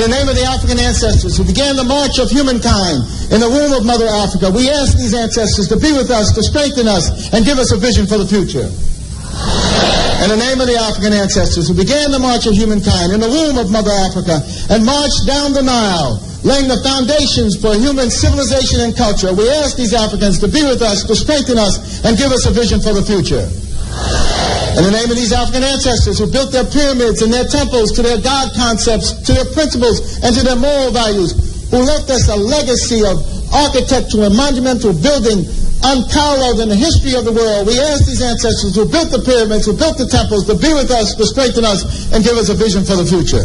the name of the African ancestors who began the march of humankind in the womb of Mother Africa, we ask these ancestors to be with us, to strengthen us, and give us a vision for the future. In the name of the African ancestors who began the march of humankind in the womb of Mother Africa and marched down the Nile, laying the foundations for human civilization and culture, we ask these Africans to be with us, to strengthen us, and give us a vision for the future. In the name of these African ancestors who built their pyramids and their temples to their God concepts, to their principles, and to their moral values, who left us a legacy of architecture and monumental building unparalleled in the history of the world, we ask these ancestors who built the pyramids, who built the temples, to be with us, to strengthen us, and give us a vision for the future.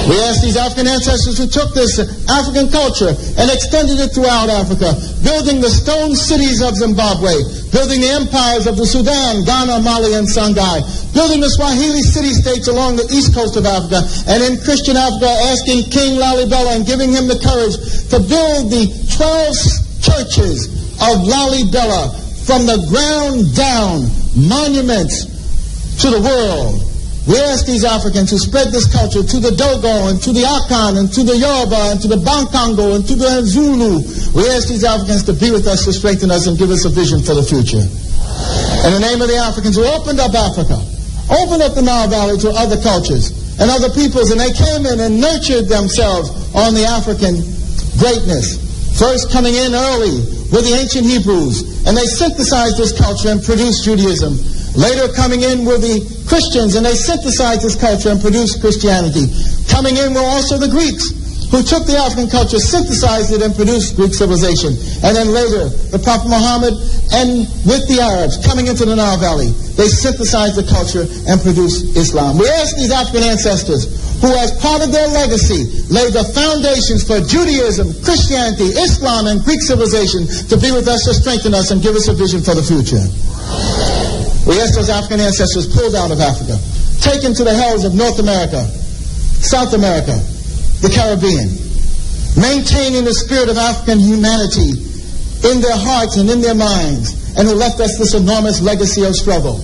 We ask these African ancestors who took this African culture and extended it throughout Africa, building the stone cities of Zimbabwe, building the empires of the Sudan, Ghana, Mali, and Songhai, building the Swahili city-states along the east coast of Africa, and in Christian Africa, asking King Lalibela and giving him the courage to build the 12 churches of Lalibela from the ground down, monuments to the world. We ask these Africans to spread this culture to the Dogo and to the Akan and to the Yoruba and to the Bankongo and to the Zulu. We ask these Africans to be with us, to strengthen us, and give us a vision for the future. In the name of the Africans who opened up Africa, opened up the Nile Valley to other cultures and other peoples, and they came in and nurtured themselves on the African greatness. First coming in early with the ancient Hebrews, and they synthesized this culture and produced Judaism. Later coming in were the Christians, and they synthesized this culture and produced Christianity. Coming in were also the Greeks, who took the African culture, synthesized it, and produced Greek civilization. And then later, the Prophet Muhammad, and with the Arabs coming into the Nile Valley, they synthesized the culture and produced Islam. We ask these African ancestors, who as part of their legacy laid the foundations for Judaism, Christianity, Islam, and Greek civilization, to be with us, to strengthen us, and give us a vision for the future. We ask those African ancestors pulled out of Africa, taken to the hells of North America, South America, the Caribbean, maintaining the spirit of African humanity in their hearts and in their minds, and who left us this enormous legacy of struggle.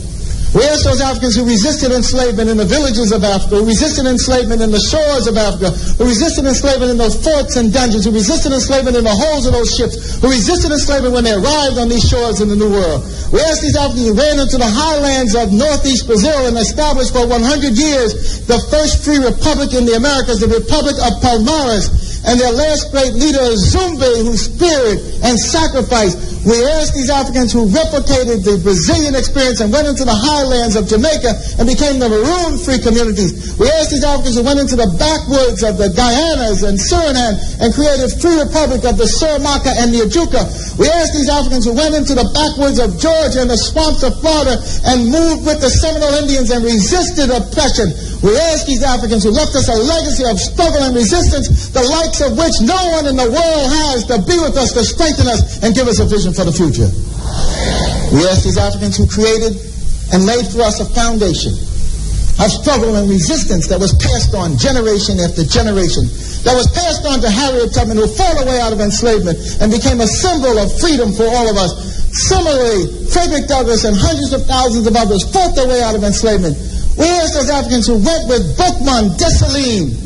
We ask those Africans who resisted enslavement in the villages of Africa, who resisted enslavement in the shores of Africa, who resisted enslavement in those forts and dungeons, who resisted enslavement in the holds of those ships, who resisted enslavement when they arrived on these shores in the New World. We ask these Africans who ran into the highlands of northeast Brazil and established for 100 years the first free republic in the Americas, the Republic of Palmares, and their last great leader, Zumbi, who spirit and sacrifice. We ask these Africans who replicated the Brazilian experience and went into the highlands of Jamaica and became the maroon-free communities. We ask these Africans who went into the backwoods of the Guyanas and Suriname and created free republic of the Suramaka and the Ajuka. We ask these Africans who went into the backwoods of Georgia and the swamps of Florida and moved with the Seminole Indians and resisted oppression. We ask these Africans who left us a legacy of struggle and resistance, the likes of which no one in the world has, to be with us, to strengthen us, and give us a vision for the future. We ask these Africans who created and laid for us a foundation of struggle and resistance that was passed on generation after generation, that was passed on to Harriet Tubman, who fought her way out of enslavement and became a symbol of freedom for all of us. Similarly, Frederick Douglass and hundreds of thousands of others fought their way out of enslavement. We ask those Africans who went with Boukman Dessalines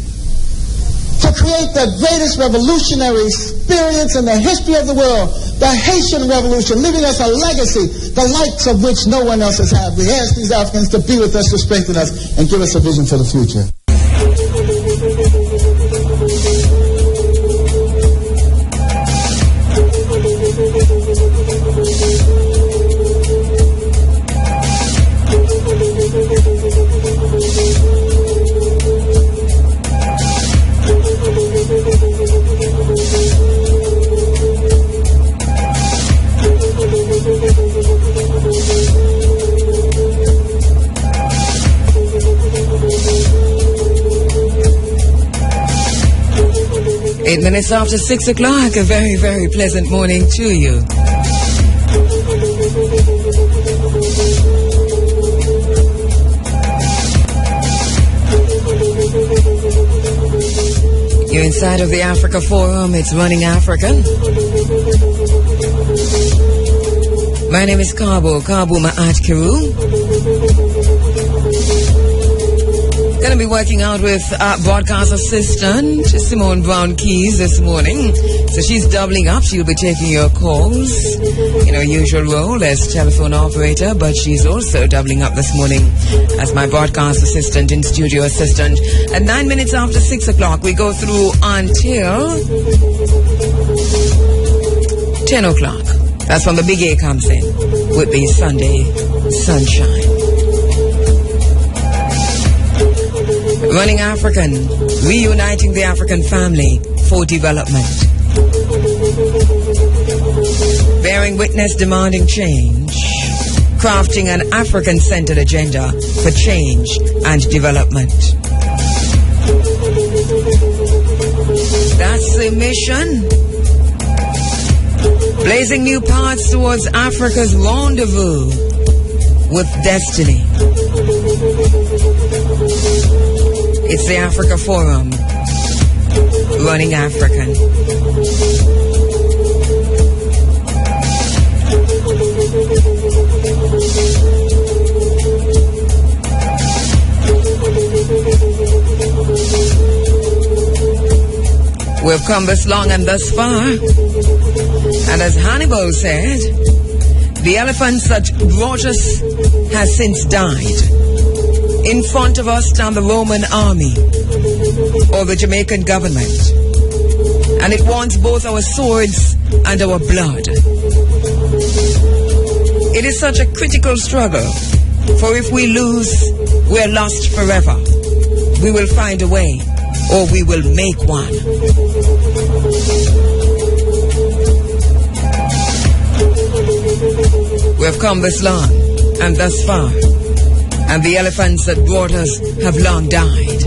to create the greatest revolutionary experience in the history of the world, the Haitian Revolution, leaving us a legacy, the likes of which no one else has had. We ask these Africans to be with us, to strengthen us, and give us a vision for the future. Eight minutes after 6 o'clock, a very, very pleasant morning to you. You're inside of the Africa Forum. It's Running Africa. My name is Kheru Ma'at Kheru. Going to be working out with our broadcast assistant, Simone Brown Keys, this morning. So she's doubling up. She'll be taking your calls in her usual role as telephone operator, but she's also doubling up this morning as my broadcast assistant and studio assistant. At 9 minutes after 6 o'clock, we go through until 10 o'clock. That's when the big A comes in with the Sunday sunshine. Running African, reuniting the African family for development. Bearing witness, demanding change. Crafting an African-centered agenda for change and development. That's the mission. Blazing new paths towards Africa's rendezvous with destiny. It's the Africa Forum, Running African. We've come this long and thus far, and as Hannibal said, the elephants that brought us has since died. In front of us stand the Roman army or the Jamaican government, and it wants both our swords and our blood. It is such a critical struggle, for if we lose, we're lost forever. We will find a way, or we will make one. We have come this long and thus far, and the elephants that brought us have long died.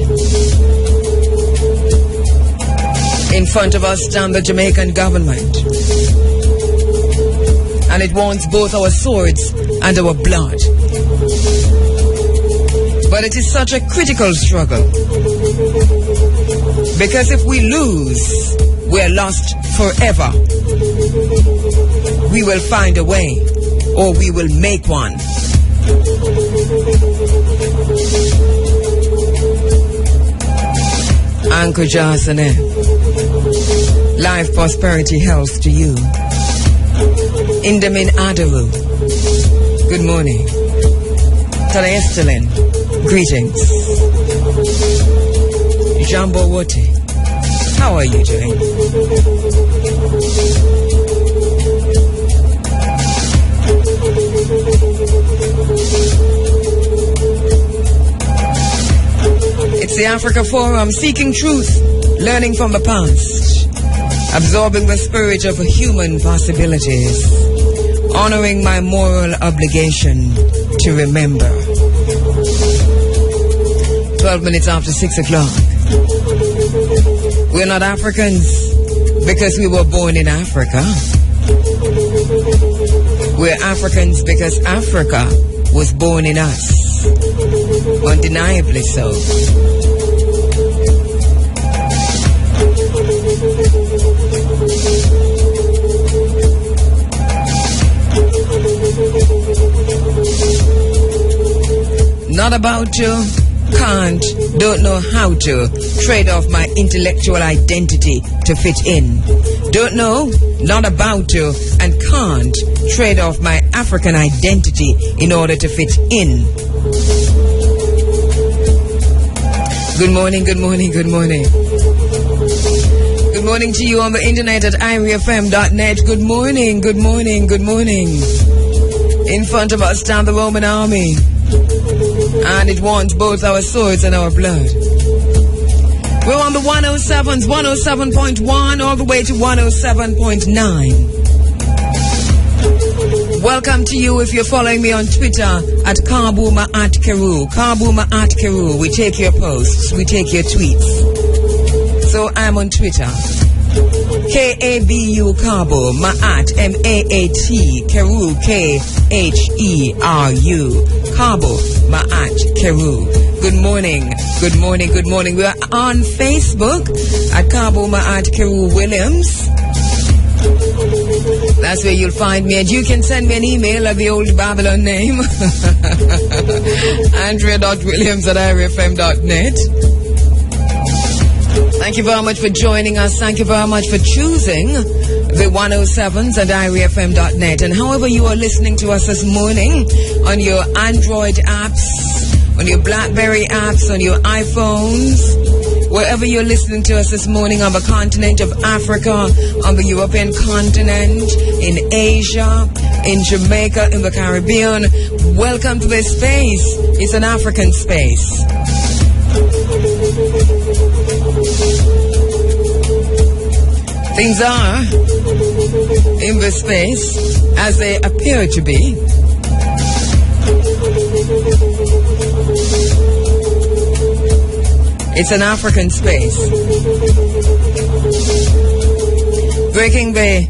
In front of us stand the Jamaican government, and it wants both our swords and our blood. But it is such a critical struggle, because if we lose, we're lost forever. We will find a way, or we will make one. Anchor Jasane. Life, prosperity, health to you. Indamin Adaru. Good morning. Talaestelin. Greetings. Jambo Wote. How are you doing? It's the Africa Forum, seeking truth, learning from the past, absorbing the spirit of human possibilities, honoring my moral obligation to remember. 12 minutes after 6 o'clock. We're not Africans because we were born in Africa. We're Africans because Africa was born in us. Undeniably so. Not about to, can't, don't know how to trade off my intellectual identity to fit in. Don't know, not about to, and can't trade off my African identity in order to fit in. Good morning, good morning, good morning. Good morning to you on the internet at IRIFM.net. Good morning, good morning, good morning. In front of us stand the Roman army, and it wants both our swords and our blood. We're on the 107s, 107.1 all the way to 107.9. Welcome to you if you're following me on Twitter at Kabuma at Kheru. Kabuma at Kheru. We take your posts, we take your tweets. So I'm on Twitter. K-A-B-U Kabu, Ma'at, M-A-A-T, Kheru, K-H-E-R-U. Kabu, Ma'at, Kheru. Good morning, good morning, good morning. We are on Facebook at Kabu Ma'at Kheru Williams. That's where you'll find me. And you can send me an email at the old Babylon name, Andrea.williams@irfm.net. Thank you very much for joining us. Thank you very much for choosing the 107s at irfm.net. And however you are listening to us this morning, on your Android apps, on your BlackBerry apps, on your iPhones, wherever you're listening to us this morning, on the continent of Africa, on the European continent, in Asia, in Jamaica, in the Caribbean, welcome to this space. It's an African space. Things are in this space as they appear to be. It's an African space. Breaking the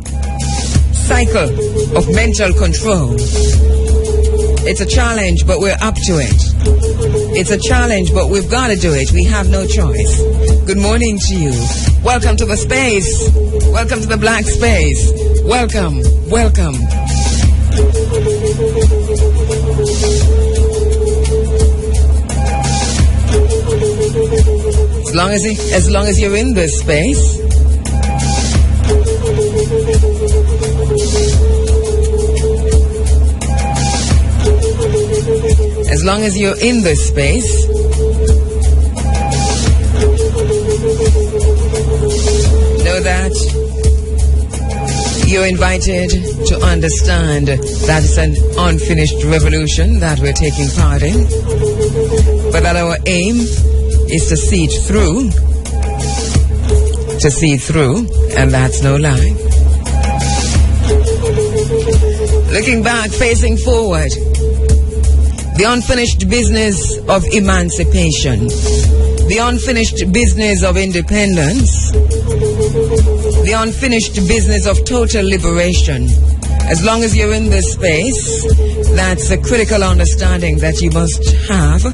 cycle of mental control. It's a challenge, but we're up to it. It's a challenge, but we've got to do it. We have no choice. Good morning to you. Welcome to the space. Welcome to the black space. Welcome. Welcome. As long as you're in this space, as long as you're in this space, know that you're invited to understand that it's an unfinished revolution that we're taking part in, but that our aim is to see it through, and that's no lie. Looking back, facing forward, the unfinished business of emancipation, the unfinished business of independence, the unfinished business of total liberation. As long as you're in this space, that's a critical understanding that you must have.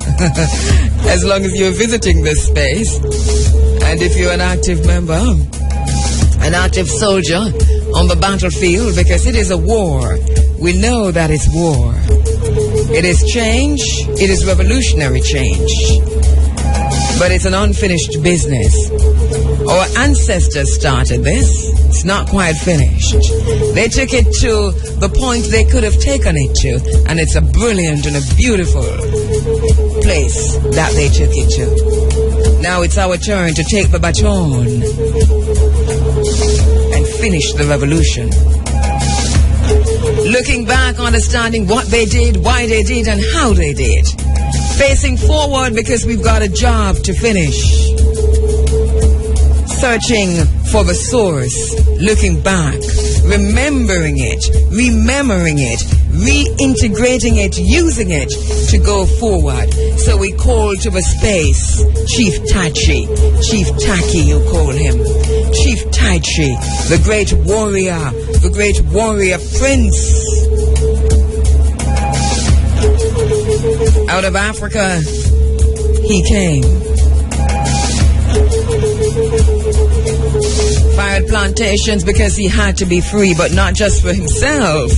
As long as you're visiting this space, and if you're an active member, an active soldier on the battlefield, because it is a war. We know that it's war. It is change. It is revolutionary change. But it's an unfinished business. Our ancestors started this. It's not quite finished. They took it to the point they could have taken it to, and it's a brilliant and a beautiful place that they took it to. Now it's our turn to take the baton and finish the revolution. Looking back, understanding what they did, why they did, and how they did. Facing forward because we've got a job to finish. Searching for the source, looking back, remembering it, reintegrating it, using it to go forward. So we call to the space Chief Tachi, Chief Taki you call him, Chief Tachi, the great warrior prince. Out of Africa he came. Fired plantations because he had to be free, but not just for himself,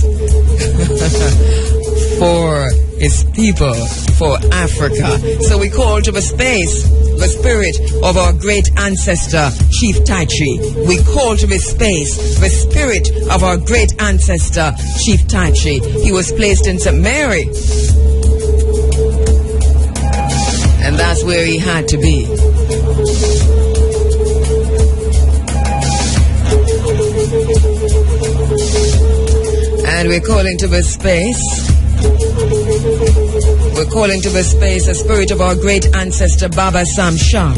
for his people, for Africa. So we call to the space the spirit of our great ancestor, Chief Tachi. We call to this space the spirit of our great ancestor, Chief Tachi. He was placed in St. Mary, and that's where he had to be. And we're calling to the space. We're calling to the space the spirit of our great ancestor Baba Sam Shah.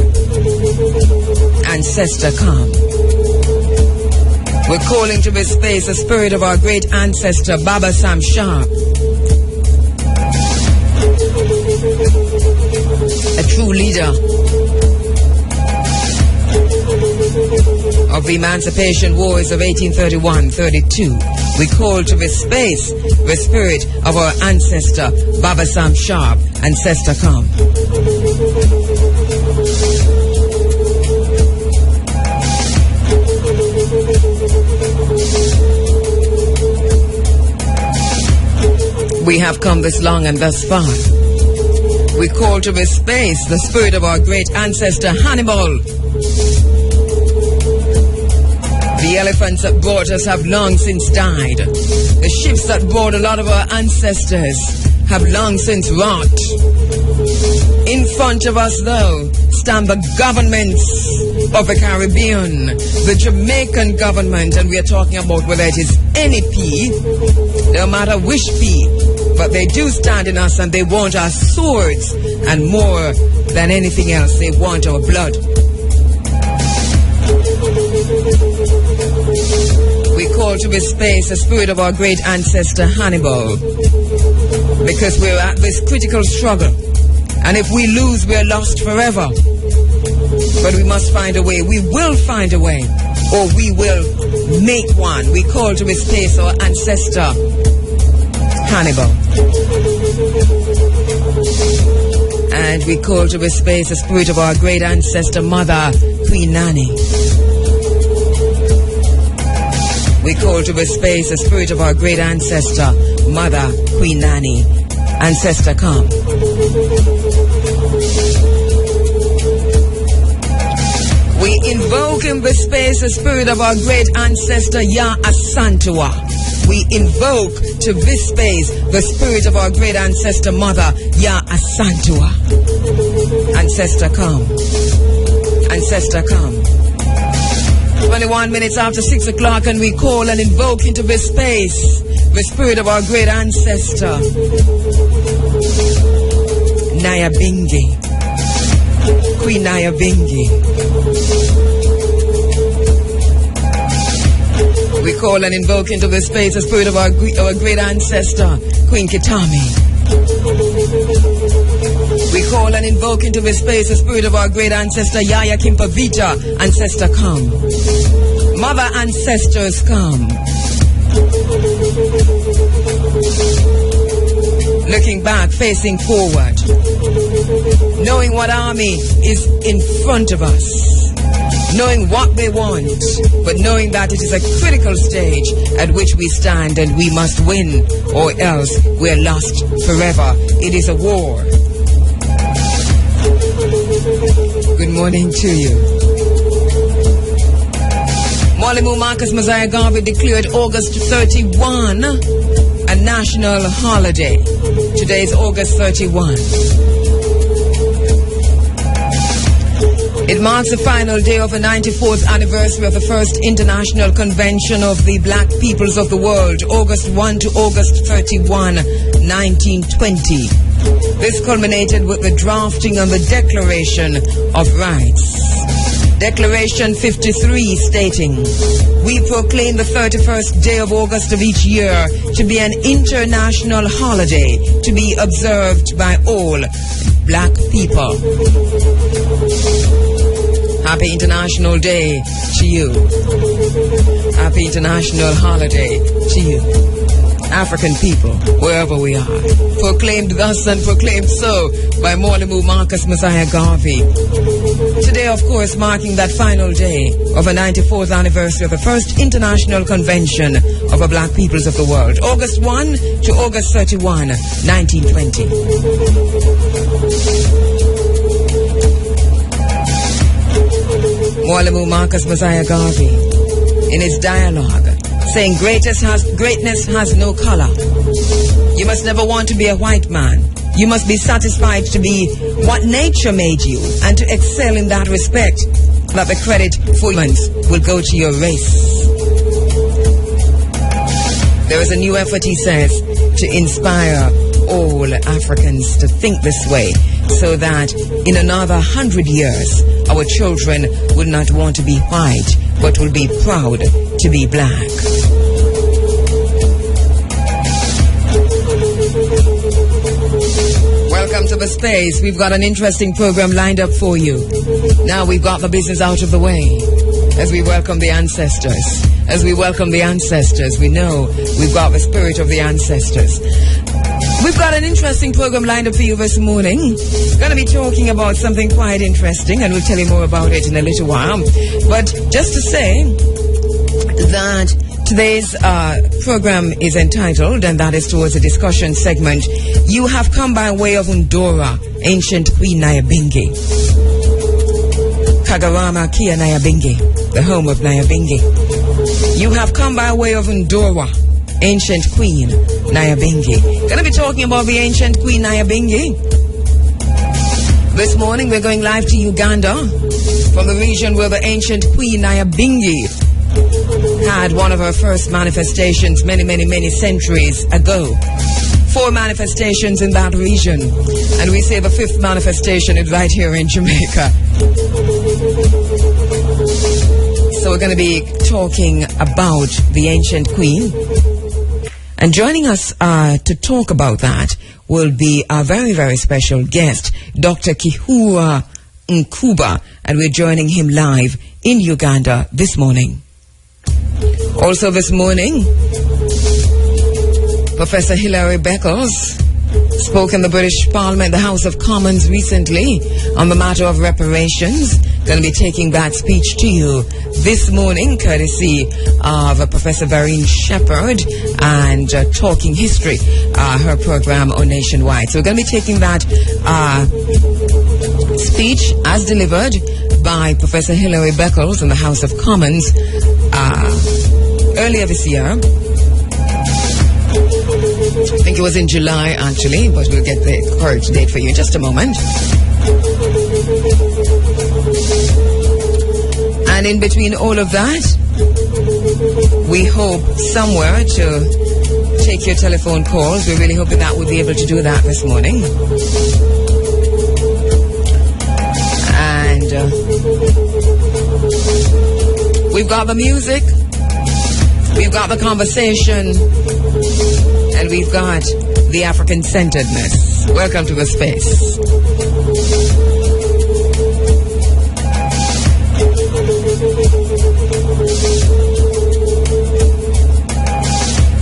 Ancestor come. We're calling to the space the spirit of our great ancestor Baba Sam Shah. A true leader of the Emancipation Wars of 1831-32. We call to this space the spirit of our ancestor, Baba Sam Shah, ancestor come. We have come this long and thus far. We call to this space the spirit of our great ancestor Hannibal. The elephants that brought us have long since died. The ships that brought a lot of our ancestors have long since rot. In front of us, though, stand the governments of the Caribbean, the Jamaican government, and we are talking about whether it is any P, no matter which P, but they do stand in us and they want our swords, and more than anything else, they want our blood. We call to this space the spirit of our great ancestor Hannibal, because we're at this critical struggle, and if we lose, we're lost forever. But we must find a way. We will find a way, or we will make one. We call to this space our ancestor Hannibal, and we call to this space the spirit of our great ancestor mother Queen Nanny. We call to this space the spirit of our great ancestor mother Queen Nanny. Ancestor, come. We invoke in this space the spirit of our great ancestor Ya Asantua. We invoke to this space the spirit of our great ancestor mother Ya Asantua. Ancestor, come. Ancestor, come. 21 minutes after 6 o'clock, and we call and invoke into this space the spirit of our great ancestor Nyabingi, Queen Nyabingi. We call and invoke into this space the spirit of our great ancestor Queen Kitami. We call and invoke into this space the spirit of our great ancestor Yaya Kimpavita. Ancestor, come. Mother ancestors, come. Looking back, facing forward, knowing what army is in front of us, knowing what they want, but knowing that it is a critical stage at which we stand and we must win, or else we're lost forever. It is a war. Good morning to you. Mwalimo Marcus Messiah Garvey declared August 31 a national holiday. Today is August 31. It marks the final day of the 94th anniversary of the first International Convention of the Black Peoples of the World, August 1 to August 31, 1920. This culminated with the drafting of the Declaration of Rights. Declaration 53 stating, we proclaim the 31st day of August of each year to be an international holiday to be observed by all black people. Happy International Day to you. Happy International Holiday to you. African people, wherever we are. Proclaimed thus and proclaimed so by Mwalimo Marcus Messiah Garvey. Today, of course, marking that final day of the 94th anniversary of the first International Convention of the Black Peoples of the World. August 1 to August 31, 1920. Mwalimo Marcus Messiah Garvey, in his dialogue, saying greatness has no color. You must never want to be a white man. You must be satisfied to be what nature made you, and to excel in that respect, that the credit for humans will go to your race. There is a new effort, he says, to inspire all Africans to think this way, so that in another 100 years, our children would not want to be white, but will be proud to be black. Welcome to the space. We've got an interesting program lined up for you. Now we've got the business out of the way, as we welcome the ancestors. As we welcome the ancestors, we know we've got the spirit of the ancestors. We've got an interesting program lined up for you this morning. Going to be talking about something quite interesting, and we'll tell you more about it in a little while. But just to say that Today's program is entitled, and that is towards a discussion segment, You Have Come by Way of Undora, Ancient Queen Nyabingi. Kagarama Kia Nyabingi, the home of Nyabingi. You have come by way of Undora, Ancient Queen Nyabingi. Gonna be talking about the Ancient Queen Nyabingi. This morning we're going live to Uganda, from the region where the Ancient Queen Nyabingi had one of her first manifestations many centuries ago. 4 manifestations in that region, and we say the 5th manifestation is right here in Jamaica. So we're going to be talking about the Ancient Queen, and joining us to talk about that will be our very special guest, Dr. Kheru Nkuba, and we're joining him live in Uganda this morning. Also this morning, Professor Hilary Beckles spoke in the British Parliament, the House of Commons, recently on the matter of reparations. Going to be taking that speech to you this morning, courtesy of Professor Vereen Shepherd and Talking History, her program on Nationwide. So we're going to be taking that speech as delivered by Professor Hilary Beckles in the House of Commons earlier this year. I think it was in July, actually, but we'll get the correct date for you in just a moment. And in between all of that, we hope somewhere to take your telephone calls. We really hope that we'll be able to do that this morning. And we've got the music, we've got the conversation, and we've got the African-centeredness. Welcome to the space.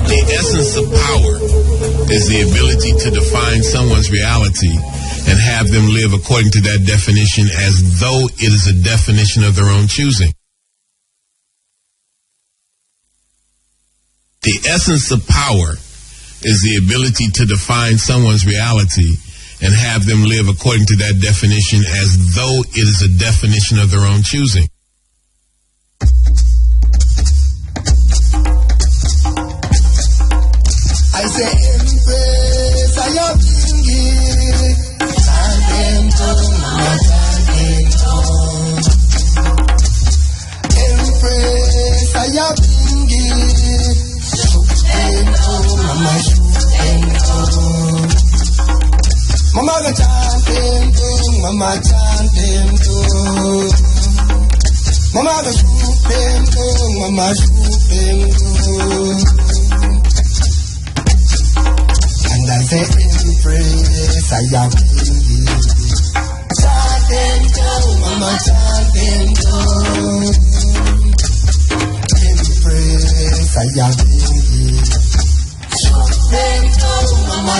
The essence of power is the ability to define someone's reality and have them live according to that definition as though it is a definition of their own choosing. The essence of power is the ability to define someone's reality and have them live according to that definition as though it is a definition of their own choosing. I say, Empress, I am Empress, I am Mama the chanting, Mama chanting, Mama the shooting, Mama shooting, and I say, Empress, I am chanting, Mama chanting, Empress, I am Mama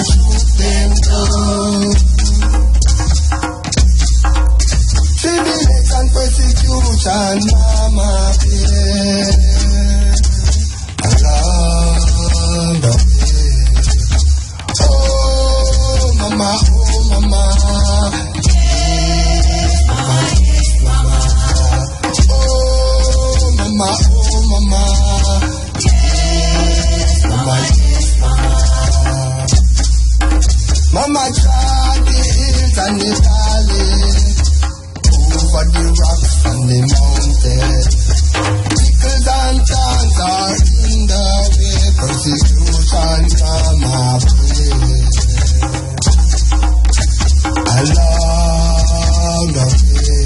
tribulation and persecution, Mama, along the way. Oh, Mama, yes, Mama. Oh, Mama, yes, Mama. Mama tried the hills and the valleys, over the rocks and the mountains. Pickles and thorns are in the way, persecution from our way. Along the way.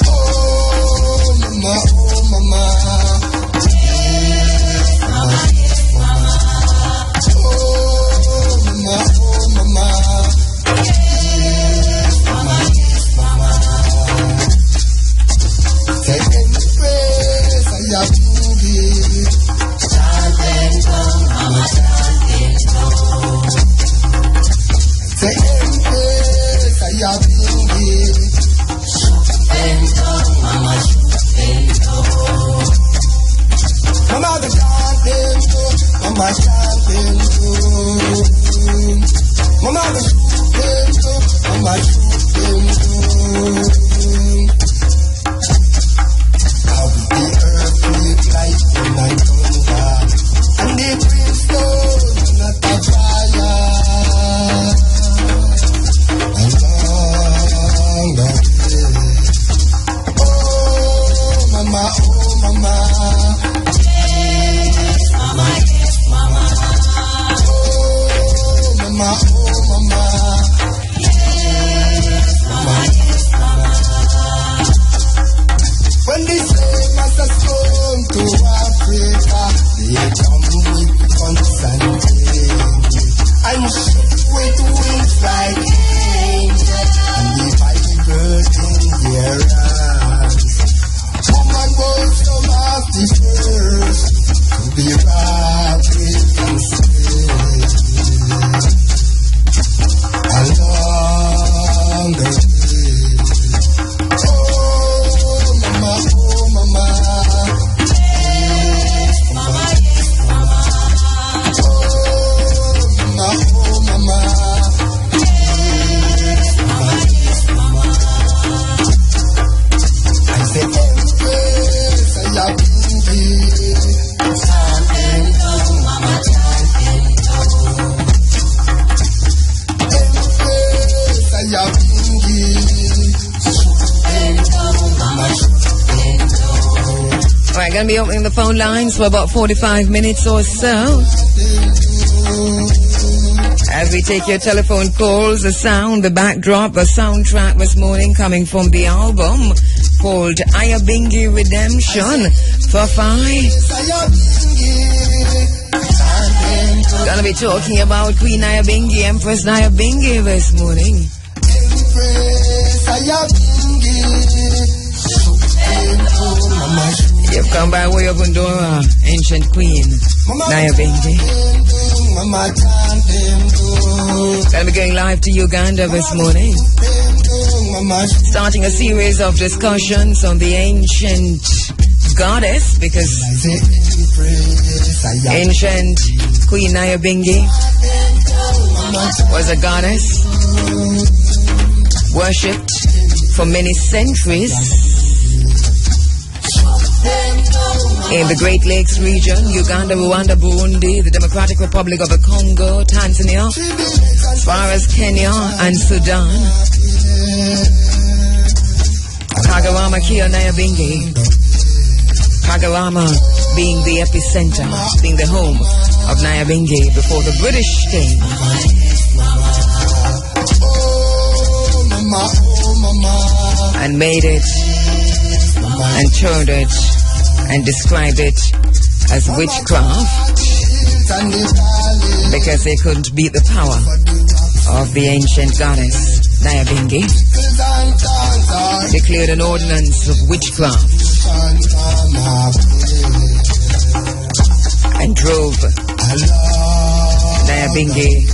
Oh, Mama, yes, Mama. Going to be opening the phone lines for about 45 minutes or so. As we take your telephone calls, the sound, the backdrop, the soundtrack this morning coming from the album called Nyabinghi Redemption for 5. Going to be talking about Queen Nyabinghi, Empress Nyabinghi this morning. You've come by way of Undora, ancient queen, Nyabinghi. Gonna be going live to Uganda this morning. Starting a series of discussions on the ancient goddess, because ancient Queen Nyabinghi was a goddess worshipped for many centuries in the Great Lakes region, Uganda, Rwanda, Burundi, the Democratic Republic of the Congo, Tanzania, as far as Kenya and Sudan. Kagarama Kia Nyabinghi. Kagarama being the epicenter, being the home of Nyabinghi before the British came and made it and turned it and described it as witchcraft because they couldn't beat the power of the ancient goddess Nyabinghi. Declared an ordinance of witchcraft and drove Nyabinghi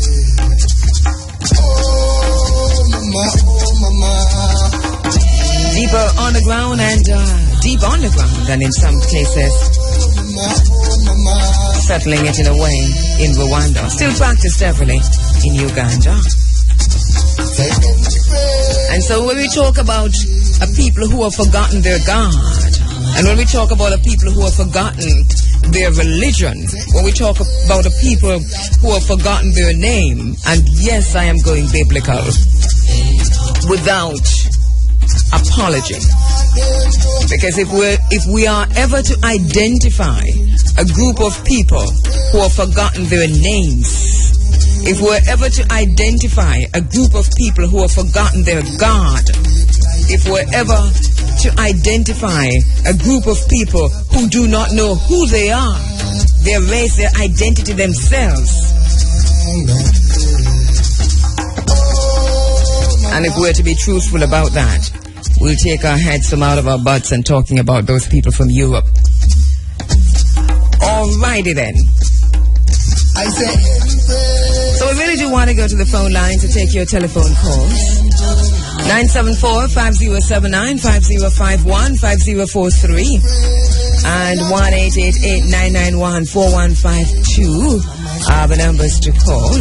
deeper on the ground and deep underground, and in some cases settling it in a way in Rwanda. Still practiced heavily in Uganda. And so when we talk about a people who have forgotten their God, and when we talk about a people who have forgotten their religion, when we talk about a people who have forgotten their name, and yes, I am going biblical, without apology. Because if we are ever to identify a group of people who have forgotten their names, if we're ever to identify a group of people who have forgotten their God, if we're ever to identify a group of people who do not know who they are, their race, their identity themselves, and if we're to be truthful about that, we'll take our heads from out of our butts and talking about those people from Europe. Alrighty then. So we really do want to go to the phone line to take your telephone calls. 974-5079, 5051, 5043, and 1-888-991-4152 are the numbers to call.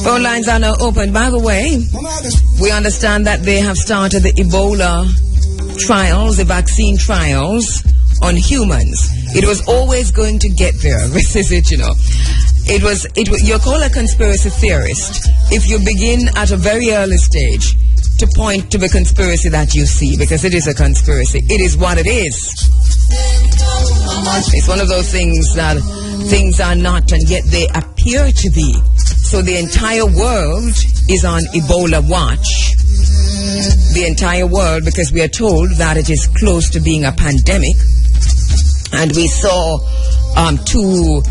Phone lines are now open. By the way, we understand that they have started the Ebola trials, the vaccine trials on humans. It was always going to get there. This is it, you know. You're called a conspiracy theorist if you begin at a very early stage to point to the conspiracy that you see, because it is a conspiracy. It is what it is. It's one of those things that things are not, and yet they appear to be. So the entire world is on Ebola watch. The entire world, because we are told that it is close to being a pandemic. And we saw two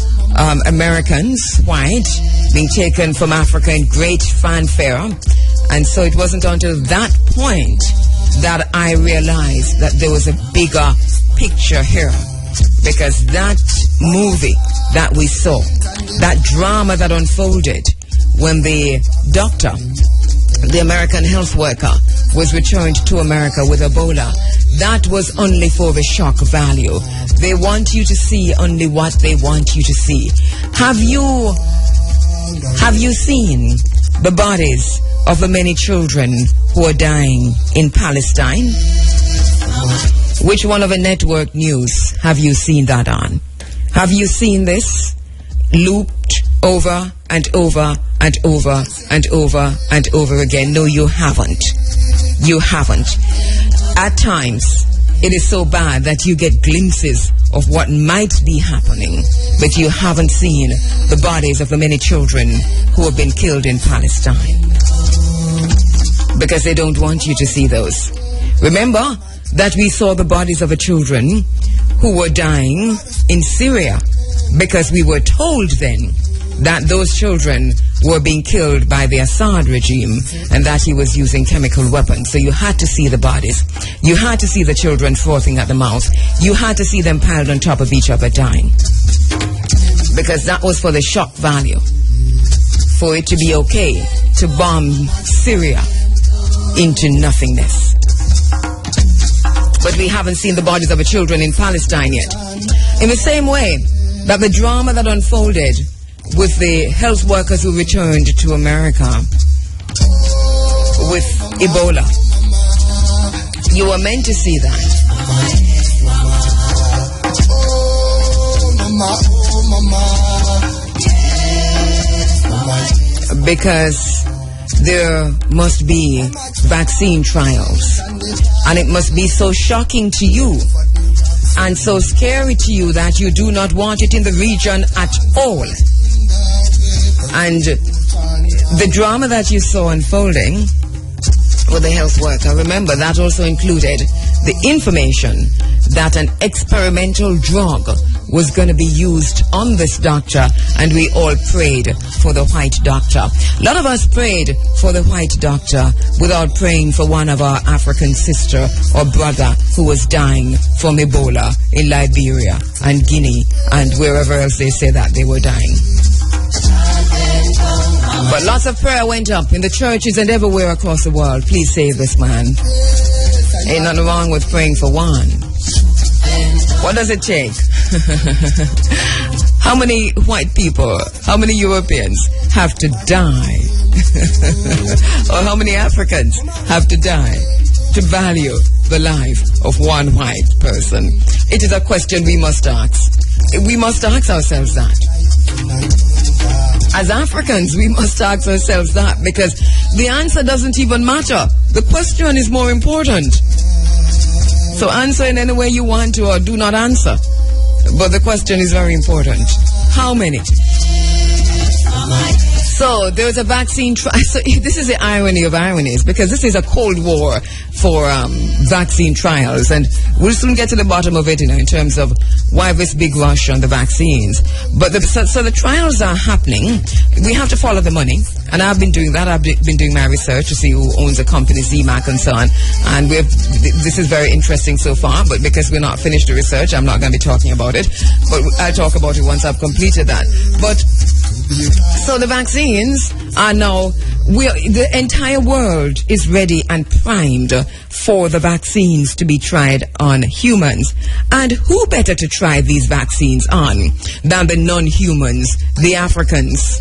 Americans, white, being taken from Africa in great fanfare. And so it wasn't until that point that I realized that there was a bigger picture here. Because that movie that we saw, that drama that unfolded when the doctor, the American health worker, was returned to America with Ebola, that was only for the shock value. They want you to see only what they want you to see. Have you seen the bodies of the many children who are dying in Palestine? Which one of the network news have you seen that on? Have you seen this looped over and over and over and over and over again? No, you haven't. You haven't. At times, it is so bad that you get glimpses of what might be happening, but you haven't seen the bodies of the many children who have been killed in Palestine. Because they don't want you to see those. Remember that we saw the bodies of the children who were dying in Syria, because we were told then that those children were being killed by the Assad regime and that he was using chemical weapons. So you had to see the bodies. You had to see the children frothing at the mouth. You had to see them piled on top of each other dying. Because that was for the shock value. For it to be okay to bomb Syria into nothingness. But we haven't seen the bodies of the children in Palestine yet. In the same way that the drama that unfolded with the health workers who returned to America with Ebola, you were meant to see that. Because there must be vaccine trials, and it must be so shocking to you and so scary to you that you do not want it in the region at all. And the drama that you saw unfolding with the health worker, remember, that also included the information that an experimental drug was going to be used on this doctor, and we all prayed for the white doctor. A lot of us prayed for the white doctor without praying for one of our African sister or brother who was dying from Ebola in Liberia and Guinea and wherever else they say that they were dying. But lots of prayer went up in the churches and everywhere across the world. Please save this man. Ain't nothing wrong with praying for one. What does it take? How many white people, how many Europeans have to die? Or how many Africans have to die to value the life of one white person? It is a question we must ask. We must ask ourselves that. As Africans, we must ask ourselves that, because the answer doesn't even matter. The question is more important. So answer in any way you want to, or do not answer. But the question is very important. How many? So there's a vaccine trial. So this is the irony of ironies, because this is a Cold War for vaccine trials, and we'll soon get to the bottom of it, in terms of why this big rush on the vaccines. But so the trials are happening. We have to follow the money, and I've been doing that. I've been doing my research to see who owns the company, ZMAC and so on. And this is very interesting so far, but because we're not finished the research, I'm not going to be talking about it. But I'll talk about it once I've completed that. But so the vaccines are now the entire world is ready and primed for the vaccines to be tried on humans. And who better to try these vaccines on than the non-humans, the Africans,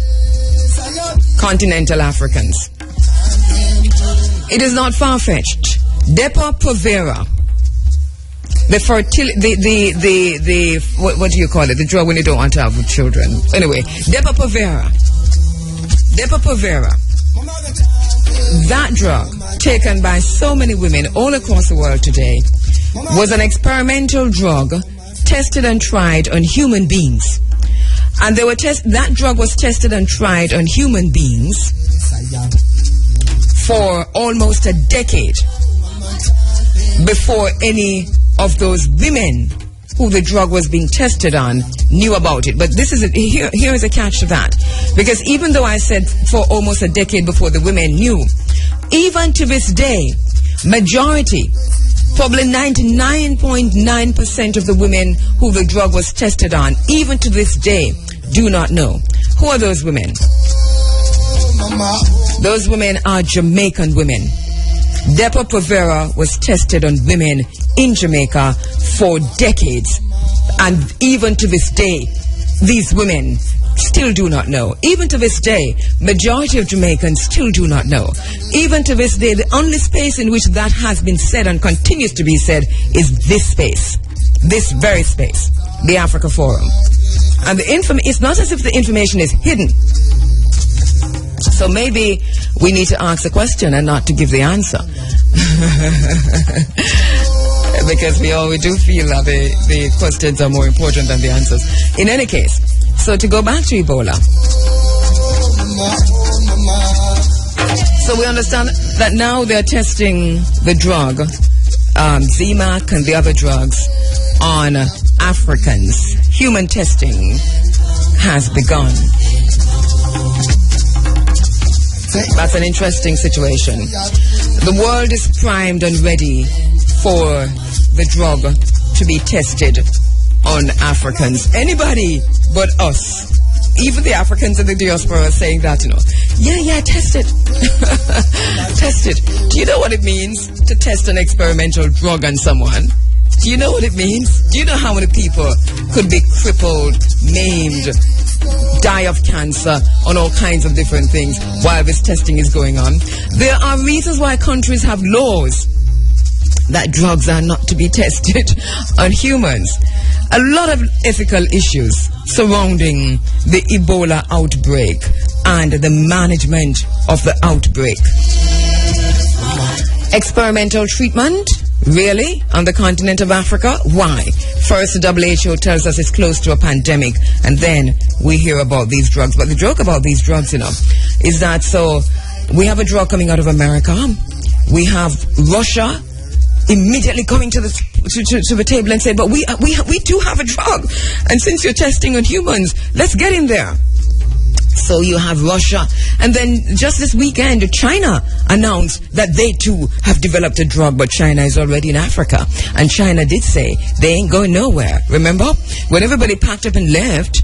continental Africans? It is not far-fetched. Depo-Provera, what do you call it? The drug when you don't want to have children. Anyway, Depo-Provera, that drug taken by so many women all across the world today was an experimental drug tested and tried on human beings. And that drug was tested and tried on human beings for almost a decade before any of those women who the drug was being tested on knew about it. But here is a catch to that. Because even though I said for almost a decade before the women knew, even to this day, majority, probably 99.9% of the women who the drug was tested on, even to this day, do not know. Who are those women? Those women are Jamaican women. Depo-Provera was tested on women in Jamaica for decades, and even to this day, these women still do not know. Even to this day, majority of Jamaicans still do not know. Even to this day, the only space in which that has been said and continues to be said is this space, this very space, the Africa Forum. And it's not as if the information is hidden. So maybe we need to ask the question and not to give the answer. Because we do feel that the questions are more important than the answers. In any case, so to go back to Ebola. So we understand that now they're testing the drug, ZMac and the other drugs, on Africans. Human testing has begun. That's an interesting situation. The world is primed and ready for the drug to be tested on Africans. Anybody but us. Even the Africans in the diaspora are saying that, Yeah, test it. Test it. Do you know what it means to test an experimental drug on someone? Do you know what it means? Do you know how many people could be crippled, maimed, die of cancer, on all kinds of different things while this testing is going on? There are reasons why countries have laws that drugs are not to be tested on humans. A lot of ethical issues surrounding the Ebola outbreak and the management of the outbreak. Experimental treatment? Really? On the continent of Africa? Why? First, the WHO tells us it's close to a pandemic, and then we hear about these drugs. But the joke about these drugs, is that we have a drug coming out of America. We have Russia immediately coming to the table and say, but we do have a drug, and since you're testing on humans, let's get in there. So you have Russia, and then just this weekend, China announced that they too have developed a drug, but China is already in Africa, and China did say they ain't going nowhere. Remember, when everybody packed up and left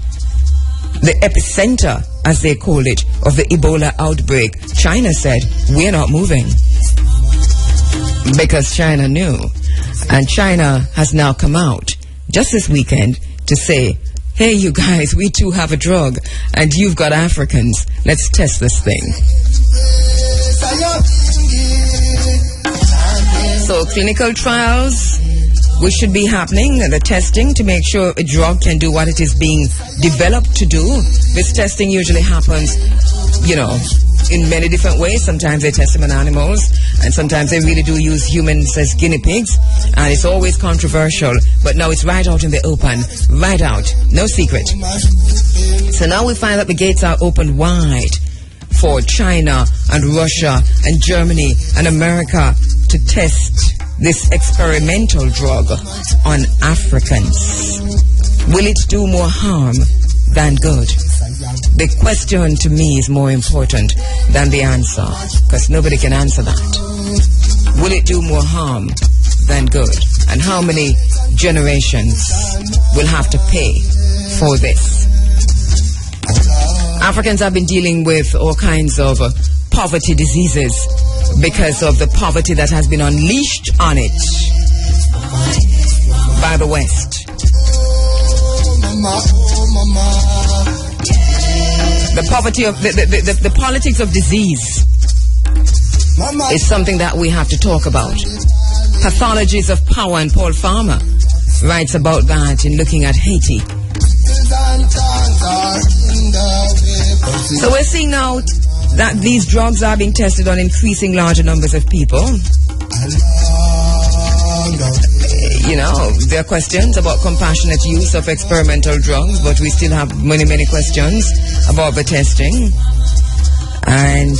the epicenter, as they call it, of the Ebola outbreak, China said, we're not moving. Because China knew. And China has now come out just this weekend to say, hey, you guys, we too have a drug, and you've got Africans. Let's test this thing. So clinical trials, which should be happening, and the testing to make sure a drug can do what it is being developed to do. This testing usually happens, in many different ways. Sometimes they test them on animals, and sometimes they really do use humans as guinea pigs, and it's always controversial, but now it's right out in the open, right out, no secret. So now we find that the gates are open wide for China and Russia and Germany and America to test this experimental drug on Africans. Will it do more harm than good? The question to me is more important than the answer, because nobody can answer that. Will it do more harm than good? And how many generations will have to pay for this? Africans have been dealing with all kinds of poverty diseases because of the poverty that has been unleashed on it by the West. The poverty of the politics of disease is something that we have to talk about. Pathologies of power, and Paul Farmer writes about that in looking at Haiti. So we're seeing now that these drugs are being tested on increasing larger numbers of people. You know, there are questions about compassionate use of experimental drugs, but we still have many, many questions about the testing. And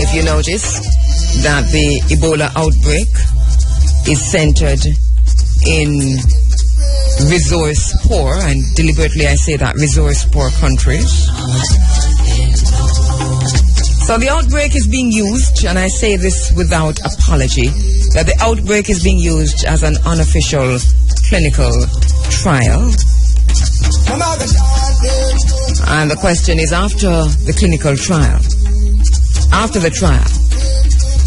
if you notice that the Ebola outbreak is centered in resource poor, and deliberately I say that, resource poor countries. So the outbreak is being used, and I say this without apology, that the outbreak is being used as an unofficial clinical trial. And the question is, after the clinical trial, after the trial,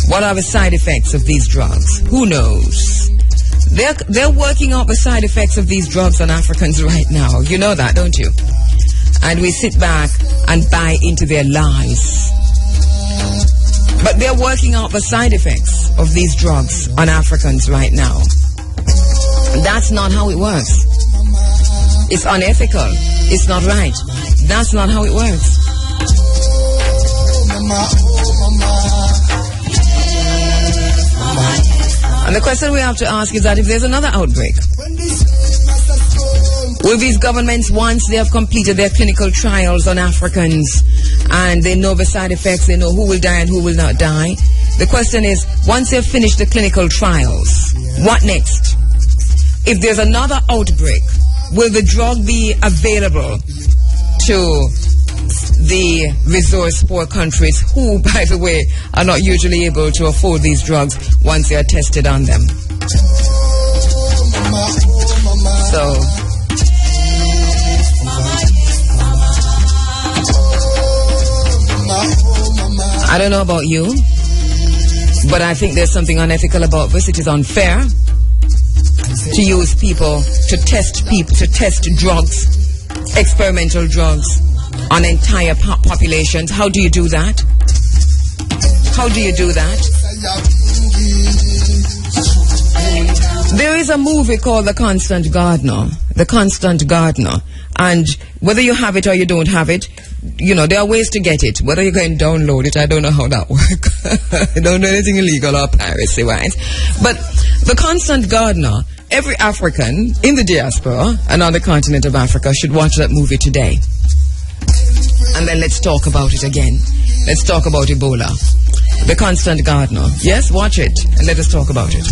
what are the side effects of these drugs? Who knows? They're working out the side effects of these drugs on Africans right now. You know that, don't you? And we sit back and buy into their lies. But they're working out the side effects of these drugs on Africans right now. That's not how it works. It's unethical. It's not right. That's not how it works. And the question we have to ask is that if there's another outbreak, will these governments, once they have completed their clinical trials on Africans and they know the side effects, they know who will die and who will not die, the question is, once they've finished the clinical trials, what next? If there's another outbreak, will the drug be available to the resource poor countries who, by the way, are not usually able to afford these drugs once they are tested on them? So I don't know about you, but I think there's something unethical about this. It is unfair to use people, to test drugs, experimental drugs, on entire populations. How do you do that? How do you do that? There is a movie called The Constant Gardener. The Constant Gardener. And whether you have it or you don't have it, you know, there are ways to get it. Whether you can download it, I don't know how that works. I don't know anything illegal or piracy-wise. But The Constant Gardener, every African in the diaspora and on the continent of Africa should watch that movie today. And then let's talk about it again. Let's talk about Ebola. The Constant Gardener. Yes, watch it and let us talk about it.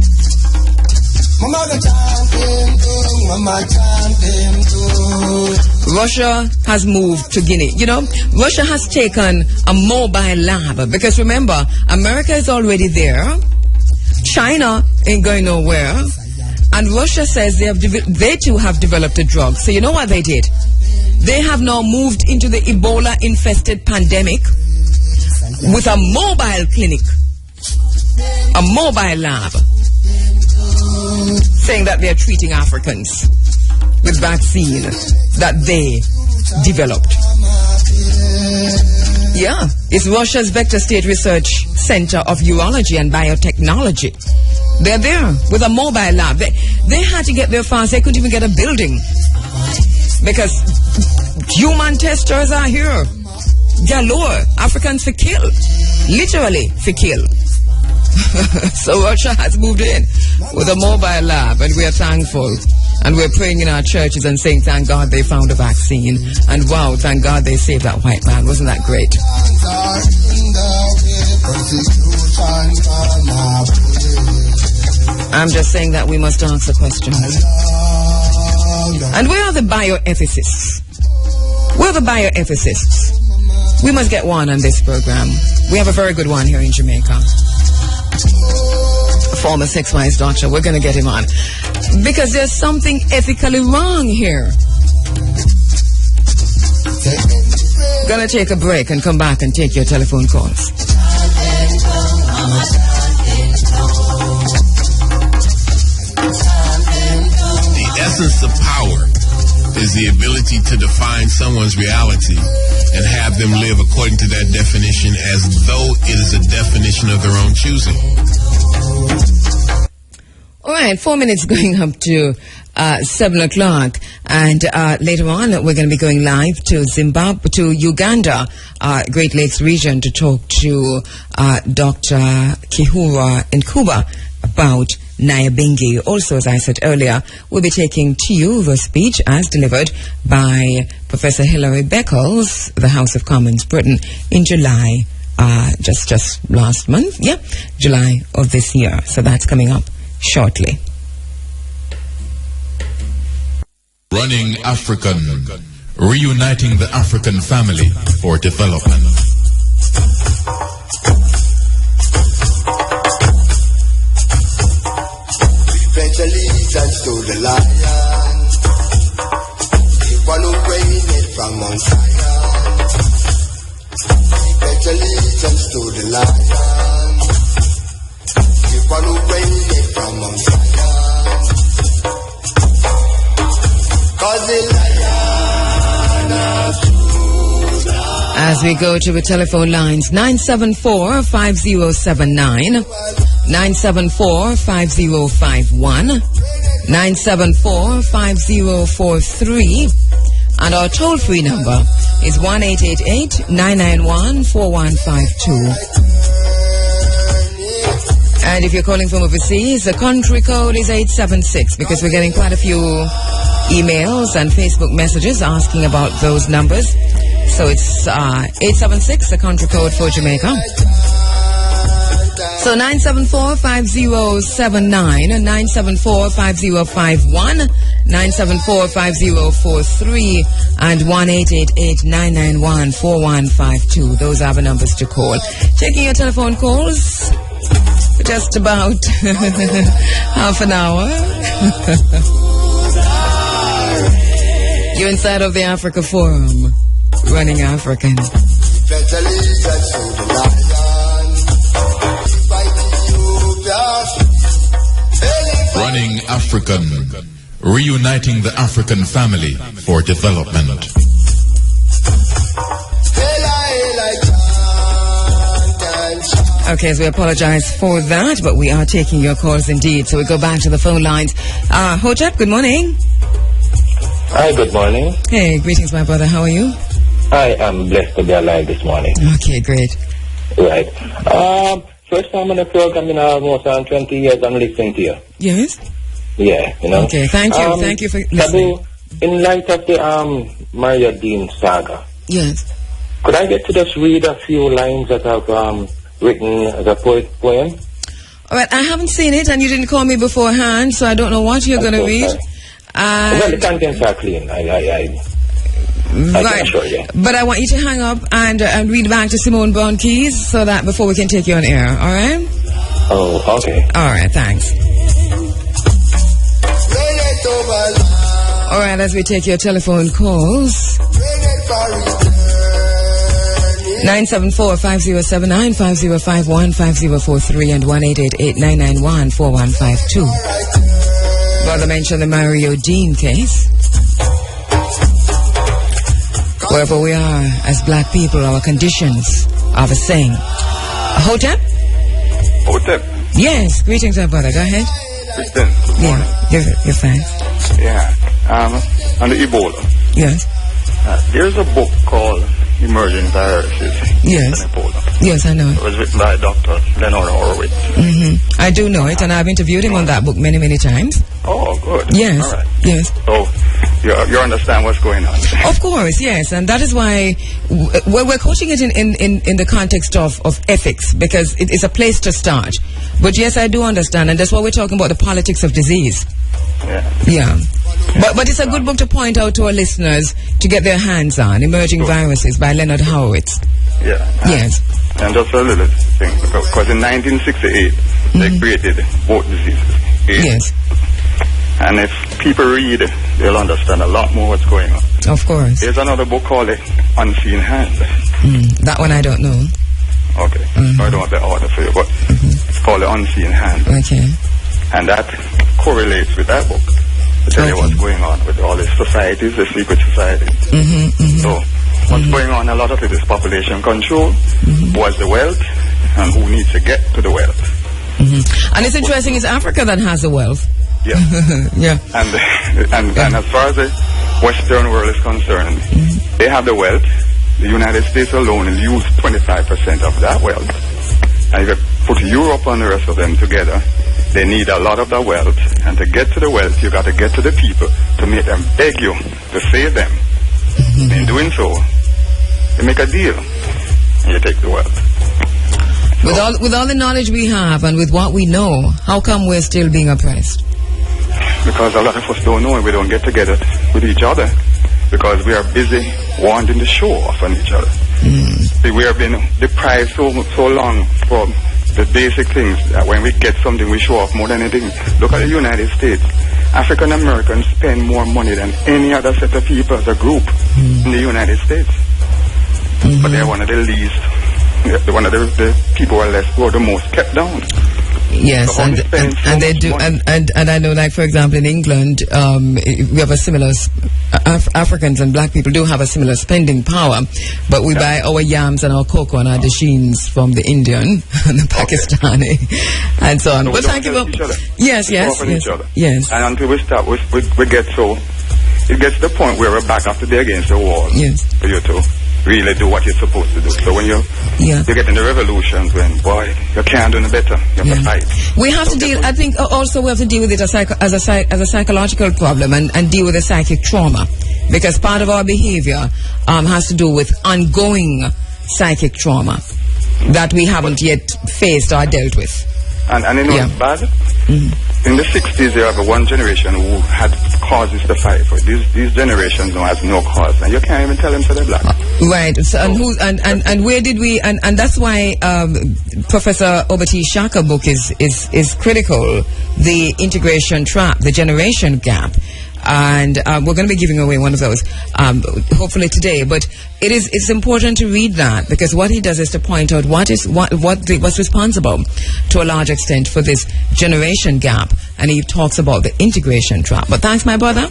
Russia has moved to Guinea. You know, Russia has taken a mobile lab because remember, America is already there. China ain't going nowhere. And Russia says they too have developed a drug. So you know what they did? They have now moved into the Ebola-infested pandemic with a mobile clinic, a mobile lab, saying that they're treating Africans with vaccine that they developed. Yeah, it's Russia's Vector State Research Center of Urology and Biotechnology. They're there with a mobile lab. They had to get there fast. They couldn't even get a building because human testers are here. Galore. Africans for kill. Literally for kill. So Russia has moved in with a mobile lab, and we are thankful. And we're praying in our churches and saying, thank God they found a vaccine. And wow, thank God they saved that white man. Wasn't that great? I'm just saying that we must answer questions. And where are the bioethicists? Where are the bioethicists? We must get one on this program. We have a very good one here in Jamaica. A former sex-wise doctor. We're going to get him on. Because there's something ethically wrong here. Gonna take a break and come back and take your telephone calls. The essence of power is the ability to define someone's reality and have them live according to that definition as though it is a definition of their own choosing. All right, 4 minutes going up to 7 o'clock, and later on we're going to be going live to Zimbabwe, to Uganda, Great Lakes region, to talk to Dr. Kheru in Nkuba about Nyabingi. Also, as I said earlier, we'll be taking to you the speech as delivered by Professor Hilary Beckles, the House of Commons, Britain, in July, just last month, July of this year. So that's coming up shortly. Running African, reuniting the African family for development. Pledge allegiance to the lion, the one who reigned from Mount Zion. Pledge allegiance to the lion, the one who reigned from Mount Zion. Cause the lion of Judah. As we go to the telephone lines, 974-5079, 974-5051, 974-5043, and our toll-free number is 1-888-991-4152. And if you're calling from overseas, the country code is 876, because we're getting quite a few emails and Facebook messages asking about those numbers. So it's 876, the country code for Jamaica. So 974-5079, 974-5051, 974-5043, and 1-888-991-4152. Those are the numbers to call. Taking your telephone calls for just about half an hour. You're inside of the Africa Forum, running African. Running African, reuniting the African family for development. Okay, so we apologize for that, but we are taking your calls indeed. So we go back to the phone lines. Hotep, good morning. Hi, good morning. Hey, greetings, my brother. How are you? I am blessed to be alive this morning. Okay, great. Right. First time on the program in almost 20 years, I'm listening to you. Yes? Yeah, you know. Okay, thank you. Thank you for listening. In light of the Maria Dean saga, yes, could I get to just read a few lines that I've written as a poem? All right, I haven't seen it, and you didn't call me beforehand, so I don't know what you're going to read. Well, the contents are clean. I right. can assure you. But I want you to hang up and read back to Simone Brown Keys so that before we can take you on air, all right? Oh, okay. All right, thanks. All right, as we take your telephone calls, 974-5079, 5051, 5043, and 1-888-991-4152. Brother mentioned the Mario Dean case. Wherever we are as black people, our conditions are the same. Hotep? Hotep? Yes, greetings, my brother. Go ahead. Kristen, Yeah, you're fine. yeah. On the Ebola. Yes. There's a book called Emerging Viruses. Yes. On Ebola. Yes, I know It it. was written by Dr. Leonard Horowitz. I do know it, and I've interviewed him on that book many, many times. Oh, good. Yes. All right. Yes. So, you understand what's going on. Of course, yes, and that is why we're coaching it in the context of ethics, because it is a place to start. But yes, I do understand, and that's why we're talking about the politics of disease. Yeah. Yeah. But it's a good book to point out to our listeners to get their hands on, Emerging Viruses by Leonard Horowitz. Yeah. Yes. And just a little thing, because in 1968, they created both diseases. AIDS Yes. And if people read, they'll understand a lot more what's going on. Of course. There's another book called The Unseen Hand. That one I don't know. Okay. I don't have the order for you, but it's called The Unseen Hand. Okay. And that correlates with that book. To tell you what's going on with all these societies, the secret societies. So what's going on, a lot of it is population control, what's the wealth, and who needs to get to the wealth. And it's interesting, it's Africa that has the wealth. Yeah. Yeah. And as far as the Western world is concerned, they have the wealth. The United States alone will use 25% of that wealth. And if you put Europe and the rest of them together, they need a lot of the wealth. And to get to the wealth, you got to get to the people to make them beg you to save them. In doing so, they make a deal and you take the wealth. With all the knowledge we have and with what we know, how come we're still being oppressed? Because a lot of us don't know and we don't get together with each other. Because we are busy wanting to show off on each other. See, we have been deprived so long from the basic things that when we get something we show off more than anything. Look at the United States. African Americans spend more money than any other set of people as a group in the United States. But they're one of the least, one of the people who are the most kept down. Yes, So and they do, and I know, like for example, in England, we have a similar. Africans and black people do have a similar spending power, but we buy our yams and our cocoa and our dashins from the Indian and the Pakistani, and so on. So but thank you. Yes. And until we start, we get so it gets to the point where we're back after day against the wall. Yes. For you to really do what you're supposed to do. So when you get in the revolutions, when boy you can't do no better, you have to fight. We have to deal. I think also we have to deal with it as a psychological problem and deal with the psychic trauma, because part of our behavior has to do with ongoing psychic trauma that we haven't yet faced or dealt with. And you know what's bad? In the 60s, there was one generation who had causes to fight for. These generations now has no cause, and you can't even tell them to they're black. Right. So, and where did we? And that's why Professor Obati Shaka book is critical. The integration trap, the generation gap. And we're going to be giving away one of those hopefully today, but it's important to read that, because what he does is to point out what's responsible to a large extent for this generation gap, and he talks about the integration trap. But thanks, my brother.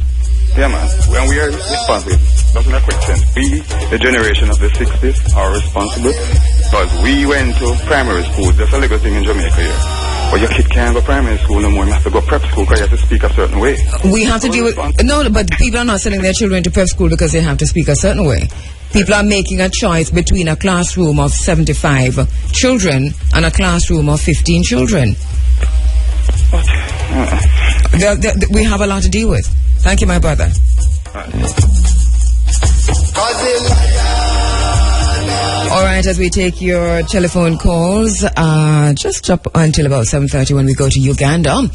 Yeah, man. When we are responsible, doesn't make quick sense. We, the generation of the 60s, are responsible because we went to primary school. That's a legal thing in Jamaica here. But your kid can't go primary school no more. You have to go prep school because you have to speak a certain way. We have to deal with... No, but people are not sending their children to prep school because they have to speak a certain way. People are making a choice between a classroom of 75 children and a classroom of 15 children. We have a lot to deal with. Thank you, my brother. All right, as we take your telephone calls, just up until about 7:30 when we go to Uganda.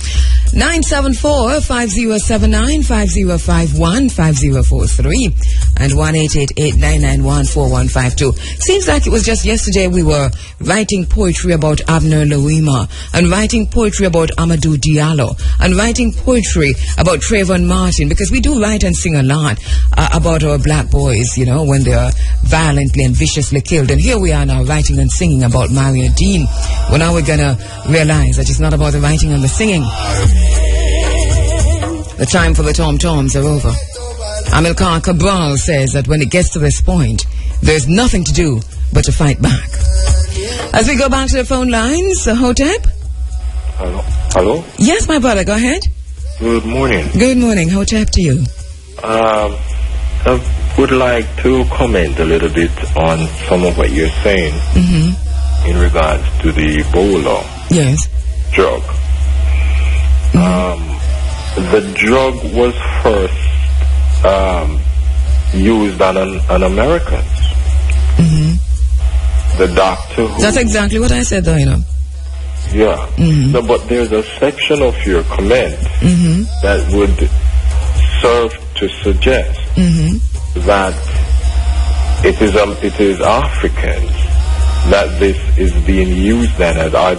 974-5079, 5051, 5043, and 1-888-991-4152. Seems like it was just yesterday we were writing poetry about Abner Louima, and writing poetry about Amadou Diallo, and writing poetry about Trayvon Martin, because we do write and sing a lot about our black boys, you know, when they are violently and viciously killed. And here we are now writing and singing about Maria Dean. Well, now we're going to realize that it's not about the writing and the singing. The time for the tom-toms are over. Amilcar Cabral says that when it gets to this point, there's nothing to do but to fight back. As we go back to the phone lines, Hotep? Hello? Yes, my brother, go ahead. Good morning. Good morning, Hotep to you. I would like to comment a little bit on some of what you're saying in regards to the Ebola drug. The drug was first used on Americans. The doctor who... That's exactly what I said, though, you know. Yeah. No, but there's a section of your comment that would serve to suggest that it is Africans that this is being used then? Are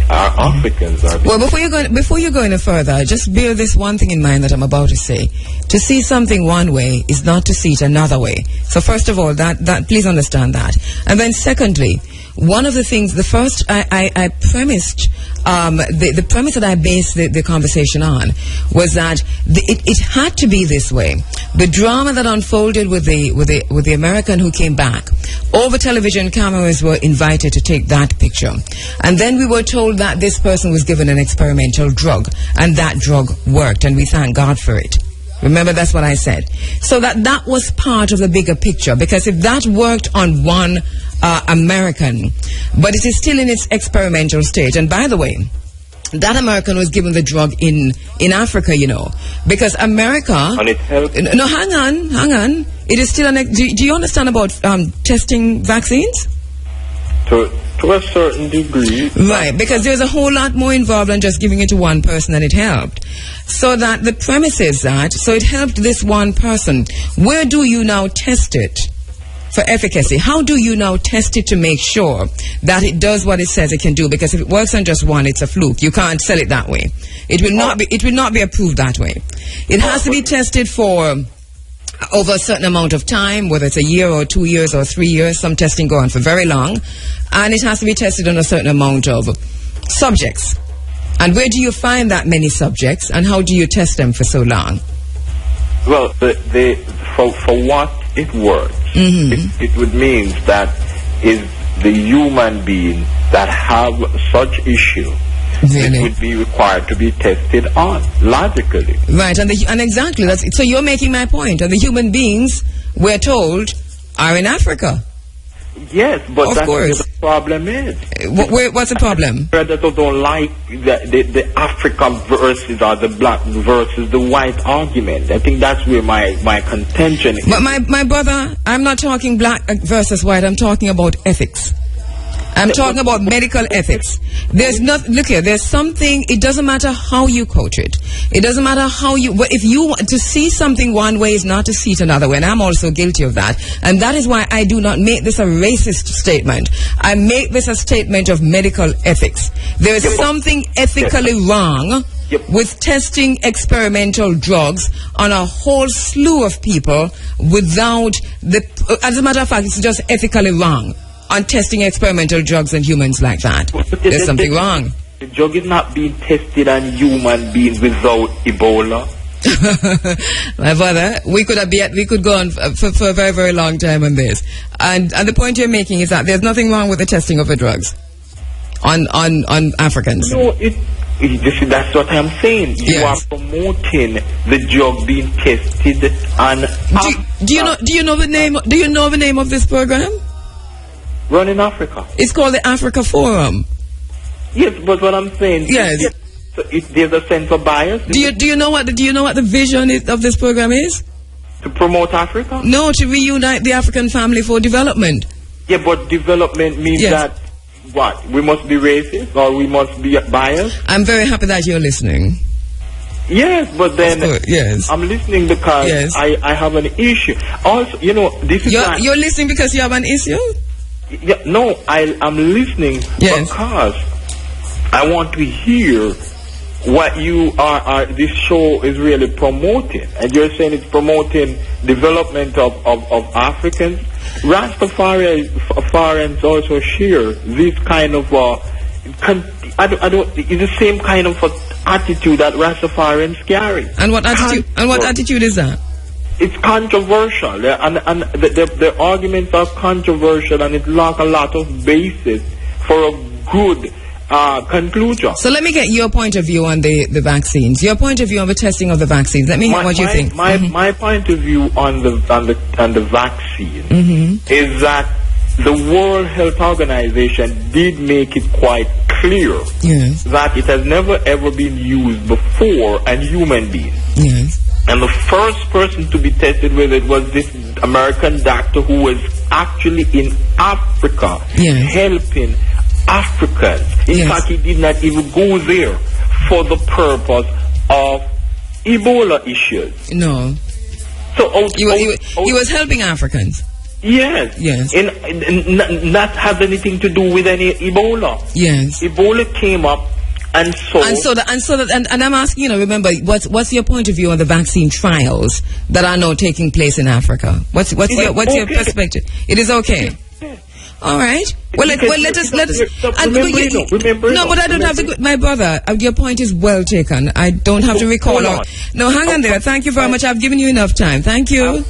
Africans? Well, before you go any further, just bear this one thing in mind that I'm about to say. To see something one way is not to see it another way. So first of all, that please understand that. And then secondly, one of the things, the first I premised, the premise that I based the conversation on was that it had to be this way. The drama that unfolded with the American who came back, over television cameras were invited to take that picture, and then we were told that this person was given an experimental drug, and that drug worked, and we thank God for it. Remember, that's what I said. So that was part of the bigger picture, because if that worked on one American, but it is still in its experimental stage. And by the way, that American was given the drug in Africa, you know, because America... And it helped? No, hang on. It is still do you understand about testing vaccines? To a certain degree. Right, because there's a whole lot more involved than just giving it to one person, and it helped. So that the premise is that, so it helped this one person. Where do you now test it for efficacy? How do you now test it to make sure that it does what it says it can do? Because if it works on just one, it's a fluke. You can't sell it that way. It will not be approved that way. It has to be tested for over a certain amount of time, whether it's a year or 2 years or 3 years. Some testing go on for very long, and it has to be tested on a certain amount of subjects. And where do you find that many subjects, and how do you test them for so long? Well, for what it works, it would mean that is the human being that have such issue. Really? It would be required to be tested on, logically. Right, and exactly, so you're making my point. And the human beings, we're told, are in Africa. Yes, but of that's course. what the problem is. What's the problem? Predators don't like the African versus or the black versus the white argument. I think that's where my contention is. But my brother, I'm not talking black versus white. I'm talking about ethics. I'm talking about medical ethics. There's something, it doesn't matter how you coach it. It doesn't matter but if you want to see something one way is not to see it another way, and I'm also guilty of that. And that is why I do not make this a racist statement. I make this a statement of medical ethics. There is something ethically wrong with testing experimental drugs on a whole slew of people without as a matter of fact, it's just ethically wrong on testing experimental drugs on humans like that. There's something wrong. The drug is not being tested on human beings without Ebola. My brother, we could go on for a very, very long time on this. And the point you're making is that there's nothing wrong with the testing of the drugs on Africans. No, that's what I'm saying. You are promoting the drug being tested on. Do you know the name of this program? Run in Africa. It's called the Africa Forum. Yes, but what I'm saying is, so there's a sense of bias. Do you know what the vision of this program is? To promote Africa? No, to reunite the African family for development. Yeah, but development means that what? We must be racist or we must be biased? I'm very happy that you're listening. Yes, but then I'm listening because I have an issue. Also, this is you're listening because you have an issue? Yeah, no, I'm listening because I want to hear what you are this show is really promoting. And you're saying it's promoting development of Africans. Rastafarians also share this kind of it's the same kind of attitude that Rastafarians carry. And what attitude? And what attitude is that? It's controversial, and the arguments are controversial, and it lacks a lot of basis for a good conclusion. So let me get your point of view on the vaccines. Your point of view on the testing of the vaccines. Let me hear what you think. My point of view on the vaccine is that the World Health Organization did make it quite clear that it has never ever been used before on human beings. Yes. And the first person to be tested with it was this American doctor who was actually in Africa helping Africans. In fact, he did not even go there for the purpose of Ebola issues. No. So he was helping Africans. Yes. Yes. And not have anything to do with any Ebola. Yes. Ebola came up, and I'm asking, remember, what's your point of view on the vaccine trials that are now taking place in Africa? What's your perspective? It is okay. All right. Well, let us. Remember. No, but I don't have to. My brother, your point is well taken. I don't have to recall. No, hang on there. Thank you very much. I've given you enough time. Thank you.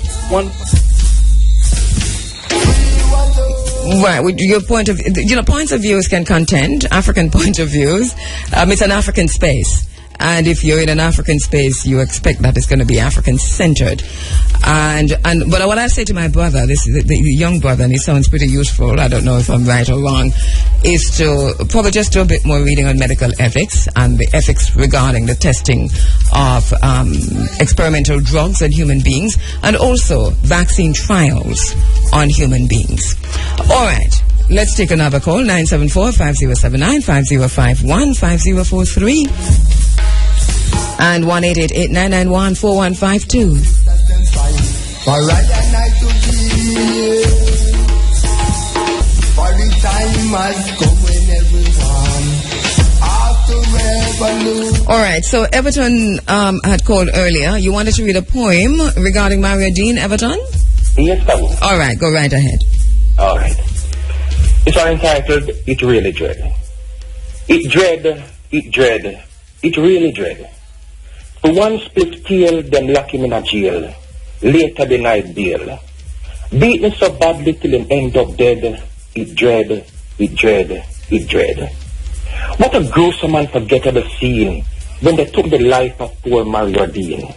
Right, your point of points of views can contend African point of views. It's an African space, and if you're in an African space, you expect that it's going to be African centered. But what I say to my brother, this is the young brother, and he sounds pretty useful. I don't know if I'm right or wrong. Is to probably just do a bit more reading on medical ethics and the ethics regarding the testing of experimental drugs on human beings, and also vaccine trials on human beings. All right, let's take another call. 974-5079, 5051, 5043, and 1-888-991-4152. For right and night to be, for the time must come when everyone after revolution. All right, so Everton had called earlier. You wanted to read a poem regarding Maria Dean, Everton? Yes, I will. All right, go right ahead. All right. It's entitled, It Really Dread. It dread, it really dread. For one split tail, them lock him in a jail. Later denied bail. Beaten so badly till him end up dead. It dread, it dread, it dread. What a gruesome and forgettable scene when they took the life of poor Maria Dean.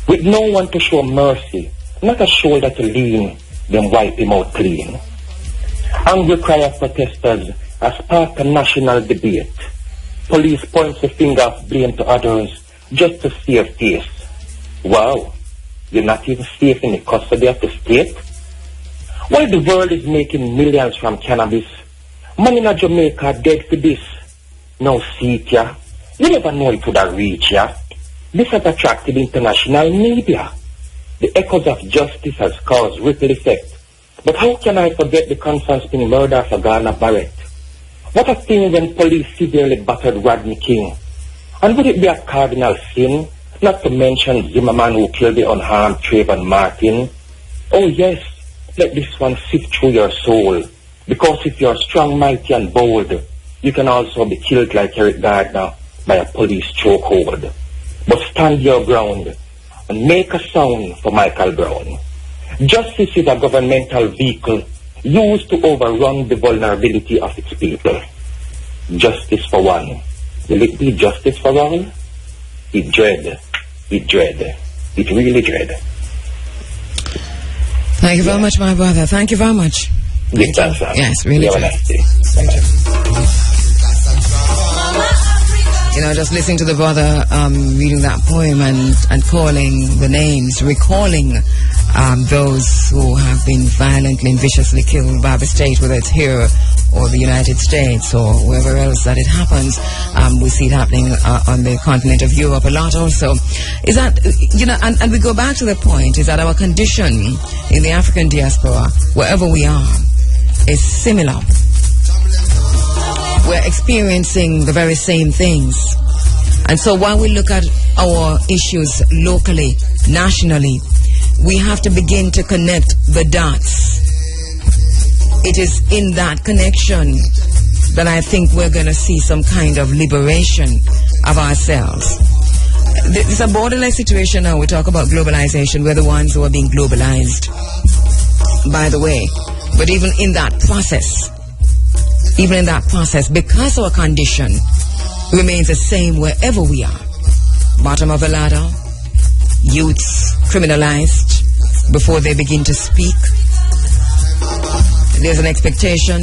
With no one to show mercy, not a shoulder to lean, them wipe him out clean. Angry cry of protesters as part of national debate. Police points the finger of blame to others just to save face. Wow, you're not even safe in the custody of the state? While the world is making millions from cannabis, man in Jamaica dead for this. Now see it ya. You never know it would have reached ya. This has attracted international media. The echoes of justice has caused ripple effect. But how can I forget the Constantine murder for Ghana Barrett? What a thing when police severely battered Rodney King. And would it be a cardinal sin not to mention Zimmerman who killed the unharmed Trayvon Martin? Oh yes, let this one sift through your soul. Because if you're strong, mighty and bold, you can also be killed like Eric Gardner by a police chokehold. But stand your ground and make a sound for Michael Brown. Justice is a governmental vehicle used to overrun the vulnerability of its people. Justice for one. Will it be justice for all? It dread. It dread. It really dread. Thank you very much, my brother. Thank you very much. Yes, really dread. Just listening to the brother reading that poem and calling the names, recalling those who have been violently and viciously killed by the state, whether it's here or the United States or wherever else that it happens. We see it happening on the continent of Europe a lot also. Is that, and we go back to the point, is that our condition in the African diaspora, wherever we are, is similar. We're experiencing the very same things. And so while we look at our issues locally, nationally, we have to begin to connect the dots. It is in that connection that I think we're going to see some kind of liberation of ourselves. It's a borderline situation now. We talk about globalization. We're the ones who are being globalized, by the way. But even in that process, because our condition remains the same wherever we are, bottom of the ladder, youths criminalized before they begin to speak. There's an expectation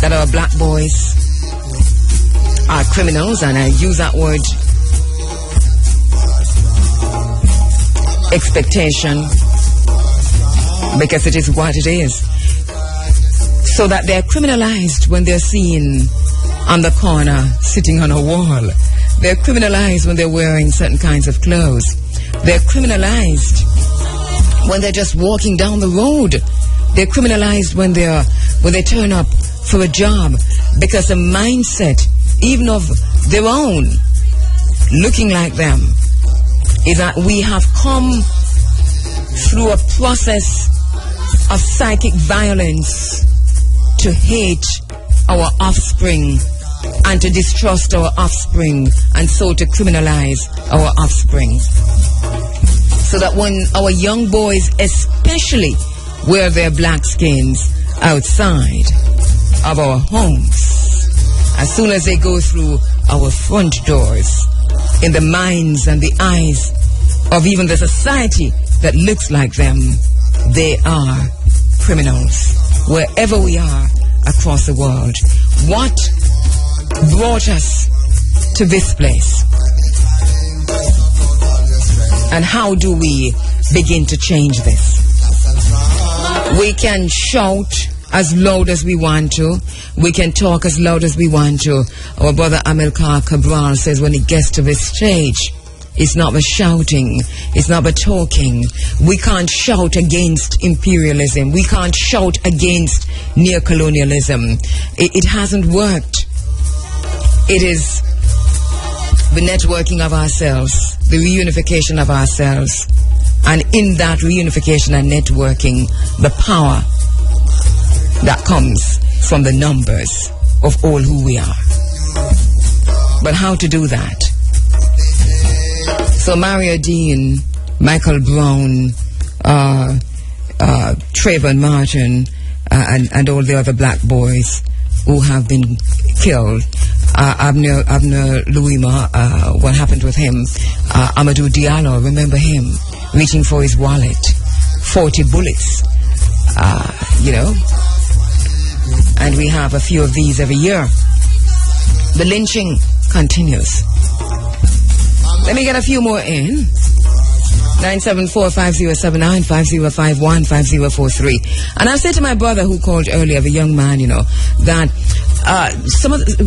that our black boys are criminals, and I use that word expectation because it is what it is. So that they're criminalized when they're seen on the corner sitting on a wall. They're criminalized when they're wearing certain kinds of clothes. They're criminalized when they're just walking down the road They're criminalized when they turn up for a job, because the mindset, even of their own, looking like them, is that we have come through a process of psychic violence to hate our offspring and to distrust our offspring, and so to criminalize our offspring. So that when our young boys especially wear their black skins outside of our homes, as soon as they go through our front doors, in the minds and the eyes of even the society that looks like them, they are criminals wherever we are across the world. What brought us to this place? And how do we begin to change this? We can shout as loud as we want to. We can talk as loud as we want to. Our brother Amilcar Cabral says when it gets to this stage, it's not about shouting, it's not about talking. We can't shout against imperialism. We can't shout against neocolonialism. It hasn't worked. It is the networking of ourselves, the reunification of ourselves, and in that reunification and networking, the power that comes from the numbers of all who we are. But how to do that? So Mario Dean, Michael Brown, Trayvon Martin, and all the other black boys who have been killed. Abner Louima, what happened with him? Amadou Diallo, remember him, reaching for his wallet, 40 bullets, and we have a few of these every year. The lynching continues. Let me get a few more in. 974-5079, 5051, 5043. And I said to my brother who called earlier, the young man, that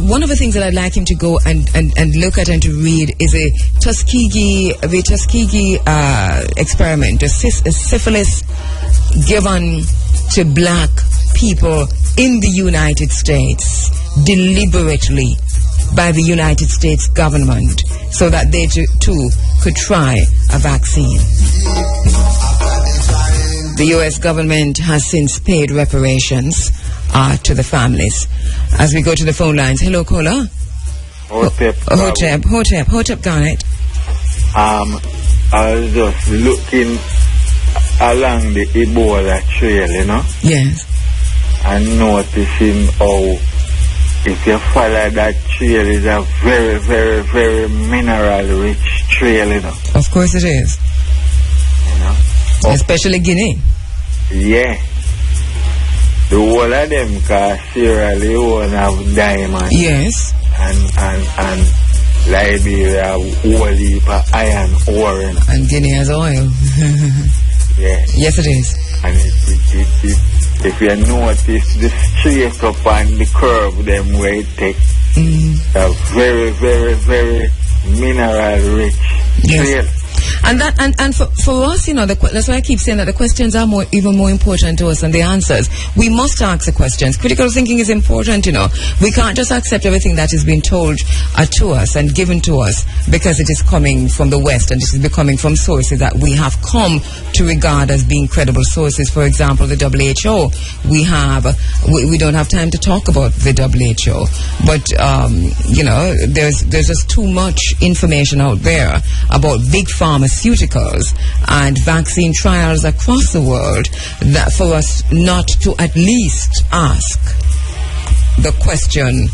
one of the things that I'd like him to go and look at and to read is the Tuskegee experiment, a syphilis given to black people in the United States deliberately by the United States government so that they too could try a vaccine. The U.S. government has since paid reparations to the families. As we go to the phone lines, hello caller. Hotep Garnet. I was just looking along the Ebola trail, Yes. And noticing how if you follow that trail, it's a very, very, very mineral-rich trail, Of course it is. Especially Guinea. Yeah. The whole of them, cause Sierra Leone have diamonds. Yes. And Liberia have whole heap of iron ore. And Guinea has oil. Yeah. Yes, it is. And if you notice the straight up on the curve, them way it take, a very, very, very mineral-rich trail. And for us, that's why I keep saying that the questions are even more important to us than the answers. We must ask the questions. Critical thinking is important, We can't just accept everything that is being told to us and given to us because it is coming from the West and it is coming from sources that we have come to regard as being credible sources. For example, the WHO. We don't have time to talk about the WHO, but there's just too much information out there about big pharmaceuticals and vaccine trials across the world that for us not to at least ask the question,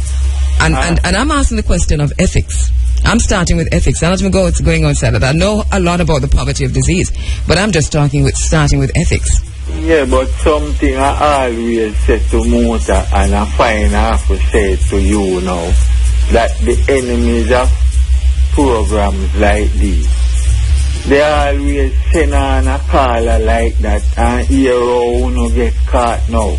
and I'm asking the question of ethics. I'm starting with ethics. I'm not even going on Saturday. I know a lot about the poverty of disease, but I'm just starting with ethics. Yeah, but something I always say to Mota, and I find I have to say to you now, that the enemies of programs like these, they always send on a caller like that and hear how no get caught now.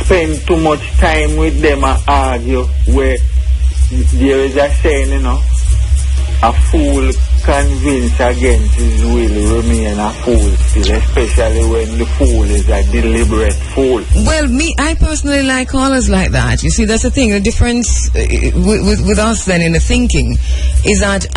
Spend too much time with them and argue where there is a saying, a fool convinced against his will remain a fool still, especially when the fool is a deliberate fool. Well, I personally like callers like that. You see, that's the thing. The difference with us then in the thinking is that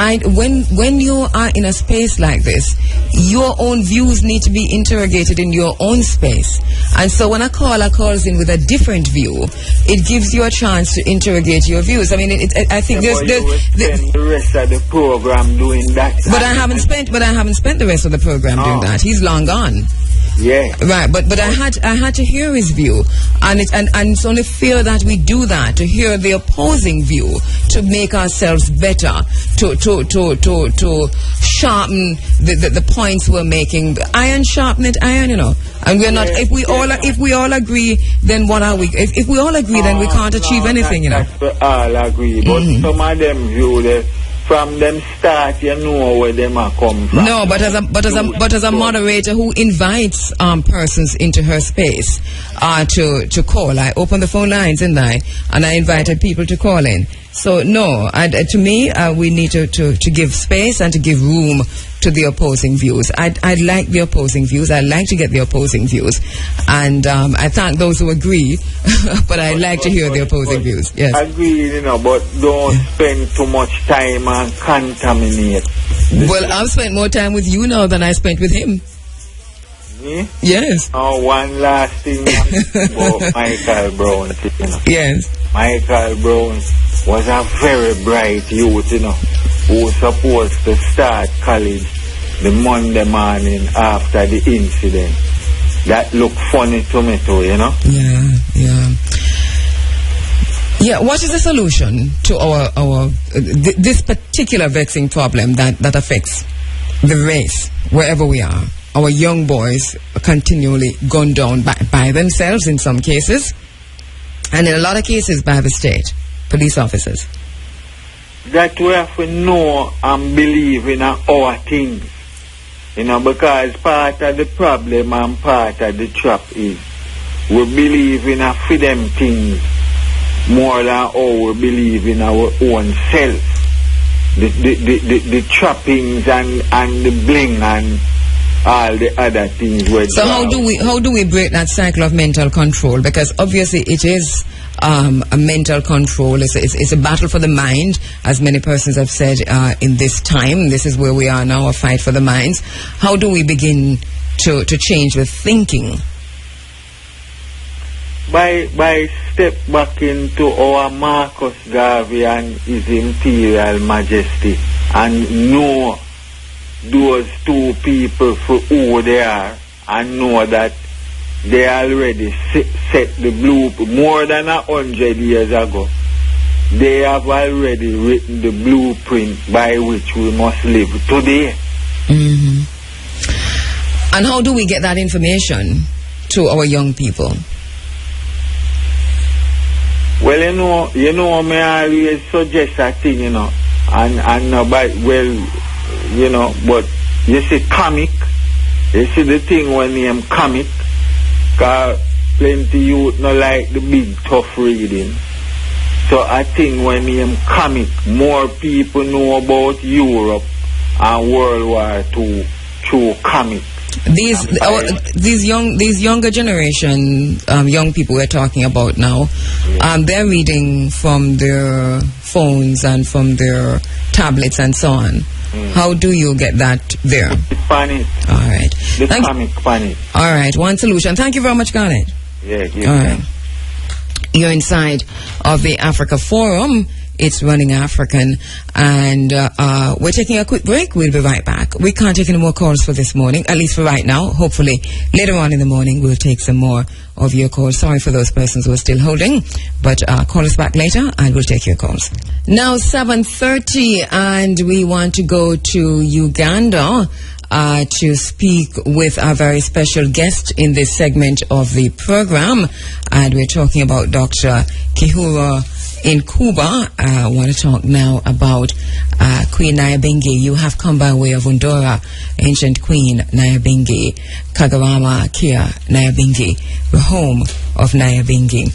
when you are in a space like this, your own views need to be interrogated in your own space. And so when a caller calls in with a different view, it gives you a chance to interrogate your views. I mean, I think the rest of the program doing that. But I haven't spent the rest of the program doing that. He's long gone. Yeah. Right, but I had to hear his view, and it's only fair that we do that, to hear the opposing view, to make ourselves better, to sharpen the points we're making. Iron sharpened iron, you know. And we're not. If we all agree, then what are we? If we all agree, then we can't achieve anything, you know. We all agree, but some of them view from them start, you know where them are come from. No, but as a moderator who invites persons into her space to call, I opened the phone lines, didn't I? And I invited people to call in. So no, to me, we need to give space and to give room to the opposing views. I like the opposing views. I like to get the opposing views, and I thank those who agree. But I like to hear the opposing views. Yes, agree, you know, but don't spend too much time and contaminate. Well, I've spent more time with you now than I spent with him. Me? Yes. Oh, one last thing about Michael Brown. You know. Yes. Michael Brown was a very bright youth, you know, who was supposed to start college the Monday morning after the incident. That looked funny to me too, you know? Yeah, what is the solution to our this particular vexing problem that affects the race, wherever we are? Our young boys are continually gunned down by themselves in some cases, and in a lot of cases by the state, police officers. That we have to know and believe in our things, you know, because part of the problem and part of the trap is we believe in a freedom things more than how we believe in our own self. The trappings and the bling and all the other things. So how do we break that cycle of mental control? Because obviously it is a mental control. It's a battle for the mind, as many persons have said in this time. This is where we are now, a fight for the minds. How do we begin to change the thinking? By step back into our Marcus Garvey and His Imperial Majesty and know those two people for who they are and know that they already set the blueprint more than 100 years ago. They have already written the blueprint by which we must live today. Mm-hmm. And how do we get that information to our young people? Well, you know, me always suggest a thing, you know, but you see comic, you see the thing when name comic, because plenty youth no like the big tough reading. So I think when name comic, more people know about Europe and World War II through comic. These younger generation young people we're talking about now, they're reading from their phones and from their tablets and so on. How do you get that there? Panic. All right. The comic panic. All right. One solution. Thank you very much, Garnet. Yeah. All right. You're inside of the Africa Forum. It's Running African, and we're taking a quick break. We'll be right back. We can't take any more calls for this morning, at least for right now. Hopefully, later on in the morning, we'll take some more of your calls. Sorry for those persons who are still holding, but call us back later, and we'll take your calls. Now, 7:30, and we want to go to Uganda to speak with our very special guest in this segment of the program, and we're talking about Dr. Kheru Nkuba. I want to talk now about Queen Nyabinghi. You have come by way of Undora, ancient Queen Nyabinghi, Kagarama Kia Nyabinghi, the home of Nyabinghi.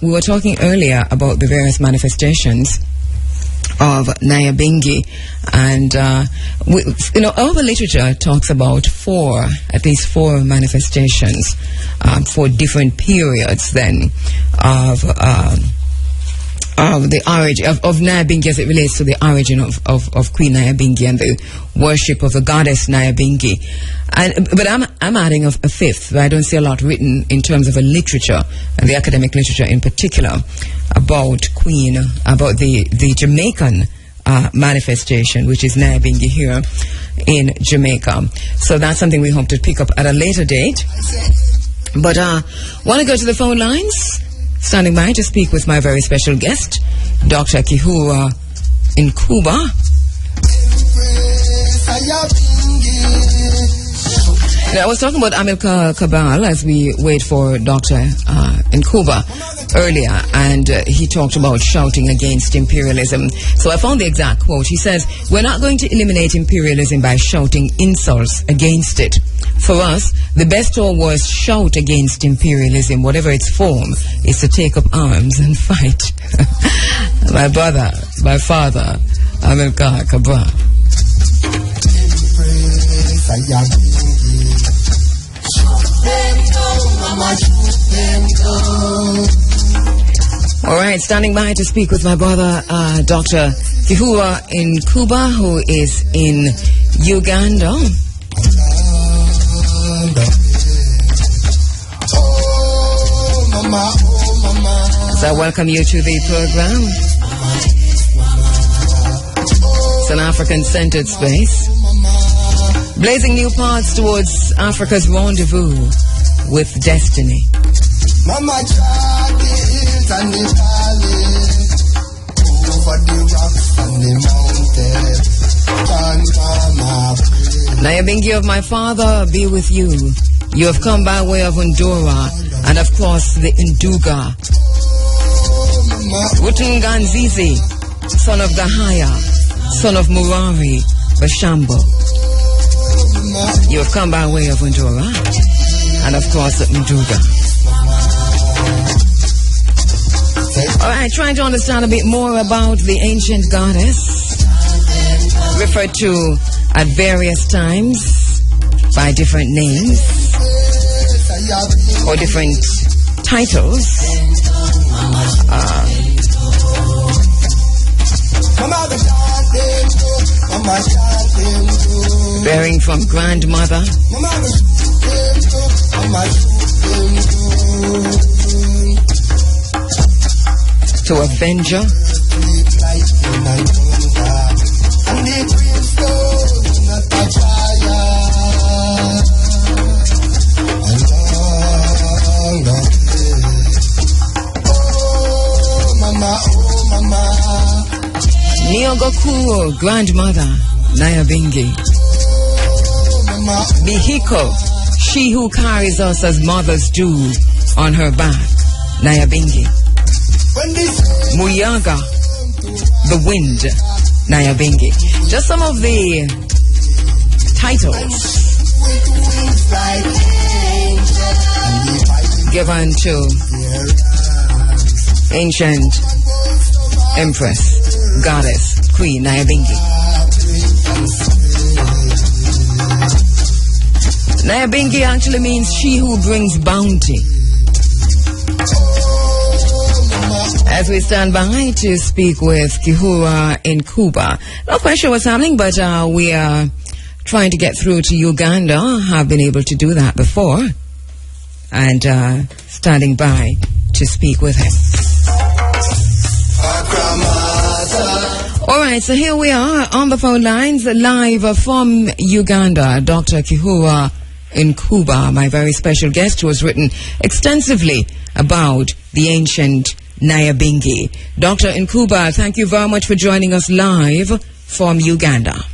We were talking earlier about the various manifestations of Nyabinghi. And, all the literature talks about at least four manifestations, for different periods then of the origin of Nyabinghi as it relates to the origin of Queen Nyabinghi and the worship of the goddess Nyabinghi. But I'm adding a fifth. I don't see a lot written in terms of a literature, and the academic literature in particular, about the Jamaican manifestation, which is Nyabinghi here in Jamaica. So that's something we hope to pick up at a later date. But want to go to the phone lines? Standing by to speak with my very special guest, Dr. Kheru in Nkuba. Now, I was talking about Amilcar Cabral as we wait for Dr. Nkuba earlier, and he talked about shouting against imperialism. So I found the exact quote. He says, "We're not going to eliminate imperialism by shouting insults against it. For us, the best or worst shout against imperialism, whatever its form, is to take up arms and fight." My brother, my father, Amilcar Cabral. All right, standing by to speak with my brother, Dr. Kheru in Nkuba, who is in Uganda. So I welcome you to the program. It's an African-centered space, blazing new paths towards Africa's rendezvous with destiny. Mama Charles and the valley, over the rocks and the mountains. Nyabinghi of my father, be with you. You have come by way of Undora and of course the Nduga. Wutunganzizi, son of Gahaya, son of Murari, Bashambo. You have come by way of Undora and of course Nduga. Alright, trying to understand a bit more about the ancient goddess, referred to at various times by different names or different titles. Bearing from grandmother to avenger, Niogoku, grandmother Nyabinghi, Bihiko, she who carries us as mothers do on her back, Nyabinghi. Muyaga, the wind, Nyabinghi. Just some of the titles given to ancient Empress, goddess, Queen Nyabinghi. Nyabinghi actually means she who brings bounty. As we stand by to speak with Kheru in Nkuba. Not quite sure what's happening, but we are trying to get through to Uganda. Have been able to do that before. And standing by to speak with him. All right, so here we are on the phone lines, live from Uganda. Dr. Kheru in Nkuba, my very special guest, who has written extensively about the ancient Nyabinghi. Dr. Nkuba, thank you very much for joining us live from Uganda.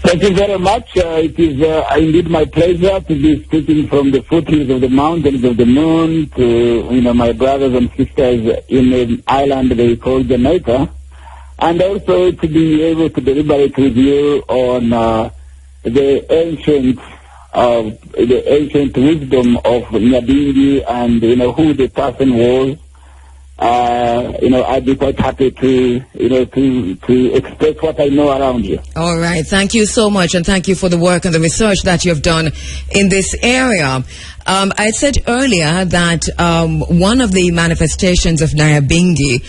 Thank you very much. It is indeed my pleasure to be speaking from the foothills of the mountains of the moon to my brothers and sisters in an island they call Jamaica, and also to be able to deliberate with you on the ancient wisdom of Nyabinghi and who the person was I'd be quite happy to express what I know around here. All right. Thank you so much, and thank you for the work and the research that you've done in this area. I said earlier that one of the manifestations of Nyabinghi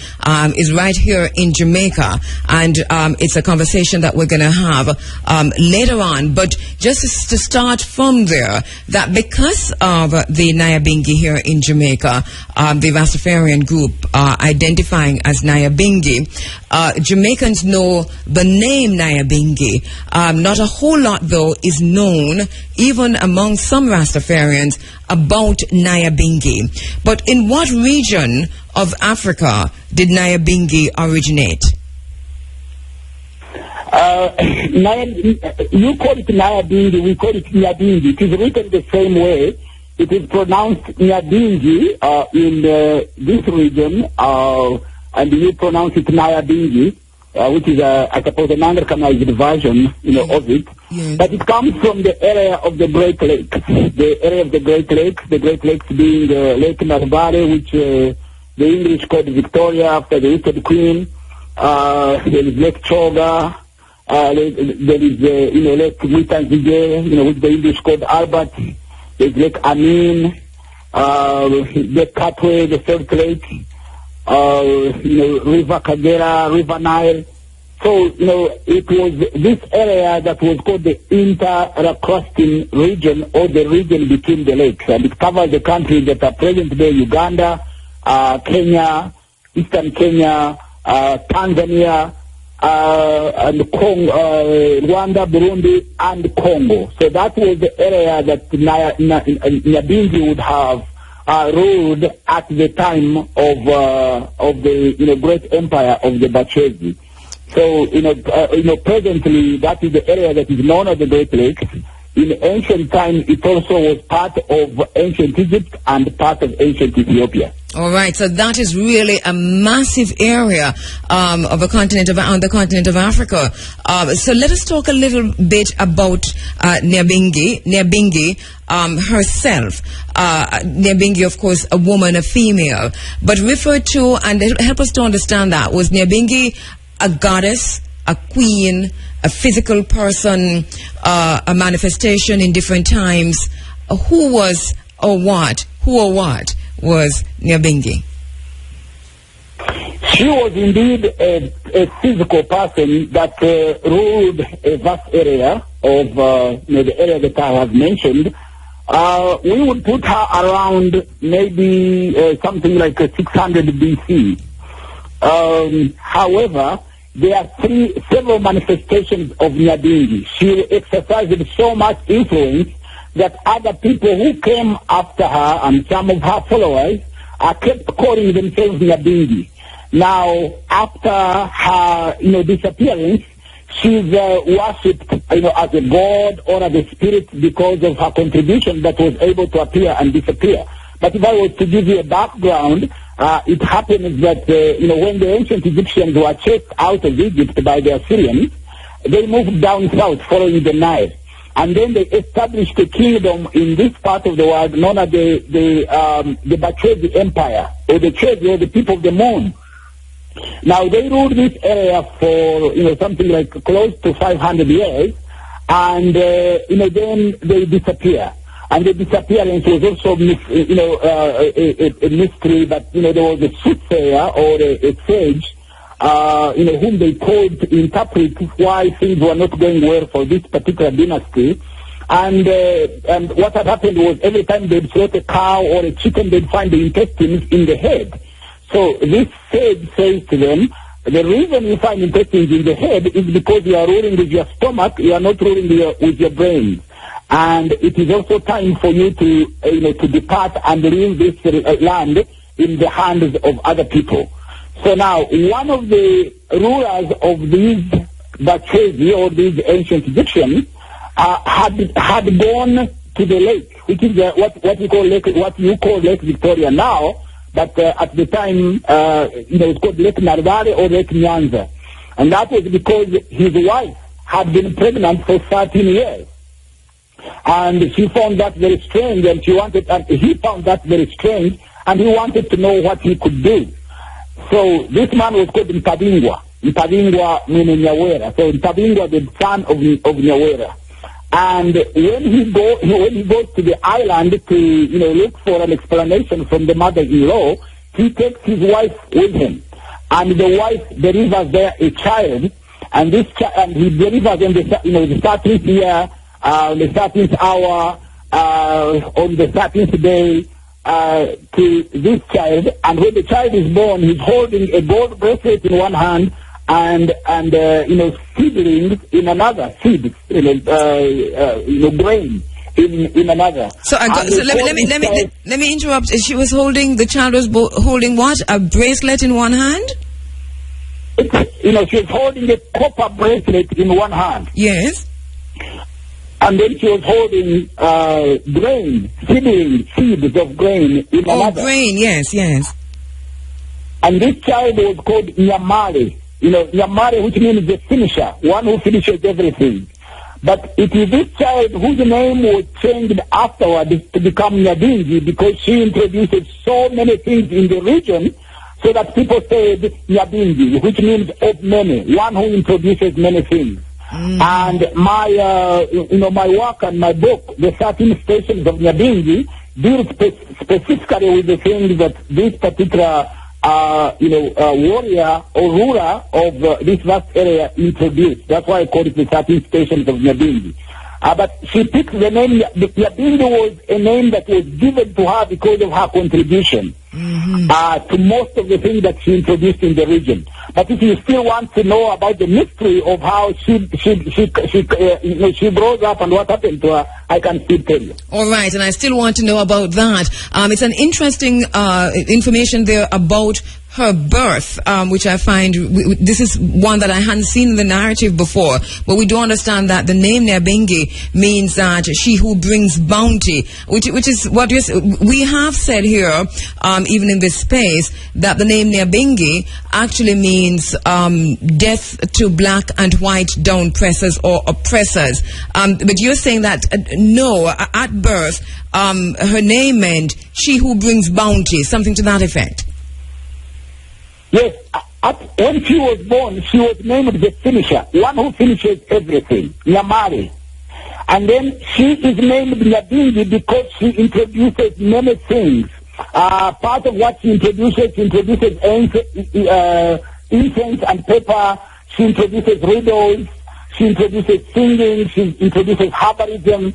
is right here in Jamaica, and it's a conversation that we're going to have later on. But just to start from there, that because of the Nyabinghi here in Jamaica, the Rastafarian group identifying as Nyabinghi, Jamaicans know the name Nyabinghi. Not a whole lot, though, is known, even among some Rastafarians, about Nyabinghi. But in what region of Africa did Nyabinghi originate? You call it Nyabinghi, we call it Nyabinghi. It is written the same way. It is pronounced Nyabinghi in this region, and you pronounce it Nyabinghi, which is, I suppose, an Americanized version, of it. Yeah. But it comes from the area of the Great Lakes. The area of the Great Lakes being Lake Nyabinghi, which the English called Victoria after the Wicked Queen. There is Lake Choga. There is, Lake Mitanzige, which the English called Albert. There's Lake Amin, Lake Katwe, the third lake, River Kagera, River Nile. So, it was this area that was called the inter-crossing region, or the region between the lakes. And it covers the countries that are present-day Uganda, Kenya, Eastern Kenya, Tanzania, and Rwanda, Burundi, and Congo. So that was the area that Nyabinghi would have ruled at the time of the great empire of the Bachezi. So presently that is the area that is known as the Great Lakes. In ancient time, it also was part of ancient Egypt and part of ancient Ethiopia. All right, so that is really a massive area on the continent of Africa. So let us talk a little bit about Nyabinghi herself. Nyabinghi, of course, a woman, a female, but referred to, and help us to understand that, was Nyabinghi a goddess, a queen, a physical person, a manifestation in different times? Who or what was Nyabinghi? She was indeed a physical person that ruled a vast area of the area that I have mentioned. We would put her around maybe something like 600 BC. However, there are several manifestations of Nyabinghi. She exercised so much influence that other people who came after her and some of her followers kept calling themselves Nyabinghi. Now, after her disappearance, she's worshipped as a god or as a spirit because of her contribution that was able to appear and disappear. But if I was to give you a background, it happens that when the ancient Egyptians were chased out of Egypt by the Assyrians, they moved down south following the Nile. And then they established a kingdom in this part of the world known as the Bachezi Empire, or the Chezi, or the people of the moon. Now, they ruled this area for, something like close to 500 years, and, then they disappear. And the disappearance was also, a mystery, but, there was a soothsayer or a sage, whom they called to interpret why things were not going well for this particular dynasty. And what had happened was every time they'd slaughter a cow or a chicken, they'd find the intestines in the head. So this sage says to them, the reason you find intestines in the head is because you are ruling with your stomach, you are not ruling with your brain. And it is also time for you to depart and leave this land in the hands of other people. So now, one of the rulers of these Bachezi, or these ancient Egyptians, had gone to the lake, which is what you call Lake Victoria now, but at the time, it's called Lake Nyabinghi or Lake Nyanza. And that was because his wife had been pregnant for 13 years. And she found that very strange, and he found that very strange, and he wanted to know what he could do. So this man was called Nyabinghi. Nyabinghi meaning Nyawera. So Nyabinghi, the son of Nyawera. And when he goes to the island to look for an explanation from the mother-in-law, he takes his wife with him, and the wife delivers there a child, and this and he delivers in the 13th year, the 13th hour, on the 13th day to this child. And when the child is born, he's holding a gold bracelet in one hand and seedlings in another, seeds, grain in another. So let me interrupt. She was holding, the child was holding what? A bracelet in one hand? She was holding a copper bracelet in one hand. Yes. And then she was holding grain, seeds of grain in another. Oh, grain, yes. And this child was called Nyamale. Nyamale, which means the finisher, one who finishes everything. But it is this child whose name was changed afterwards to become Nyabingi, because she introduced so many things in the region, so that people said Nyabingi, which means of many, one who introduces many things. And my work and my book, The 13 Stations of Nyabingi, deals specifically with the things that this particular warrior or ruler of this vast area introduced. That's why I call it the 13 Stations of Nyabingi. But she picked the name. Nyabingi was a name that was given to her because of her contribution to most of the things that she introduced in the region. But if you still want to know about the mystery of how she grows up and what happened to her, I can still tell you. All right, and I still want to know about that. It's an interesting information there about her birth, which I find, this is one that I hadn't seen in the narrative before, but we do understand that the name Nyabingi means that she who brings bounty, which is what we have said here, even in this space, that the name Nyabingi actually means death to black and white down pressers or oppressors. But you're saying that, no, at birth, her name meant she who brings bounty, something to that effect. Yes, when she was born, she was named the finisher, one who finishes everything, Nyamale. And then she is named Nyabingi because she introduces many things. Part of what she introduces incense and pepper. She introduces riddles. She introduces singing. She introduces herbalism.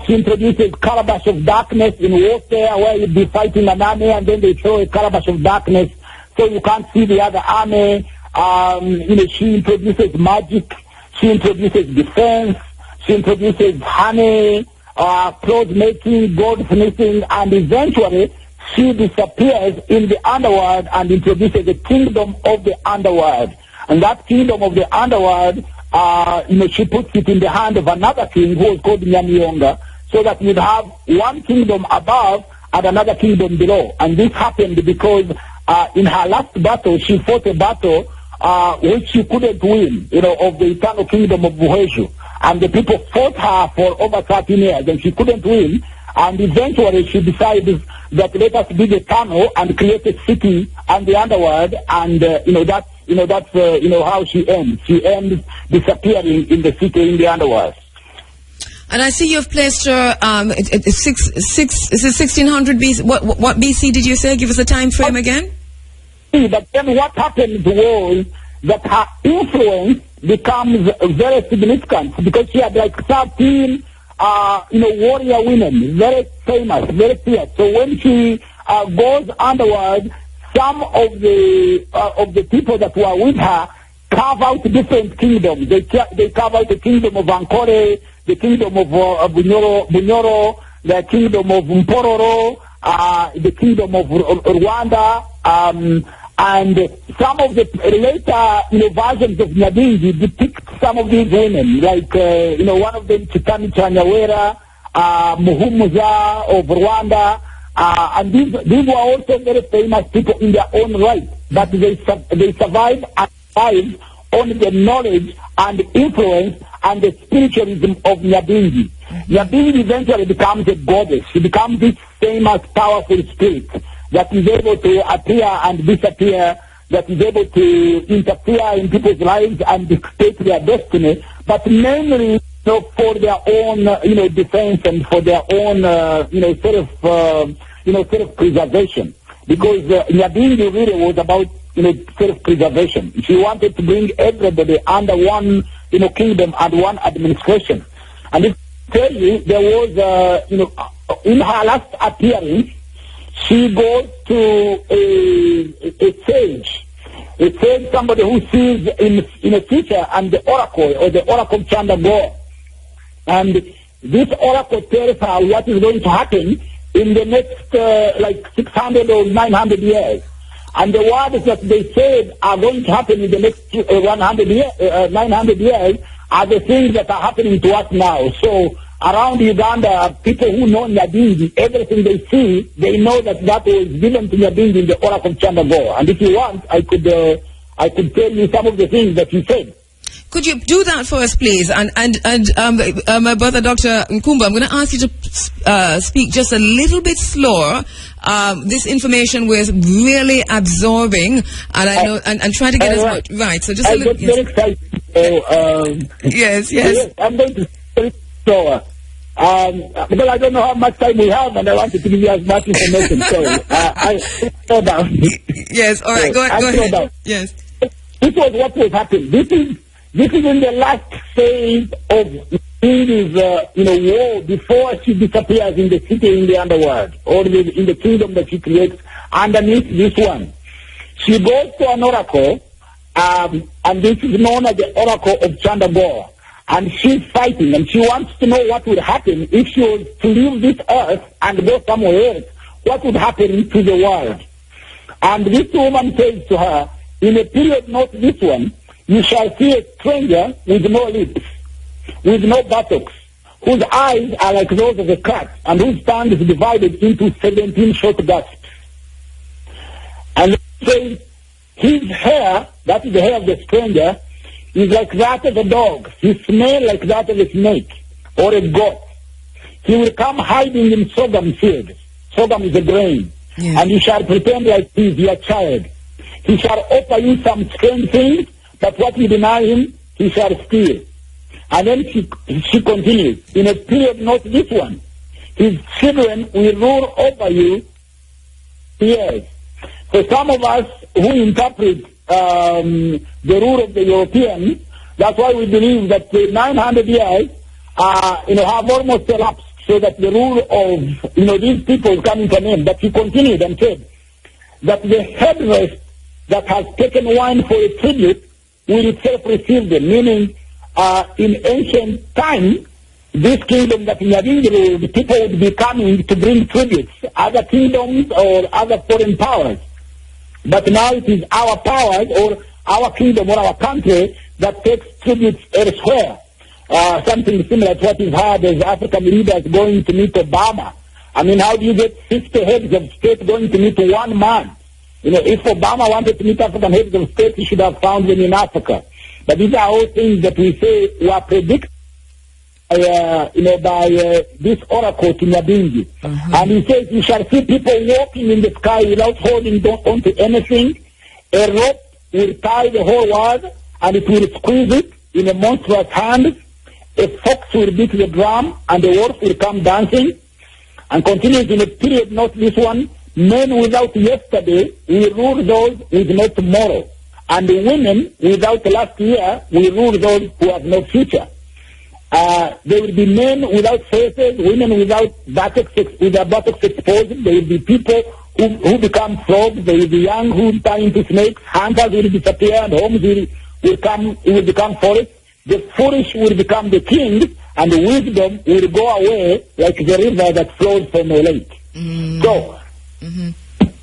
She introduces calabash of darkness in warfare, where you'd be fighting an army and then they throw a calabash of darkness, so you can't see the other army. She introduces magic. She introduces defense. She introduces honey, clothes making, goldsmithing, and eventually she disappears in the underworld and introduces the kingdom of the underworld. And that kingdom of the underworld, she puts it in the hand of another king who was called Nyabingi, so that you'd have one kingdom above and another kingdom below. And this happened because in her last battle, she fought a battle which she couldn't win, of the eternal kingdom of Buheju. And the people fought her for over 13 years, and she couldn't win. And eventually, she decided that let us dig a tunnel and create a city and the underworld. And that's how she ends. She ends disappearing in the city in the underworld. And I see you've placed her 1600 BC. What BC did you say? Give us a time frame again. But then what happened was that her influence becomes very significant, because she had like 13 warrior women, very famous, very fierce. So when she goes underward, some of the people that were with her carve out different kingdoms. They carve out the kingdom of Ankole, the kingdom of Bunyoro, the kingdom of Mpororo, the kingdom of Rwanda, and some of the later versions of Nyabingi depict some of these women, like one of them, Chitani Chanyawera, Muhumuza of Rwanda, and these were also very famous people in their own right, but they survived and thrived on the knowledge and influence and the spiritualism of Nyabingi. Nyabingi eventually becomes a goddess. She becomes this famous, powerful spirit. that is able to appear and disappear, that is able to interfere in people's lives and dictate their destiny, but mainly for their own, defense and for their own, self-preservation. Because Nyabingi really was about, self-preservation. She wanted to bring everybody under one, kingdom and one administration. And if I tell you, there was, in her last appearance, she goes to a sage, somebody who sees in a future, and the oracle, or the oracle Chanda Go. And this oracle tells her what is going to happen in the next, 600 or 900 years. And the words that they said are going to happen in the next 900 years are the things that are happening to us now. So around Uganda, people who know Nyabingi, everything they see, they know that was given to Nyabingi in the oracle Chanda Go. And if you want, I could tell you some of the things that he said. Could you do that for us, please? And my brother, Dr. Nkuba, I'm going to ask you to speak just a little bit slower. This information was really absorbing, and I know, and try to get as much right. So just a little. Very excited. Yes. I'm going to speak slower. Because I don't know how much time we have, and I wanted to give you as much information. So I slow down. Yes. All right. Go ahead. Down. Yes. This was what was happening. This is in the last phase of Nyabingi's, war before she disappears in the city in the underworld, or in the kingdom that she creates underneath this one. She goes to an oracle, and this is known as the oracle of Chandago. And she's fighting, and she wants to know what would happen if she was to leave this earth and go somewhere else. What would happen to the world? And this woman says to her, in a period not this one, you shall see a stranger with no lips, with no buttocks, whose eyes are like those of a cat, and whose tongue is divided into 17 short gasps. And it says, his hair, that is the hair of the stranger, is like that of a dog. His smell like that of a snake or a goat. He will come hiding in sorghum fields. Sorghum is a grain. Yeah. And you shall pretend like he is your child. He shall offer you some strange things, but what you deny him, he shall steal. And then she continues, in a period not this one, his children will rule over you years. For some of us who interpret the rule of the Europeans, that's why we believe that the 900 years have almost elapsed, so that the rule of these people is coming to an end. But he continued and said that the headrest that has taken wine for a tribute will itself receive them, meaning in ancient times, this kingdom that Nyabingi ruled, the people would be coming to bring tributes, other kingdoms or other foreign powers. But now it is our powers or our kingdom or our country that takes tributes elsewhere. Something similar to what we've had as African leaders going to meet Obama. I mean, how do you get 50 heads of state going to meet one man? If Obama wanted to meet African heads of state, he should have found them in Africa. But these are all things that we say were predicted by this oracle to Nyabingi. Mm-hmm. And he says, you shall see people walking in the sky without holding onto anything. A rope will tie the whole world, and it will squeeze it in a monstrous hand. A fox will beat the drum, and the wolf will come dancing. And continues in a period not this one, men without yesterday will rule those with no tomorrow. And the women without last year will rule those who have no future. There will be men without faces, women without buttocks, with their buttocks exposed. There will be people who become frogs. There will be young who turn into snakes. Hunters will disappear, and homes will become forests. The foolish will become the king, and the wisdom will go away like the river that flows from a lake. Mm-hmm. So,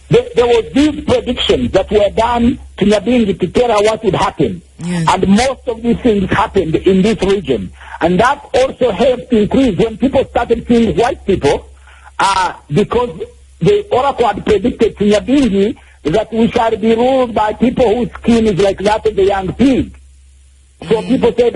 there was these predictions that were done to Nyabingi to tell her what would happen. Yes. And most of these things happened in this region. And that also helped to increase when people started seeing white people, because the oracle had predicted to Nyabingi that we shall be ruled by people whose skin is like that of the young pig. So people said,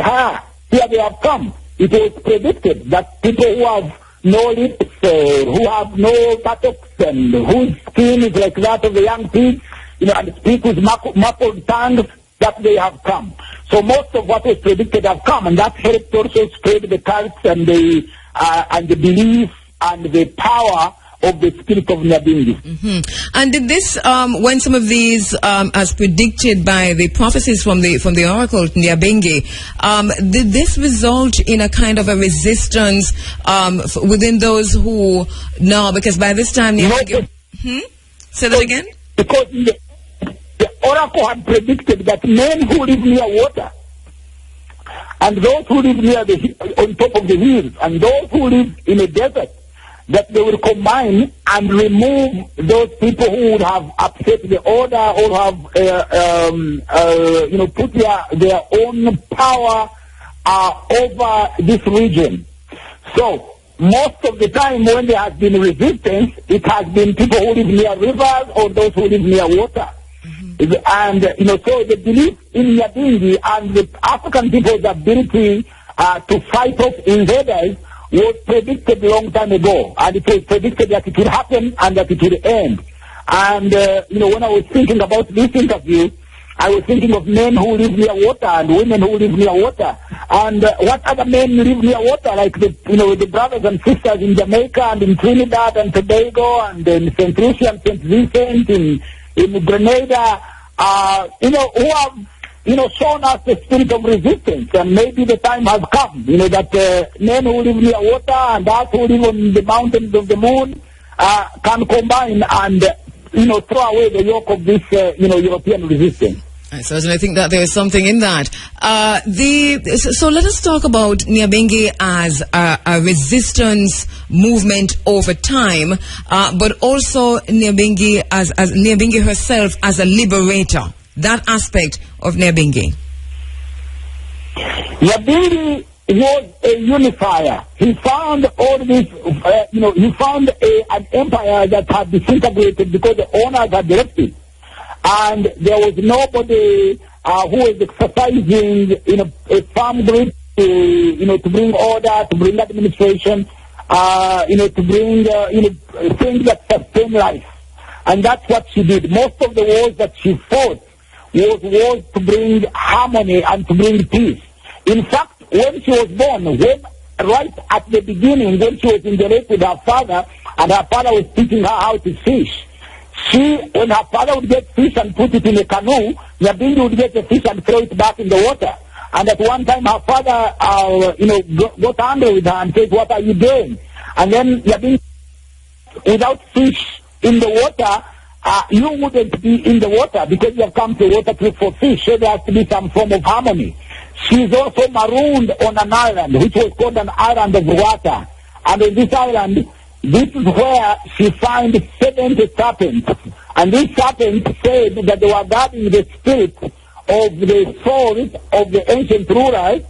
here they have come. It was predicted that people who have no lips, who have no buttocks and whose skin is like that of the young pigs, and speak with muffled tongues, that they have come. So most of what was predicted have come, and that helped also spread the cults and the belief and the power of the spirit of Nyabingi. And did this, when some of these, as predicted by the prophecies from the oracle Nyabingi, did this result in a kind of a resistance within those who know? Because by this time, Nyabingi... Say that again? Because the oracle had predicted that men who live near water, and those who live near on top of the hills, and those who live in a desert, that they will combine and remove those people who would have upset the order or have, put their own power over this region. So most of the time when there has been resistance, it has been people who live near rivers or those who live near water. And, so the belief in Nyabingi and the African people's ability to fight off invaders was predicted a long time ago. And it was predicted that it would happen and that it would end. And, when I was thinking about this interview, I was thinking of men who live near water and women who live near water. And what other men live near water, like the brothers and sisters in Jamaica and in Trinidad and Tobago and in St. Lucia and St. Vincent, in Grenada, who have, shown us the spirit of resistance. And maybe the time has come, that men who live near water and us who live on the mountains of the moon can combine and, throw away the yoke of this, European resistance. I certainly think that there is something in that. So let us talk about Nyabingi as a resistance movement over time, but also Nyabingi as Nyabingi herself as a liberator. That aspect of Nyabingi. Nyabingi was a unifier. He found all this, he found an empire that had disintegrated because the owners had left it. And there was nobody who was exercising a firm grip to bring order, to bring administration, to bring things that sustain life. And that's what she did. Most of the wars that she fought was wars to bring harmony and to bring peace. In fact, when she was born, right at the beginning, when she was in the lake with her father, and her father was teaching her how to fish, when her father would get fish and put it in a canoe, Nyabingi would get the fish and throw it back in the water. And at one time her father, got angry with her and said, "What are you doing?" And then Nyabingi, without fish in the water, you wouldn't be in the water because you have come to water to look for fish. So there has to be some form of harmony. She's also marooned on an island, which was called an island of water. And on this island, this is where she finds 70 serpents. And these serpents said that they were guarding the spirit of the souls of the ancient rulers.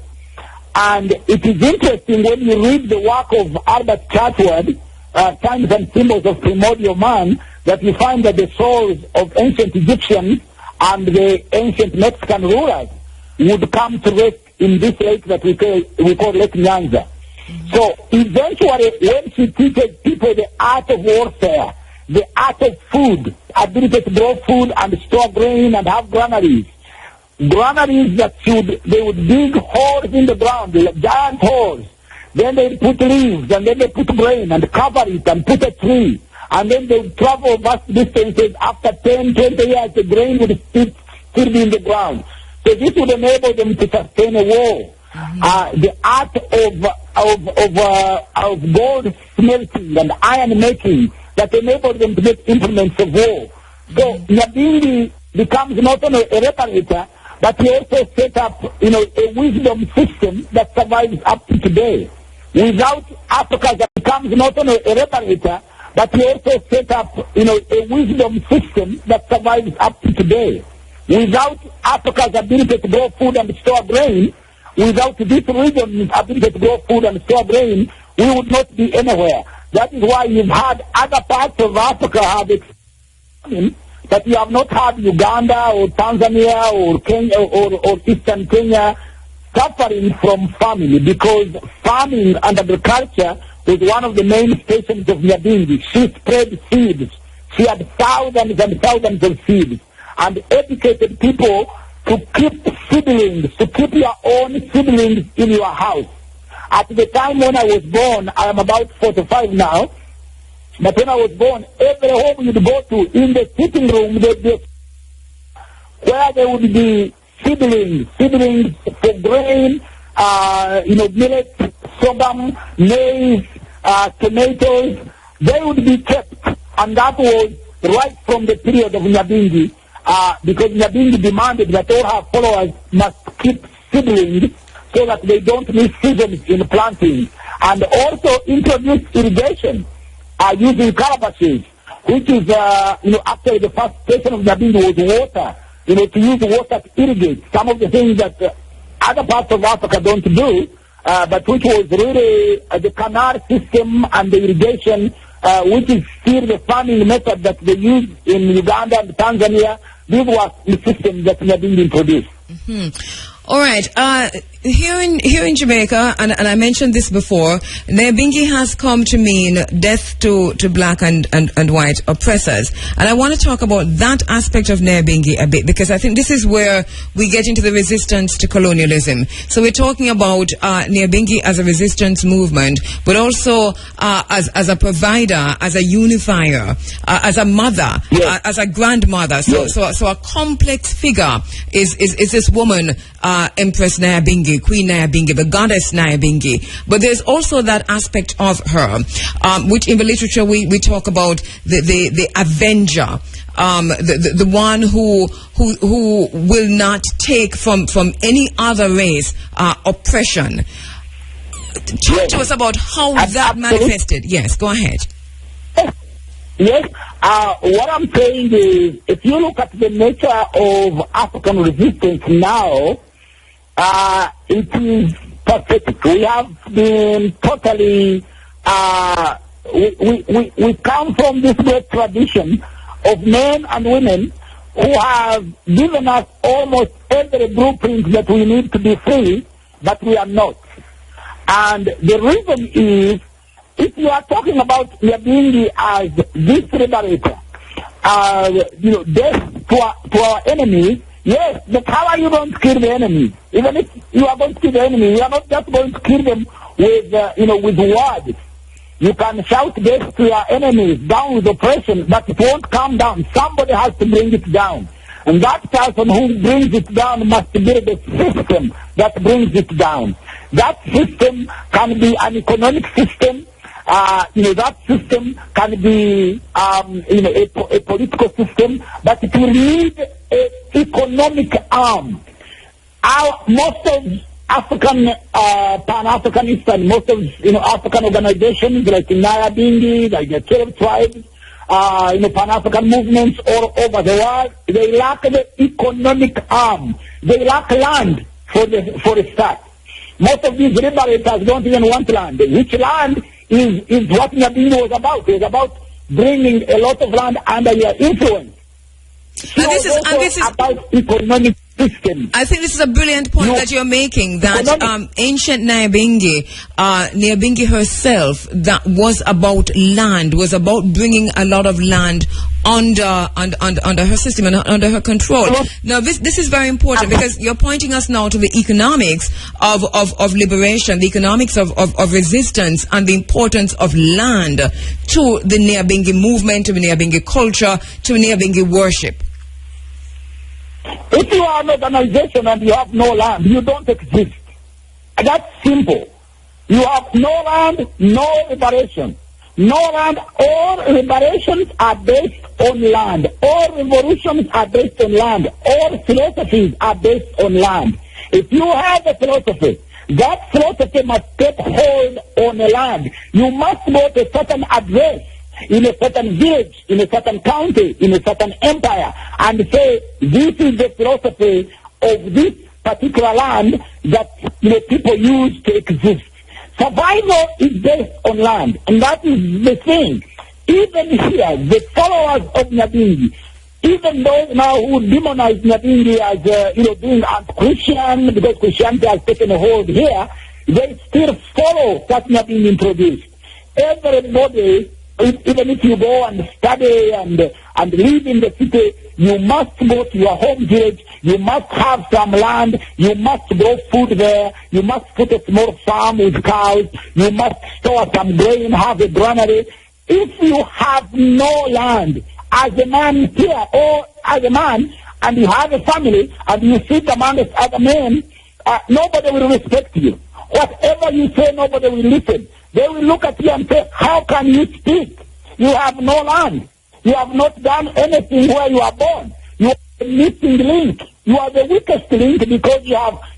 And it is interesting when you read the work of Albert Churchward, Times and Symbols of Primordial Man, that you find that the souls of ancient Egyptians and the ancient Mexican rulers would come to rest in this lake that we call Lake Nyanza. So eventually, when she teaches people the art of warfare, the art of food, ability to grow food and store grain and have granaries that they would dig holes in the ground, giant holes. Then they put leaves, and then they put grain and cover it and put a tree. And then they would travel vast distances. After 10, 20 years, the grain would still be in the ground. So this would enable them to sustain a war. The art of gold smelting and iron making that enabled them to make implements of war. So Nyabingi becomes not only a reparator, but he also set up, a wisdom system that survives up to today. Without Africa, that becomes not only a reparator, but he also set up, a wisdom system that survives up to today. Without Africa's ability to grow food and store grain, without this region's ability to grow food and store grain, we would not be anywhere. That is why you've had other parts of Africa have expanded, but you have not had Uganda or Tanzania or Kenya or Eastern Kenya suffering from famine, because farming and agriculture was one of the main stations of Nyabingi. She spread seeds. She had thousands and thousands of seeds and educated people to keep seedlings, to keep your own seedlings in your house. At the time when I was born, I am about 45 now, but when I was born, every home you'd go to, in the sitting room, where there would be seedlings for grain, millet, sorghum, maize, tomatoes, they would be kept. And that was right from the period of Nyabingi, because Nyabingi demanded that all her followers must keep seedlings so that they don't miss seasons in planting. And also introduced irrigation using calabashes, which is, actually the first station of Nyabingi was water, to use water to irrigate. Some of the things that other parts of Africa don't do, but which was really the canal system and the irrigation, which is still the farming method that they use in Uganda and Tanzania. These were the systems that Nyabingi introduced. Mm-hmm. All right. Here in Jamaica, and I mentioned this before, Nyabingi has come to mean death to black and white oppressors. And I want to talk about that aspect of Nyabingi a bit, because I think this is where we get into the resistance to colonialism. So we're talking about Nyabingi as a resistance movement, but also as a provider, as a unifier, as a mother, yes. As a grandmother. So, yes. so a complex figure is this woman, Empress Nyabingi, Queen Nyabingi, the goddess Nyabingi. But there's also that aspect of her, which in the literature we talk about the avenger, the one who will not take from any other race oppression. Talk to us about how that manifested. Yes, go ahead. Yes, what I'm saying is, if you look at the nature of African resistance now, it is pathetic. We have been totally, we come from this great tradition of men and women who have given us almost every blueprint that we need to be free, but we are not. And the reason is, if you are talking about Nyabingi as this liberator, death to our enemies, yes, but how are you going to kill the enemy? Even if you are going to kill the enemy, you are not just going to kill them with, with words. You can shout death to your enemies, down with oppression, but it won't come down. Somebody has to bring it down. And that person who brings it down must build a system that brings it down. That system can be an economic system. That system can be, a political system, but it will need an economic arm. Most of African, Pan-Africanists and most of, African organizations like Nyabingi, like the 12 tribes, Pan-African movements all over the world, they lack the economic arm. They lack land for a start. Most of these liberators don't even want land. Which land is what Nyabingi was about. It was about bringing a lot of land under your influence. And this is about economic system. I think this is a brilliant point that you're making, that ancient Nyabingi, Nyabingi herself, that was about land, was about bringing a lot of land under her system and under her control. Now, this is very important, because you're pointing us now to the economics of liberation, the economics of resistance, and the importance of land to the Nyabingi movement, to the Nyabingi culture, to Nyabingi worship. If you are an organization and you have no land, you don't exist. That's simple. You have no land, no liberation. No land. All liberations are based on land. All revolutions are based on land. All philosophies are based on land. If you have a philosophy, that philosophy must take hold on a land. You must go to a certain address in a certain village, in a certain county, in a certain empire, and say, this is the philosophy of this particular land that people use to exist. Survival is based on land, and that is the thing. Even here, the followers of Nyabingi, even those now who demonize Nyabingi as, being anti-Christian, because Christianity has taken a hold here, they still follow what Nyabingi introduced. everybody, even if you go and study and live in the city, you must go to your home village, you must have some land, you must grow food there, you must put a small farm with cows, you must store some grain, have a granary. If you have no land, as a man here, or as a man, and you have a family, and you sit among other men, nobody will respect you. Whatever you say, nobody will listen. They will look at you and say, how can you speak? You have no land. You have not done anything where you are born. You are the missing link. You are the weakest link because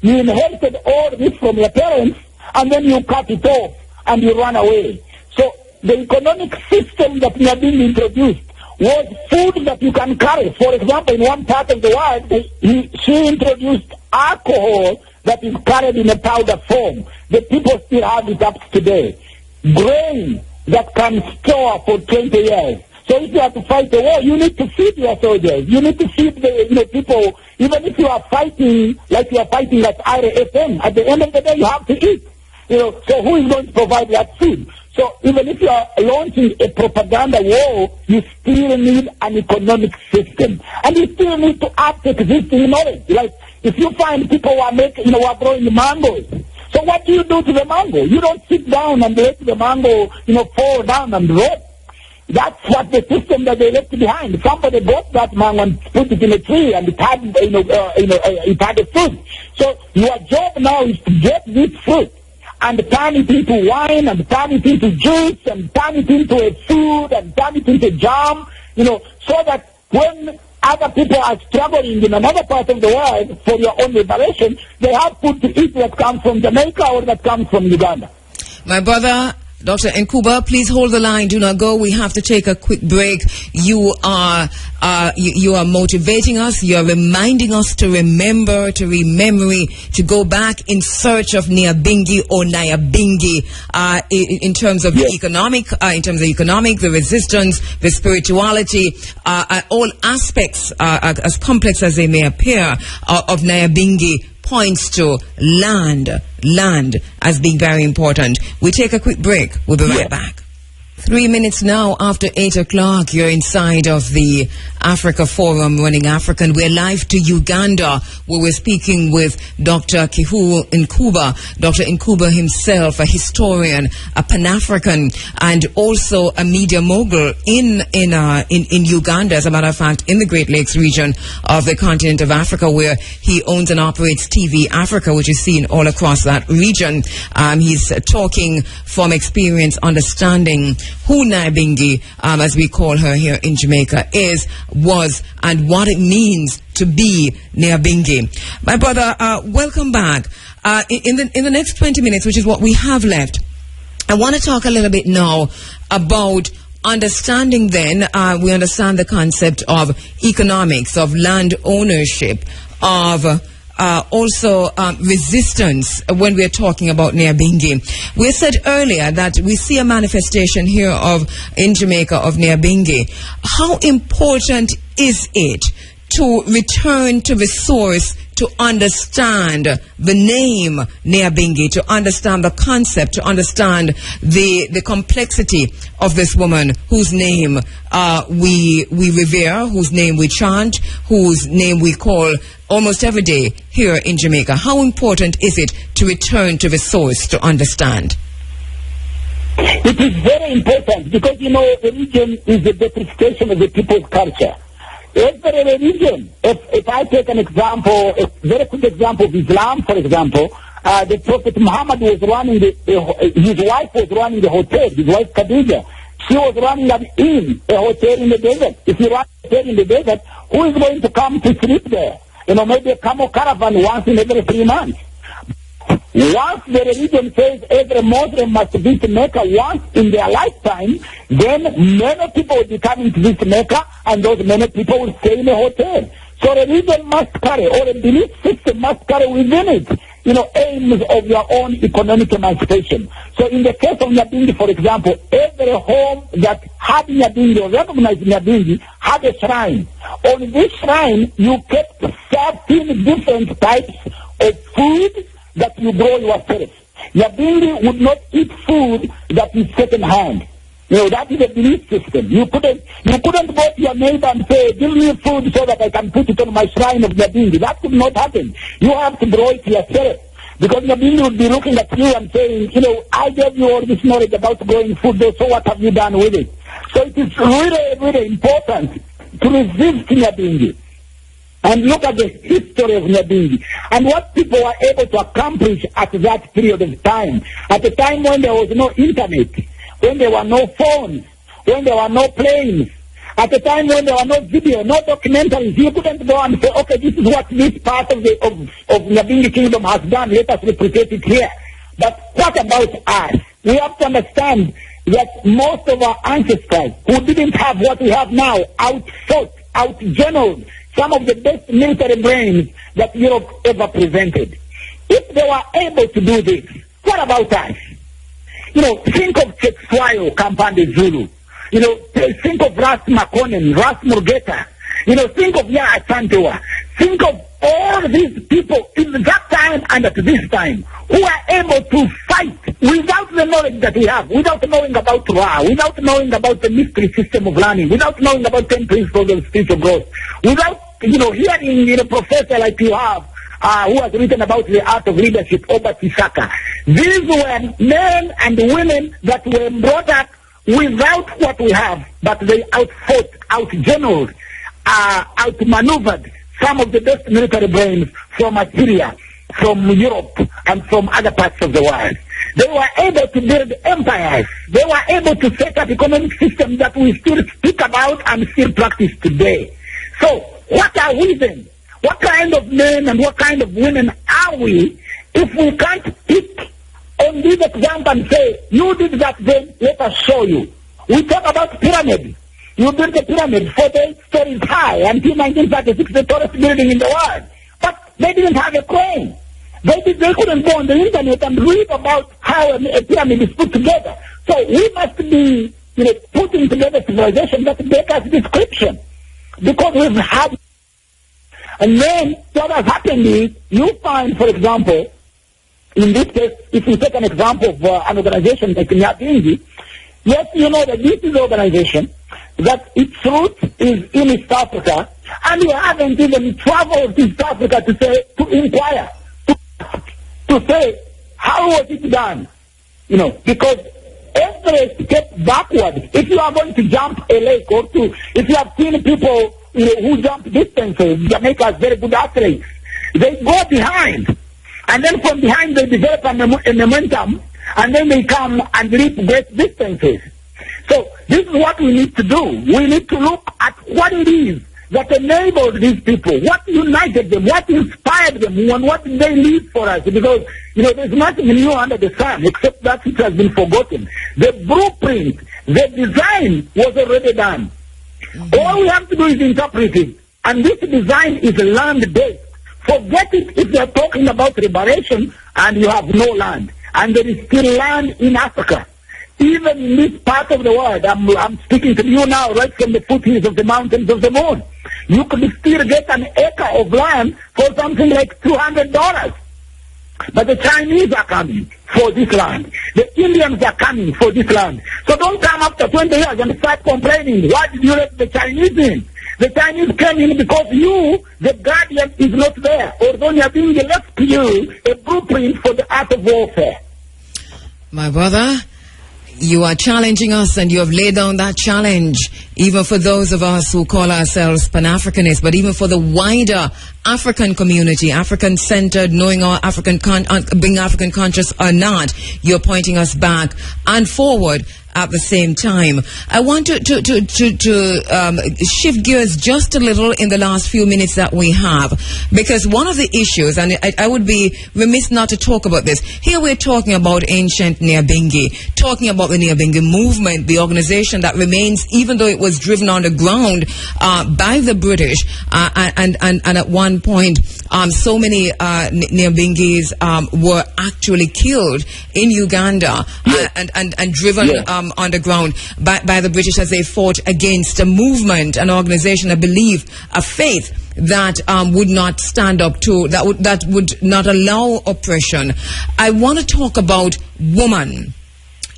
you inherited all this from your parents, and then you cut it off and you run away. So the economic system that Nyabingi introduced was food that you can carry. For example, in one part of the world, she introduced alcohol that is carried in a powder form. The people still have it up to today. Grain that can store for 20 years. So if you have to fight a war, you need to feed your soldiers. You need to feed the people. Even if you are fighting like you are fighting at IRFM, at the end of the day, you have to eat. So who is going to provide that food? So even if you are launching a propaganda war, you still need an economic system. And you still need to act existing knowledge. Like if you find people who are growing mangoes, so what do you do to the mango? You don't sit down and let the mango, fall down and rot. That's what the system that they left behind. Somebody got that mango and put it in a tree, and it had, it had a fruit. So your job now is to get this fruit and turn it into wine, and turn it into juice, and turn it into a food, and turn it into jam, so that when other people are struggling in another part of the world for your own liberation, they have food to eat that comes from Jamaica or that comes from Uganda. My brother, Dr. Nkuba, please hold the line. Do not go. We have to take a quick break. You are motivating us. You are reminding us to remember, to rememory, to go back in search of Nyabingi or Nyabingi in terms of the economic, the resistance, the spirituality, all aspects, as complex as they may appear, of Nyabingi points to land as being very important. We take a quick break. We'll be right back. 3 minutes now after 8 o'clock. You're inside of the Africa Forum, Running African. We're live to Uganda, where we're speaking with Dr. Kheru Nkuba. Dr. Nkuba himself, a historian, a Pan-African, and also a media mogul in Uganda, as a matter of fact, in the Great Lakes region of the continent of Africa, where he owns and operates TV Africa, which is seen all across that region. He's talking from experience, understanding who Nyabingi, as we call her here in Jamaica, was, and what it means to be Nyabingi. My brother, welcome back. In the next 20 minutes, which is what we have left, I want to talk a little bit now about understanding then, we understand the concept of economics, of land ownership, of also resistance when we're talking about Nyabingi. We said earlier that we see a manifestation here in Jamaica of Nyabingi. How important is it to return to the source, to understand the name Nyabingi, to understand the concept, to understand the complexity of this woman whose name we revere, whose name we chant, whose name we call almost every day here in Jamaica? How important is it to return to the source, to understand? It is very important because, religion is the depreciation of the people's culture. Every religion, if I take an example, a very quick example of Islam, for example, the Prophet Muhammad was running his wife was running the hotel, his wife Khadija. She was running a hotel in the desert. If you run a hotel in the desert, who is going to come to sleep there? Maybe a camel caravan once in every 3 months. Once the religion says every Muslim must visit Mecca once in their lifetime, then many people will be coming to visit Mecca, and those many people will stay in a hotel. So religion must carry, or a belief system must carry within it, aims of your own economic emancipation. So in the case of Nyabingi, for example, every home that had Nyabingi or recognized Nyabingi had a shrine. On this shrine, you kept 13 different types of food that you grow yourself. Nyabingi would not eat food that is second hand. That is a belief system. You couldn't go to your neighbor and say, give me food so that I can put it on my shrine of Nyabingi. That could not happen. You have to grow it yourself. Because Nyabingi would be looking at you and saying, I gave you all this knowledge about growing food, so what have you done with it? So it is really, really important to resist Nyabingi and look at the history of Nyabingi and what people were able to accomplish at that period of time. At a time when there was no internet, when there were no phones, when there were no planes, at a time when there were no video, no documentaries, you couldn't go and say, okay, this is what this part of Nyabingi kingdom has done, let us replicate it here. But what about us? We have to understand that most of our ancestors who didn't have what we have now outfought, outgeneraled some of the best military brains that Europe ever presented. If they were able to do this, what about us? Think of Chekwayo Kampande Zulu. Think of Ras Makonnen, Ras Murgeta. Think of Yaa Asantewaa. Think of all these people in that time and at this time who are able to fight without the knowledge that we have, without knowing about Ra, without knowing about the mystery system of learning, without knowing about 10 principles of spiritual growth, without, hearing a professor like you have, who has written about the art of leadership, Oba Tisaka. These were men and women that were brought up without what we have, but they outfought, outgeneraled, outmaneuvered some of the best military brains from Assyria, from Europe, and from other parts of the world. They were able to build empires. They were able to set up economic systems that we still speak about and still practice today. So, what are we then? What kind of men and what kind of women are we if we can't pick on this example and say, you did that then, let us show you. We talk about pyramid. You built a pyramid 40 stories high until 1936, the tallest building in the world. But they didn't have a crane. They couldn't go on the internet and read about how a pyramid is put together. So we must be putting together civilization that Beckles' description. Because we've had. And then what has happened is, you find, for example, in this case, if you take an example of an organization like Nyabingi, yes, you know that this is an organization that its root is in East Africa, and we haven't even traveled to East Africa to inquire, to say, how was it done? Because every step backward, if you are going to jump a lake or if you have seen people who jump distances, Jamaica has very good athletes, they go behind. And then from behind they develop a momentum, and then they come and leap great distances. So this is what we need to do. We need to look at what it is that enabled these people, what united them, what inspired them, and what did they leave for us. Because, there's nothing new under the sun except that which has been forgotten. The blueprint, the design was already done. All we have to do is interpret it. And this design is land-based. Forget it if they're talking about liberation and you have no land. And there is still land in Africa. Even in this part of the world, I'm speaking to you now right from the foothills of the mountains of the moon. You could still get an acre of land for something like $200. But the Chinese are coming for this land. The Indians are coming for this land. So don't come after 20 years and start complaining. Why did you let the Chinese in? The Chinese came in because you, the guardian, is not there. Although Nyabingi left you a blueprint for the art of warfare. My brother, you are challenging us, and you have laid down that challenge, even for those of us who call ourselves Pan-Africanists, but even for the wider African community, African-centered, knowing our being African conscious or not. You're pointing us back and forward at the same time. I want to shift gears just a little in the last few minutes that we have, because one of the issues, and I would be remiss not to talk about this, here we're talking about ancient Nyabingi, talking about the Nyabingi movement, the organization that remains, even though it was driven on the ground by the British, and at one point so many Nyabingis were actually killed in Uganda, and driven underground by the British as they fought against a movement, an organization, a belief, a faith that would not stand up to, that would not allow oppression. I want to talk about woman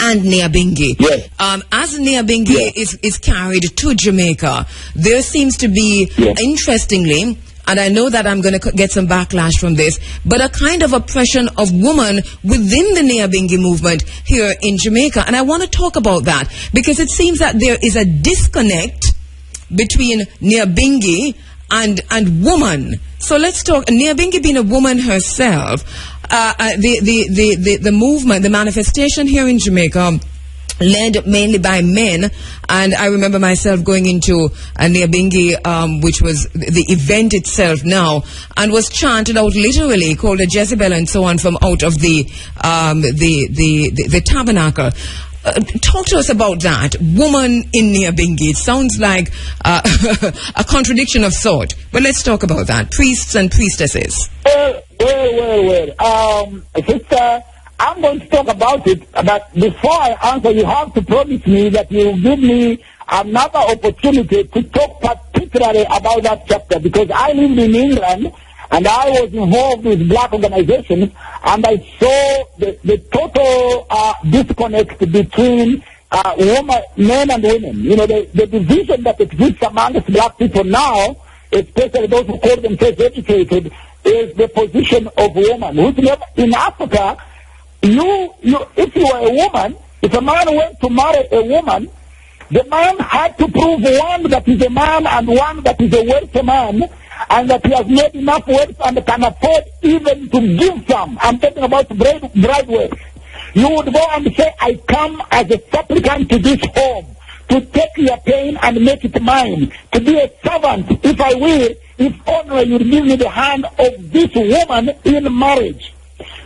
and Nyabingi. Yes. As Nyabingi is carried to Jamaica, there seems to be, interestingly, and I know that I'm going to get some backlash from this, but a kind of oppression of woman within the Nyabingi movement here in Jamaica. And I want to talk about that because it seems that there is a disconnect between Nyabingi and woman. So let's talk, Nyabingi being a woman herself, the movement, the manifestation here in Jamaica, led mainly by men, and I remember myself going into Nyabingi, which was the event itself now, and was chanted out literally, called a Jezebel and so on, from out of the tabernacle. Talk to us about that. Woman in Nyabingi. It sounds like a contradiction of sort, but let's talk about that. Priests and priestesses. Well. Sister, I'm going to talk about it, but before I answer, you have to promise me that you will give me another opportunity to talk particularly about that chapter, because I lived in England and I was involved with black organizations, and I saw the total disconnect between men and women. You know, the division that exists amongst black people now, especially those who call themselves educated, is the position of woman. In Africa, if you are a woman, if a man went to marry a woman, the man had to prove one that is a man and one that is a wealthy man, and that he has made enough wealth and can afford even to give some. I'm talking about bride wealth. You would go and say, I come as a supplicant to this home to take your pain and make it mine, to be a servant, if I will, if only you give me the hand of this woman in marriage.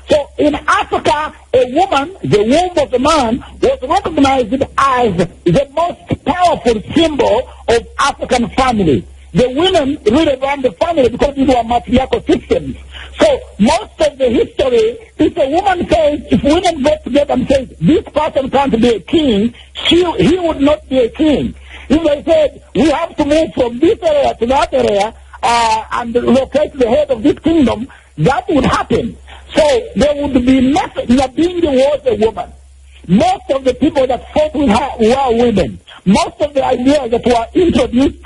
So in Africa, a woman, the womb of the man, was recognized as the most powerful symbol of African family. The women really ran the family because these were matriarchal systems. So most of the history, if a woman says, if women get together and say, this person can't be a king, he would not be a king. If they said, we have to move from this area to that area and locate the head of this kingdom, that would happen. So there would be nothing. Nyabingi was a woman. Most of the people that fought with her were women. Most of the ideas that were introduced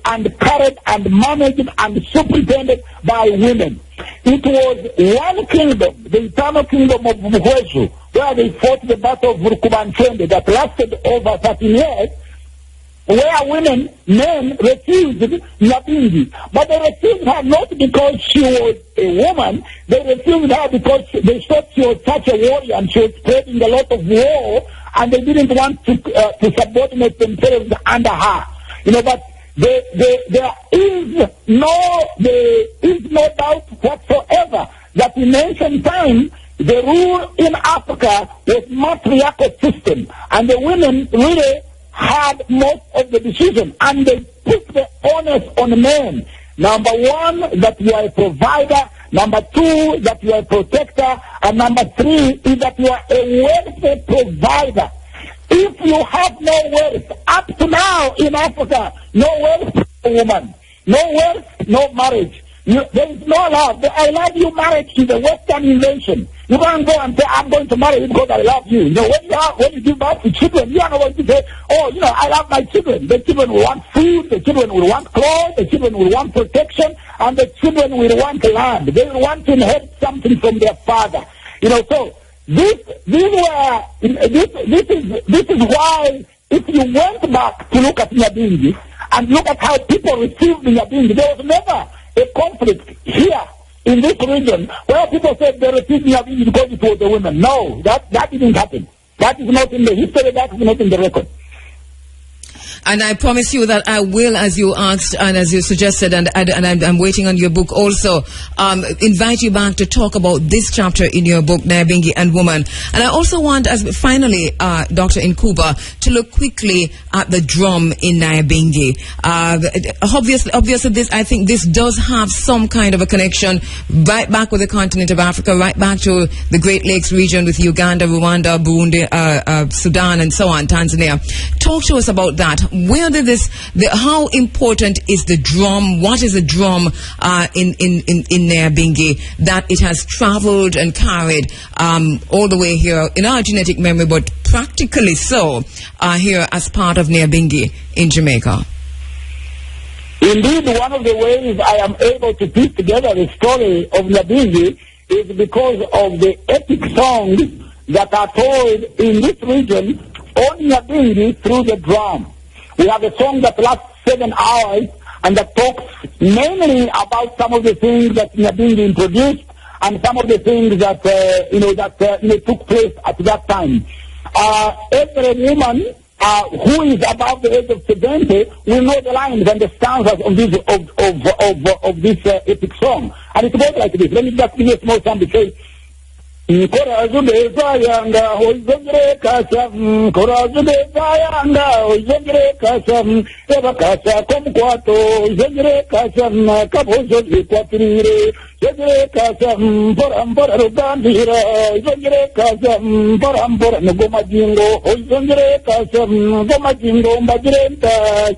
and carried and managed and superintended by women. It was one kingdom, the eternal kingdom of Pupose, where they fought the battle of Nkuba that lasted over 13 years, where men refused Nyabingi. But they refused her not because she was a woman, they refused her because they thought she was such a warrior and she was spreading a lot of war, and they didn't want to subordinate themselves under her. You know, but there is no doubt whatsoever that in ancient times, the rule in Africa was matriarchal system, and the women really had most of the decision, and they put the onus on men. Number one, that you are a provider. Number two, that you are a protector. And number three is that you are a wealthy provider. If you have no wealth, up to now in Africa, no wealth for a woman. No wealth, no marriage. There is no love. The I love you marriage is a Western invention. You can't go and say, I'm going to marry you because I love you. You know, when you give birth to children, you are not going to say, oh, you know, I love my children. The children will want food, the children will want clothes, the children will want protection, and the children will want land. They will want to inherit something from their father. You know, so this is why if you went back to look at Nyabingi and look at how people received Nyabingi, there was never a conflict here in this region where people said they received Nyabingi because it was the women. No, that didn't happen. That is not in the history, that is not in the record. And I promise you that I will, as you asked and as you suggested, and I'm waiting on your book also, invite you back to talk about this chapter in your book, Nyabingi and Woman. And I also want, as finally, Dr. Nkuba, to look quickly at the drum in Nyabingi. Obviously, this, I think this does have some kind of a connection right back with the continent of Africa, right back to the Great Lakes region with Uganda, Rwanda, Burundi, Sudan, and so on, Tanzania. Talk to us about that. where did how important is the drum? What is the drum in Nyabingi that it has traveled and carried all the way here in our genetic memory, but practically so here as part of Nyabingi in Jamaica? Indeed, one of the ways I am able to piece together the story of Nyabingi is because of the epic songs that are told in this region on Nyabingi through the drum. We have a song that lasts 7 hours and that talks mainly about some of the things that Nyabingi introduced and some of the things that took place at that time. Every woman who is above the age of 70 will know the lines and the stanzas of this epic song. And it goes like this. Let me just give you a small sample. Say, Korazu Bezayanga, Hozongre Kasam, Korazu Bezayanga, Hozongre Kasam, Eva Kasa, Komquato, Zongre Kasam, Kapozo, Quatrire, Zongre Kasam, Porambora Rubandira, Zongre Kasam, Porambora Nugomajingo, Hozongre Kasam, Gomajingo, Majrenta,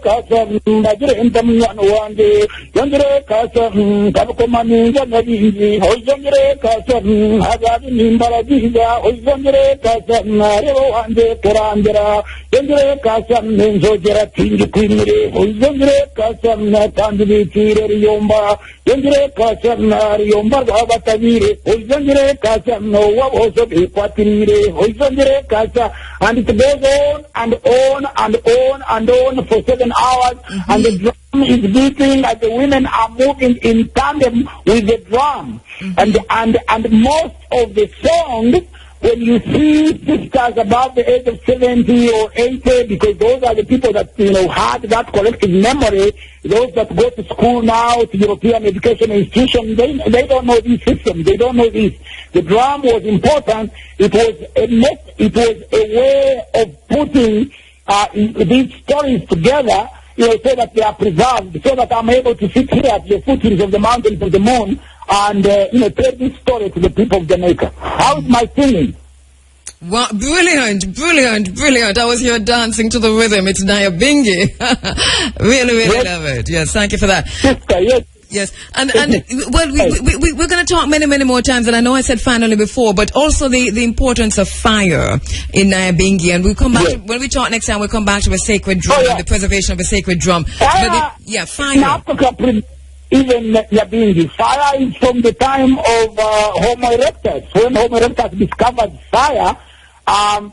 Kasam, Majrenta Yanwande, Zongre Kasam, Kabukomani, Nyabingi, Hozongre Kasam, Agadi Nimbarajiga, Ozongre Kasam, Rewande Kurandera, Zongre Kasam, Nenzojera Tingi Quimiri, Ozongre Kasam, Tandri Tire Yomba, Zongre Kasam, Yomba Gabatavire, Ozongre Kasam, no Waboso Equatire, Ozongre Kasam, and it goes on and on and on and on for 7 hours, and the drum is beating as the women are moving in tandem with the drum. And most of the songs, when you see sisters above the age of 70 or 80, because those are the people that, had that collective memory, those that go to school now, to European education institutions, they don't know these systems. They don't know this. The drum was important. It was a way of putting these stories together, so that they are preserved, so that I'm able to sit here at the foothills of the mountains of the moon and, tell this story to the people of Jamaica. How's my singing? Wow, brilliant. I was here dancing to the rhythm. It's Nyabingi. Really love it. Yes, thank you for that. Sister, yes. Yes, and well, we're going to talk many more times, and I know I said finally before, but also the importance of fire in Nyabingi, and we'll come back when we talk next time. We'll come back to a sacred drum and the preservation of a sacred drum. Fire. Fire. In Africa, even Nyabingi, fire is from the time of Homo erectus. When Homo erectus discovered fire,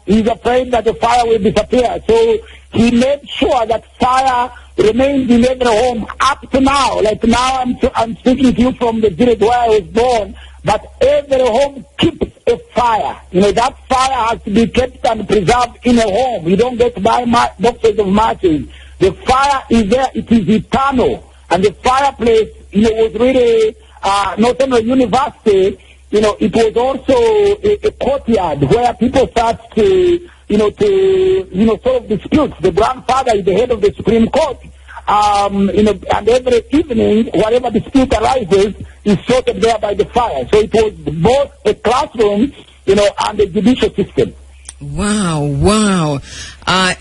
he's afraid that the fire will disappear, so he made sure that fire remains in every home up to now. Like now, I'm speaking to you from the village where I was born, but every home keeps a fire. That fire has to be kept and preserved in a home. You don't get to buy boxes of matches. The fire is there. It is eternal. And the fireplace, was really not only a university, it was also a courtyard where people start to solve disputes. The grandfather is the head of the Supreme Court. And every evening, whatever dispute arises is sorted there by the fire. So it was both a classroom, and a judicial system. Wow.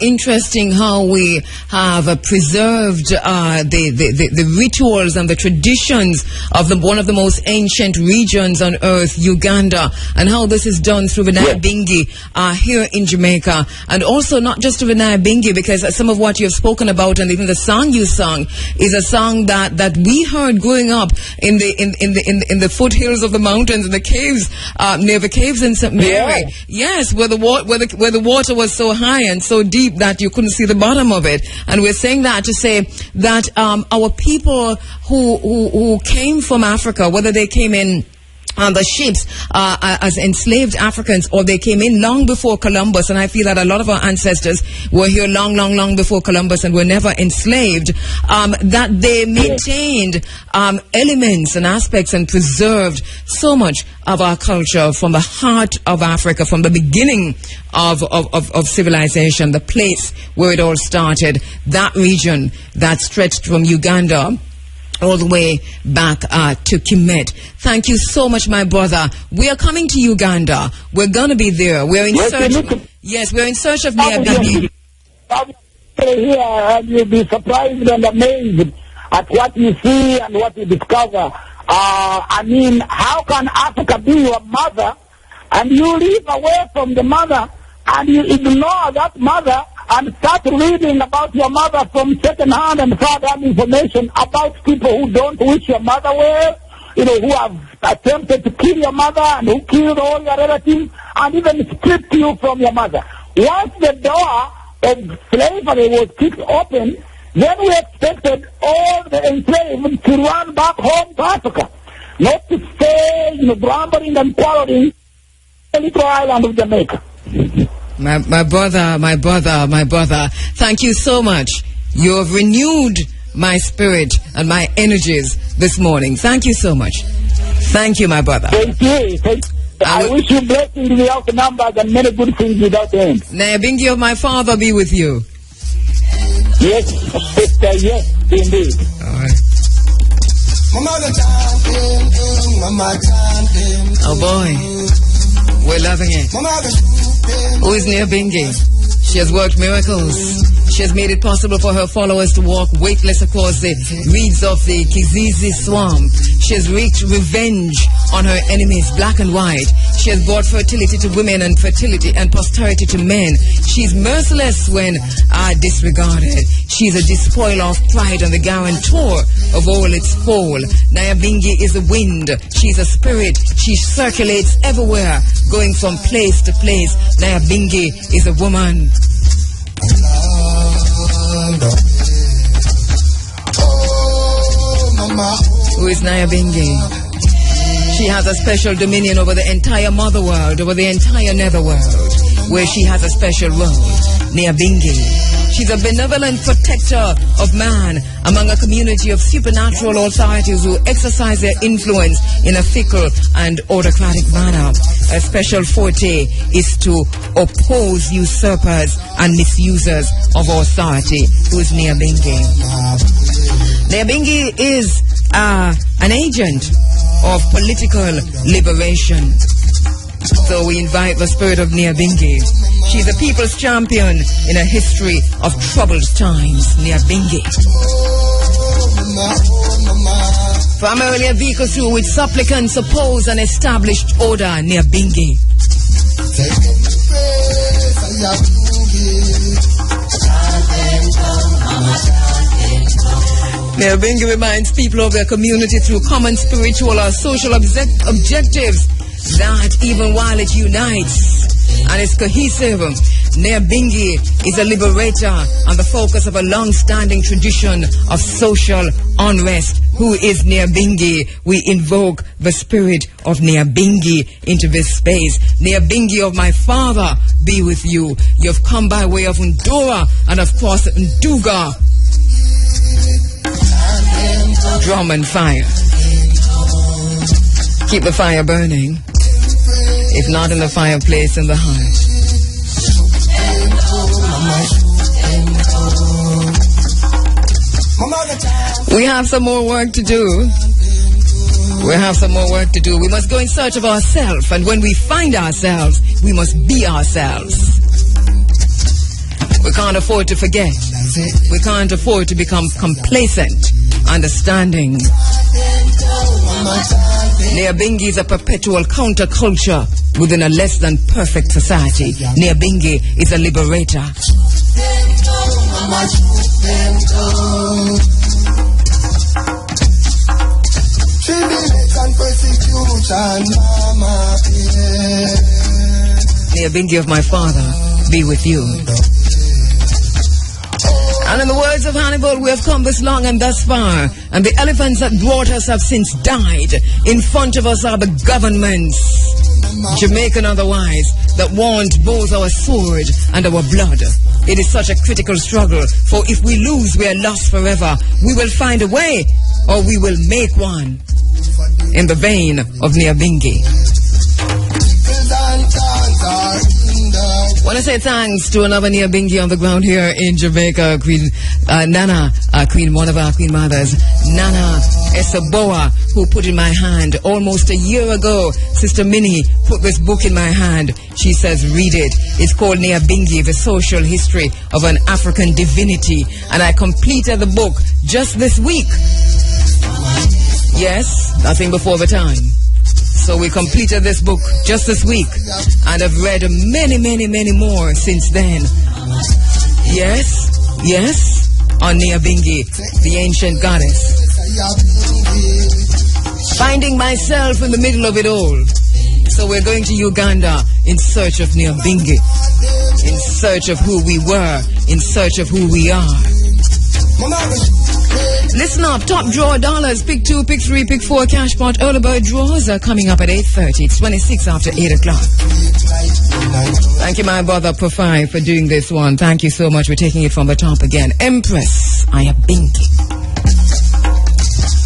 Interesting how we have preserved the rituals and the traditions of one of the most ancient regions on earth, Uganda, and how this is done through the Nyabingi here in Jamaica, and also not just through the Nyabingi, because some of what you have spoken about and even the song you sung is a song that we heard growing up in the foothills of the mountains, in the caves, near the caves in St. Mary. Yes, where the water was so high and so deep that you couldn't see the bottom of it. And we're saying that to say that our people who came from Africa, whether they came in on the ships as enslaved Africans, or they came in long before Columbus, and I feel that a lot of our ancestors were here long before Columbus and were never enslaved, that they maintained elements and aspects and preserved so much of our culture from the heart of Africa, from the beginning of civilization, the place where it all started, that region that stretched from Uganda all the way back to Kemet. Thank you so much, my brother. We are coming to Uganda. We're going to be there. We're in search. We're in search of Nyabingi. here, and you'll be surprised and amazed at what you see and what you discover. I mean, how can Africa be your mother, and you live away from the mother, and you ignore that mother and start reading about your mother from second-hand and third-hand information about people who don't wish your mother well, who have attempted to kill your mother and who killed all your relatives and even stripped you from your mother. Once the door of slavery was kicked open, then we expected all the enslaved to run back home to Africa, not to stay, grumbling and quarreling in the little island of Jamaica. My brother, thank you so much. You have renewed my spirit and my energies this morning. Thank you so much. Thank you, my brother. Thank you. I wish you blessings without numbers and many good things without end. Nyabingi of my father be with you. Yes, sister, yes, indeed. All right. Oh boy, we're loving it. Who is Nyabingi? She has worked miracles. She has made it possible for her followers to walk weightless across the reeds of the Kizizi swamp. She has wreaked revenge on her enemies, black and white. She has brought fertility to women and fertility and posterity to men. She's merciless when disregarded. She's a despoiler of pride and the guarantor of all its fall. Nyabingi is a wind. She's a spirit. She circulates everywhere, going from place to place. Nyabingi is a woman. Who is Nyabingi? She has a special dominion over the entire mother world, over the entire netherworld, where she has a special role. Nyabingi. She's a benevolent protector of man among a community of supernatural authorities who exercise their influence in a fickle and autocratic manner. A special forte is to oppose usurpers and misusers of authority. Who is Nyabingi? Nyabingi is an agent of political liberation. So we invite the spirit of Nyabingi. She's a people's champion in a history of troubled times. Nyabingi. Primarily a vehicle through which supplicants oppose an established order. Nyabingi. Nyabingi reminds people of their community through common spiritual or social objectives that even while it unites and is cohesive, Nyabingi is a liberator and the focus of a long-standing tradition of social unrest. Who is Nyabingi? We invoke the spirit of Nyabingi into this space. Nyabingi of my father be with you. You've come by way of Ndora and of course Nduga. Drum and fire. Keep the fire burning. If not in the fireplace, in the heart. We have some more work to do. We have some more work to do. We must go in search of ourselves, and when we find ourselves, we must be ourselves. We can't afford to forget. We can't afford to become complacent. Understanding. Nyabingi is a perpetual counterculture within a less than perfect society. Nyabingi is a liberator. Nyabingi of my father be with you. And in the words of Hannibal, we have come this long and thus far, and the elephants that brought us have since died. In front of us are the governments, Jamaican otherwise, that want both our sword and our blood. It is such a critical struggle, for if we lose, we are lost forever. We will find a way, or we will make one, in the vein of Nyabingi. want to say thanks to another Nyabingi on the ground here in Jamaica, Queen Nana, one of our Queen Mothers, Nana Esaboa, who put in my hand almost a year ago. Sister Minnie put this book in my hand. She says, read it. It's called Nyabingi, the Social History of an African Divinity. And I completed the book just this week. Yes, nothing before the time. So we completed this book just this week, and I've read many, many, many more since then. Yes, on Nyabingi, the ancient goddess. Finding myself in the middle of it all. So we're going to Uganda in search of Nyabingi, in search of who we were, in search of who we are. Listen up, top draw dollars, pick 2, pick 3, pick 4, cash pot, early bird draws are coming up at 8:30. It's 26 after 8 o'clock. Thank you, my brother Profile, for doing this one. Thank you so much for taking it from the top again. Empress, Nyabingi.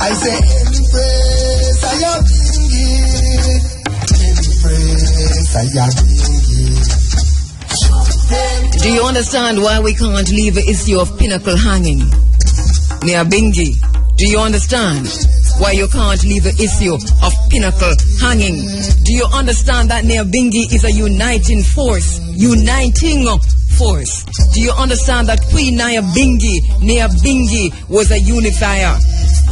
I say Empress, Nyabingi. Empress, Nyabingi. Do you understand why we can't leave the issue of pinnacle hanging? Nyabingi, do you understand why you can't leave the issue of pinnacle hanging? Do you understand that Nyabingi is a uniting force? Uniting force. Do you understand that Queen Nyabingi was a unifier?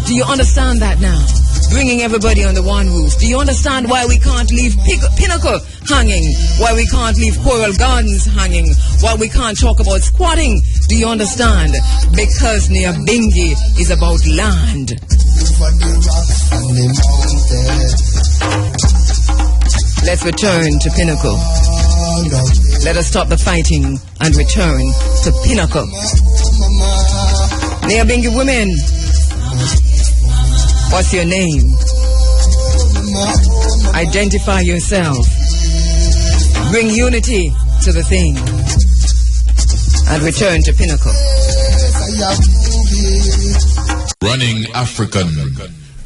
Do you understand that now? Bringing everybody under one roof. Do you understand why we can't leave pinnacle hanging? Why we can't leave coral gardens hanging? Why we can't talk about squatting? Do you understand? Because Nyabingi is about land. Let's return to pinnacle. Let us stop the fighting and return to pinnacle. Nyabingi women, what's your name? Identify yourself. Bring unity to the thing. And return to pinnacle. Running African.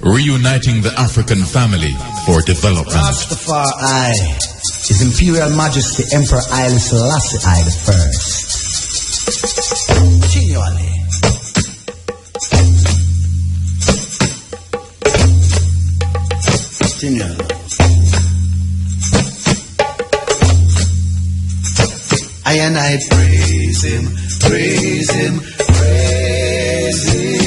Reuniting the African family for development. Rastafari, His Imperial Majesty Emperor Haile Selassie I the First. Continually. I and I praise him, praise him, praise him.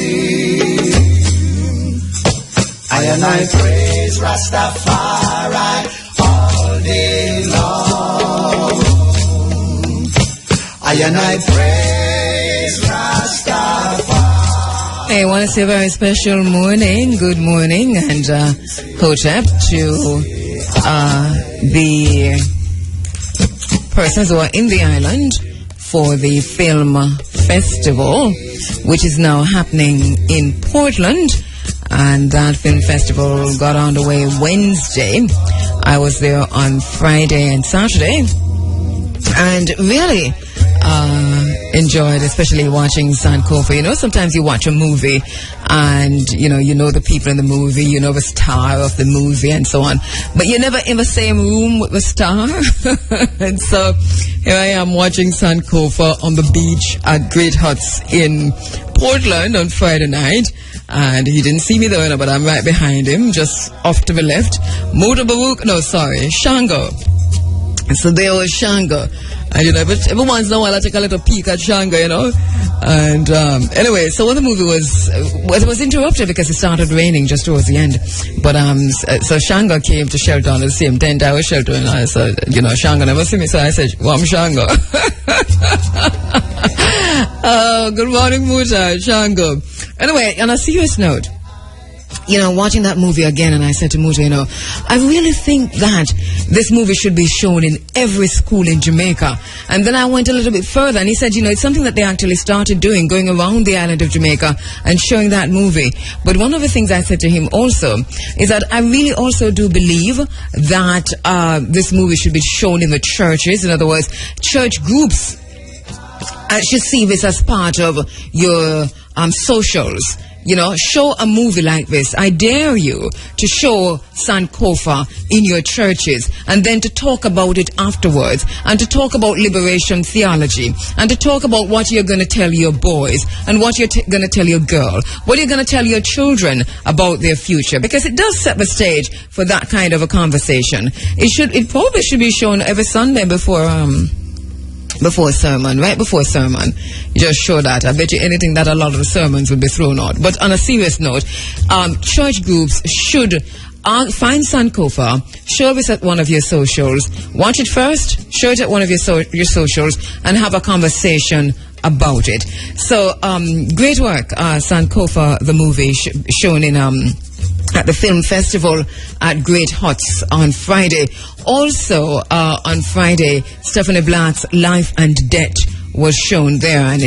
I and I praise Rastafari all day long. I and I praise Rastafari. I want to say a very special morning, good morning, and Hotep to the persons who are in the island for the film festival, which is now happening in Portland. And that film festival got underway Wednesday. I was there on Friday and Saturday, and really enjoyed, especially watching Sankofa. You know, sometimes you watch a movie and you know the people in the movie, you know the star of the movie and so on, but you're never in the same room with the star. And so here I am watching Sankofa on the beach at Great Huts in Portland on Friday night, and he didn't see me there, but I'm right behind him, just off to the left. Shango. So there was Shango. And every once in a while I take a little peek at Shango, And anyway, so when the movie it was interrupted because it started raining just towards the end. But so Shango came to shelter on the same tent I was sheltering. I said, Shango never see me, so I said, well, I'm Shango. Oh, good morning, Muta, Shango. Anyway, on a serious note, watching that movie again, and I said to Muta, I really think that this movie should be shown in every school in Jamaica. And then I went a little bit further, and he said, it's something that they actually started doing, going around the island of Jamaica and showing that movie. But one of the things I said to him also is that I really also do believe that this movie should be shown in the churches. In other words, church groups should see this as part of your socials. show a movie like this. I dare you to show Sankofa in your churches, and then to talk about it afterwards, and to talk about liberation theology, and to talk about what you're going to tell your boys, and what you're going to tell your girl, what you're going to tell your children about their future, because it does set the stage for that kind of a conversation. It probably should be shown every Sunday before sermon, right before sermon. You just show that. I bet you anything that a lot of the sermons will be thrown out. But on a serious note, church groups should find Sankofa, show this at one of your socials, watch it first, show it at one of your socials, and have a conversation about it. So, great work, Sankofa, the movie, shown in at the film festival at Great Huts on Friday. Also, on Friday, Stephanie Black's Life and Death was shown there, and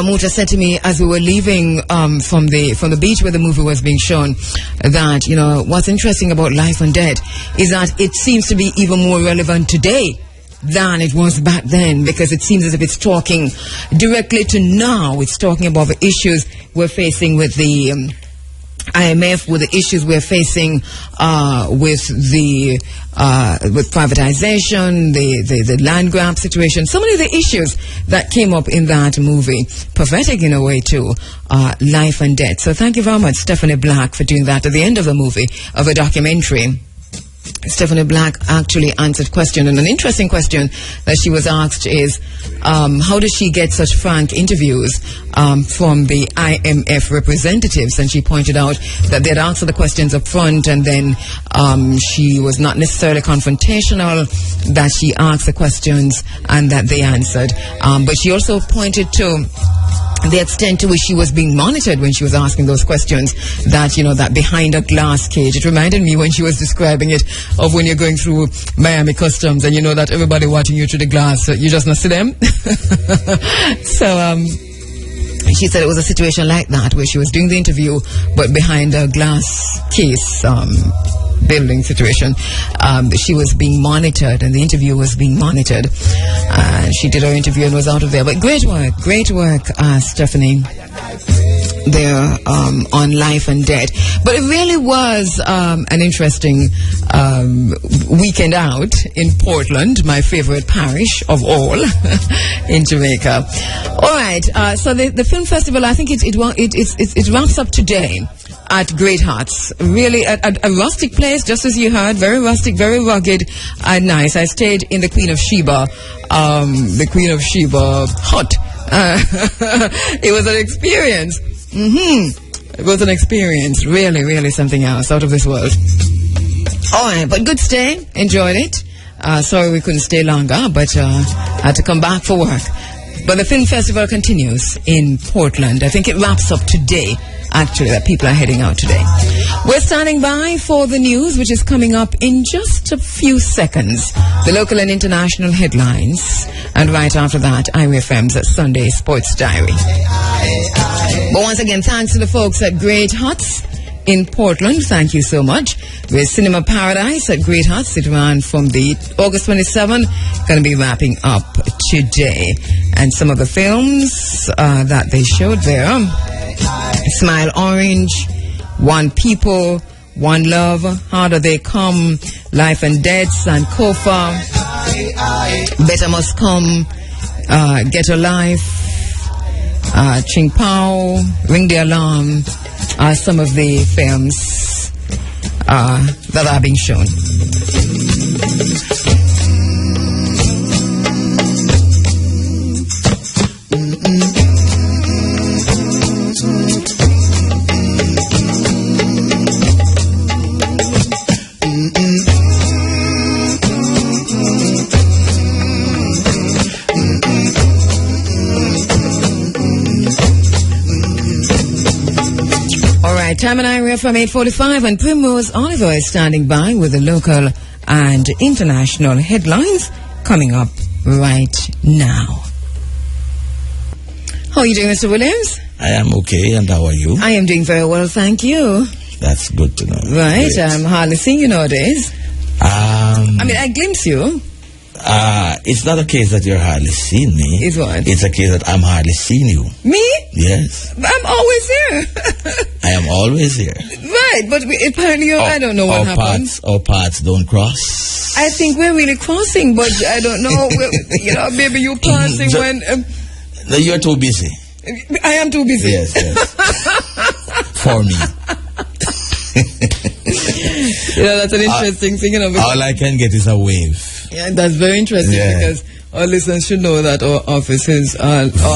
Muta said to me as we were leaving from the beach where the movie was being shown that, what's interesting about Life and Death is that it seems to be even more relevant today than it was back then, because it seems as if it's talking directly to now. It's talking about the issues we're facing with the IMF, with the issues we're facing with privatization, the land grab situation, so many of the issues that came up in that movie, prophetic in a way too, Life and Death. So thank you very much, Stephanie Black, for doing that at the end of the movie, of a documentary. Stephanie Black actually answered question, and an interesting question that she was asked is, how does she get such frank interviews from the IMF representatives? And she pointed out that they had answered the questions up front, and then she was not necessarily confrontational, that she asked the questions and that they answered. But she also pointed to the extent to which she was being monitored when she was asking those questions, that, that behind a glass cage. It reminded me when she was describing it of when you're going through Miami Customs and that everybody watching you through the glass, you just not see them. So, she said it was a situation like that where she was doing the interview, but behind a glass case, building situation, she was being monitored, and the interview was being monitored. She did her interview and was out of there. But great work, Stephanie, there on Life and Death. But it really was an interesting weekend out in Portland, my favorite parish of all in Jamaica. All right, so the film festival, I think it wraps up today at Great Huts. Really a rustic place, just as you heard, very rustic, very rugged and nice. I stayed in the Queen of Sheba hut. It was an experience. It was an experience, really, really something else, out of this world. All right, but good stay, enjoyed it. Sorry we couldn't stay longer, but had to come back for work. But the film festival continues in Portland. I think it wraps up today, actually, that people are heading out today. We're standing by for the news, which is coming up in just a few seconds. The local and international headlines. And right after that, IRFM's Sunday Sports Diary. But once again, thanks to the folks at Great Huts in Portland. Thank you so much. With Cinema Paradise at Great Huts. It ran from the August 27, going to be wrapping up today. And some of the films that they showed there: Smile Orange, One People, One Love, How Do They Come, Life and Death, Sankofa, Better Must Come, Get a Life, Ching Pao, Ring the Alarm are some of the films that are being shown. Time and area from 8:45, and Primrose Oliver is standing by with the local and international headlines coming up right now. How are you doing, Mr. Williams? I am okay, and how are you? I am doing very well, thank you. That's good to know. Right, I'm hardly seeing you nowadays. I mean, I glimpse you. It's not a case that you're hardly seeing me. It's what? It's a case that I'm hardly seeing you. Me? Yes. I'm always here. I am always here. Right, but apparently I don't know what happened. Our paths don't cross. I think we're really crossing, but I don't know. Maybe you're passing when... No, you're too busy. I am too busy. Yes. For me. That's an interesting thing. All I can get is a wave. Yeah, that's very interesting because our listeners should know that our office is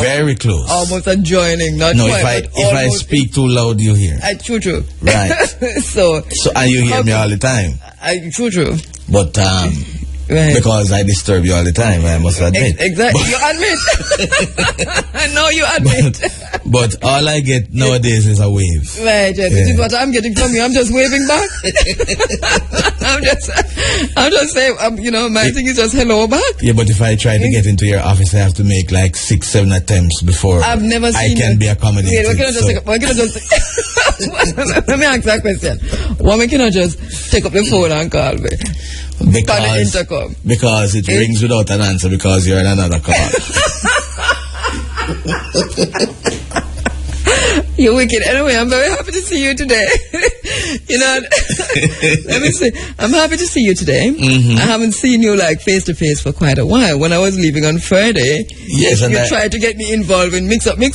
very close, almost adjoining. Not no, quite, if I speak too loud, you hear. True. Right. so and you hear me all the time. True. But right. Because I disturb you all the time, I must admit. Exactly. You admit. No, you admit. But all I get nowadays is a wave. Right. This is what I'm getting from you. I'm just waving back. I'm just saying, my thing is just hello back. Yeah, but if I try to get into your office, I have to make like 6-7 attempts before I've never seen I can be accommodated. Let me ask that question. Why can I just take up the phone and call me? Because it rings without an answer because you're in another call. You're wicked. Anyway, I'm very happy to see you today. Let me say, I'm happy to see you today. Mm-hmm. I haven't seen you like face to face for quite a while. When I was leaving on Friday, you tried to get me involved in mix up. So,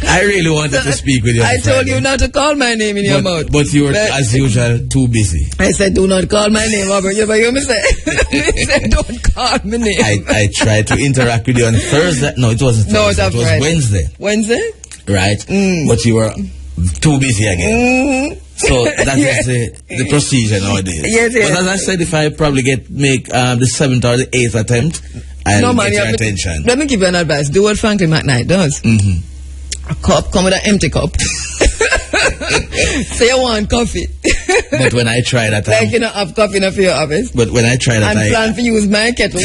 I really wanted to speak with you. I told you not to call my name in your mouth. But you were, as usual, too busy. I said, do not call my name, Robert. You hear me say? I said, don't call my name. I tried to interact with you on Thursday. No, it wasn't Thursday. No, it was Wednesday. Wednesday? Right. But you were too busy again. So that is the procedure nowadays. Yes. But as I said, if I probably make the 7th or the 8th attempt, I'll get your attention. Let me give you an advice. Do what Franklin McKnight does. Mm-hmm. A cup, come with an empty cup. Say you want coffee. But when I try that, like you don't have coffee enough for your office. But when I try that, I plan to use my kettle.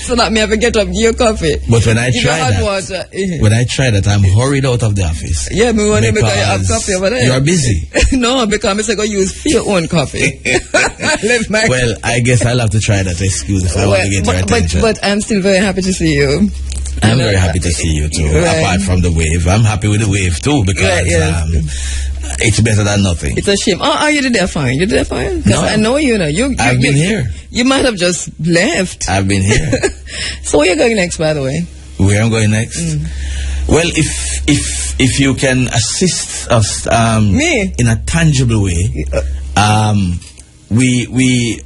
So that me have to get up, give you coffee. But when I try that, I'm hurried out of the office. Yeah, me want to because you have coffee over there. You are busy. No, because I go use for your own coffee. Well, I guess I'll have to try that excuse if I want to get your attention. But I'm still very happy to see you. I'm very happy to see you too. Right. Apart from the wave, I'm happy with the wave too because it's better than nothing. It's a shame. Oh, you did that fine. You did that fine. Because no, I know you know. I've been here. You might have just left. I've been here. So where are you going next, by the way? Where I'm going next? Well, if you can assist us me in a tangible way, we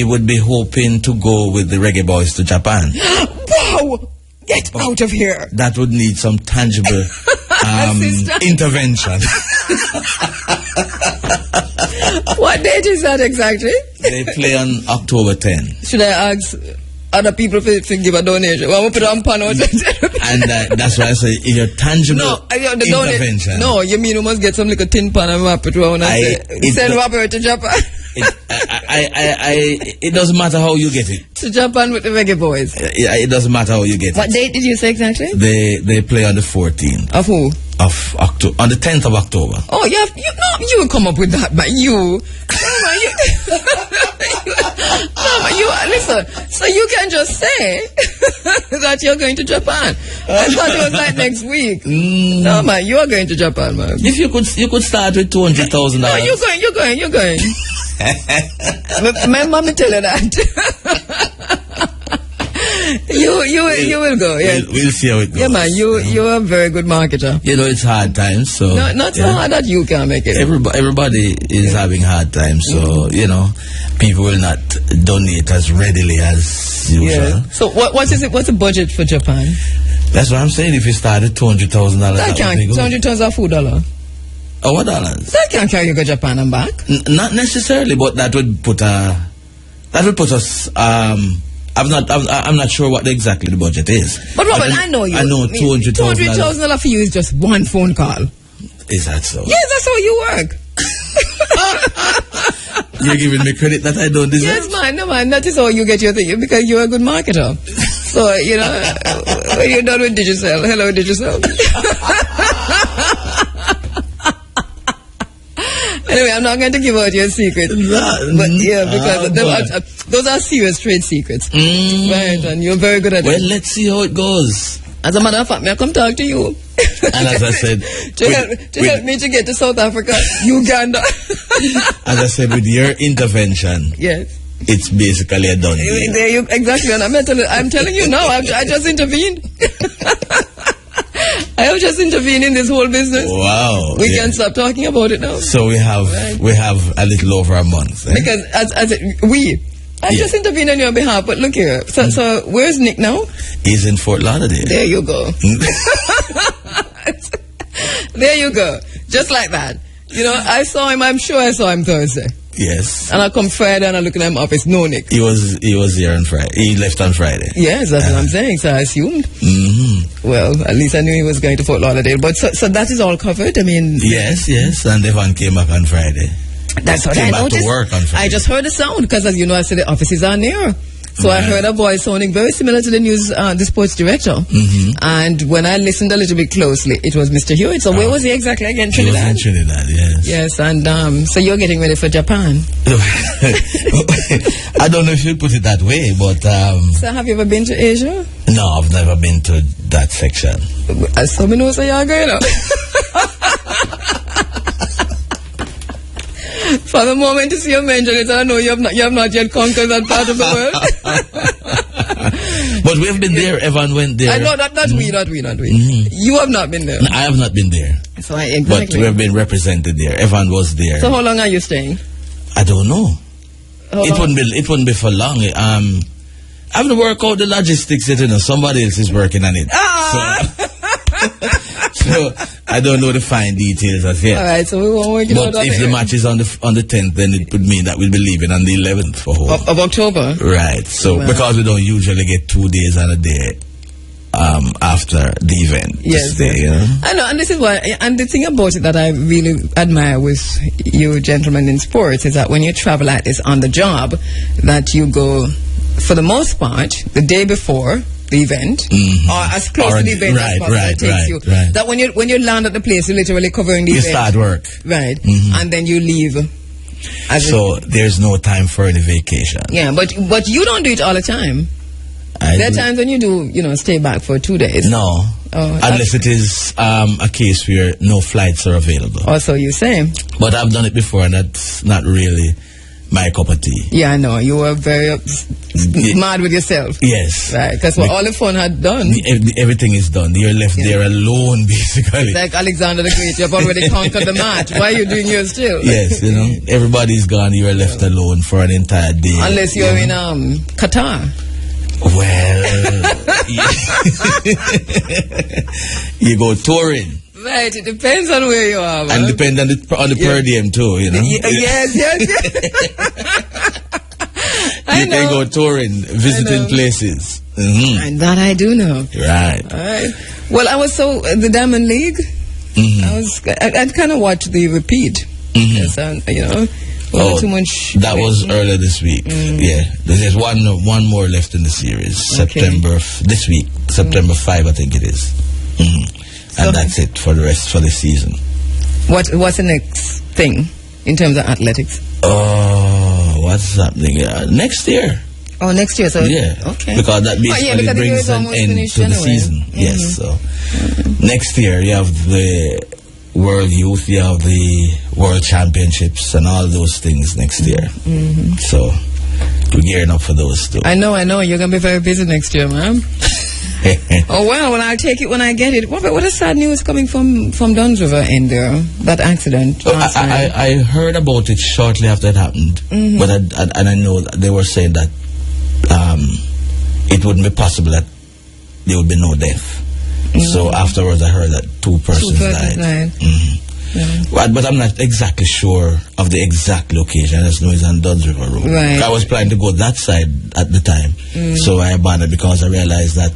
would be hoping to go with the Reggae Boys to Japan. Wow! Get out of here! That would need some tangible intervention. What date is that exactly? They play on October 10. Should I ask other people to give a donation? Well, we'll put on pan out. And that's why I say your tangible intervention. No, you mean we must get some little tin pan and wrap it around and send Robert to Japan. It doesn't matter how you get it. To Japan with the Reggae Boys. It doesn't matter how you get What date did you say exactly? They play on the 14th. Of who? Of October. On the 10th of October. Oh, you will come up with that, but you. Listen. So you can just say that you're going to Japan. I thought it was like next week. No, man, you are going to Japan, man. If you could start with $200,000. No, you're going. My mommy tell you that. You will go. Yeah. We'll see how it goes. Yeah, man. You're a very good marketer. You know, it's hard times, so no, not so hard that you can make it. Everybody is having hard times, so people will not donate as readily as usual. Yeah. So what's the budget for Japan? That's what I'm saying. If you started $200,000, that can't. $200,000 are $4. Oh, what dollars? That can't carry you to Japan and back. Not necessarily, but that would put us. I'm not sure what exactly the budget is. But Robert, I know you. I know $200,000 for you is just one phone call. Is that so? Yes, that's how you work. You're giving me credit that I don't deserve. Yes, man. No, man. That is how you get your thing because you're a good marketer. So when you're done with Digicel, hello Digicel. Anyway, I'm not going to give out your secret. But yeah, because those are serious trade secrets. Right, and you're very good at it. Well, let's see how it goes. As a matter of fact, may I come talk to you? And as I said, to help me to get to South Africa, Uganda. As I said, with your intervention, yes, it's basically a done deal. There you exactly, and I'm telling you now. I just intervened. I have just intervened in this whole business. Wow! We can't stop talking about it now. So we have a little over a month. Eh? Because I just intervened on your behalf, but look here. So where's Nick now? He's in Fort Lauderdale. There you go. There you go. Just like that. You know, I saw him. I'm sure I saw him Thursday. Yes. And I come Friday and I look in my office. No, Nick. He was here on Friday. He left on Friday. Yes, that's what I'm saying. So I assumed. Well, at least I knew he was going to Fort Lauderdale. But so that is all covered. I mean. Yes. And Devon came back on Friday. That's what I noticed. To work on Friday. I just heard the sound because, as you know, I said the offices are near. So I heard a voice sounding very similar to the sports director. And when I listened a little bit closely, it was Mr. Hewitt. So where was he exactly again? Trinidad? He was in Trinidad, yes. Yes, and so you're getting ready for Japan. I don't know if you put it that way, but... So have you ever been to Asia? No, I've never been to that section. So me know so you're going up. For the moment to see you mention it, I know you have not yet conquered that part of the world. But we've been there. Evan went there. I know not we. You have not been there. I have not been there. So exactly. But we've been represented there. Evan was there. So how long are you staying? I don't know. It wouldn't be for long. I haven't worked out the logistics yet. You know, somebody else is working on it. So I don't know the fine details as yet. All right, so we won't work it out. But if the match is on the 10th, then it would mean that we'll be leaving on the 11th for home. Of October? Right. So because we don't usually get 2 days and a day after the event. Yes. Stay, you know? I know, and this is why, and the thing about it that I really admire with you gentlemen in sports is that when you travel like this on the job, that you go, for the most part, the day before the event, or as close to the event as possible it takes you. That when you land at the place, you're literally covering the event. You start work. Right. And then you leave. So there's no time for any vacation. Yeah, but you don't do it all the time. There are times when you do, stay back for 2 days. No. Unless it is a case where no flights are available. Also, you say. But I've done it before, and that's not really my cup of tea. Yeah, I know. You were very mad with yourself. Yes. Right, because all the fun had done. Everything is done. You're left there alone, basically. Like Alexander the Great, you've already conquered the match. Why are you doing yours still? Yes, everybody's gone. You're left alone for an entire day. Unless you're in Qatar. Well, you go touring. Right, it depends on where you are, man. And depends on the per diem too, Yes. You can go touring, visiting places. And that I do know. Right. All right. Well, I was the Diamond League. I kind of watched the repeat. Yes, too much. That was earlier this week. Yeah, there's one more left in the series. September this week, September 5, I think it is. And that's it for the season. What's the next thing in terms of athletics? What's happening? Next year. Oh, next year. So yeah, okay. Because that basically brings an end to the season. Yes. So next year you have the World Youth, you have the World Championships, and all those things next year. So we're gearing up for those too. I know. You're gonna be very busy next year, man. Oh well, I'll take it when I get it. What is sad news coming from Duns River in there? That accident. I heard about it shortly after it happened, but I know that they were saying that it wouldn't be possible that there would be no death. So afterwards, I heard that two persons died. But I'm not exactly sure of the exact location. I just know it's on Duns River Road. Right. I was planning to go that side at the time, so I abandoned because I realized that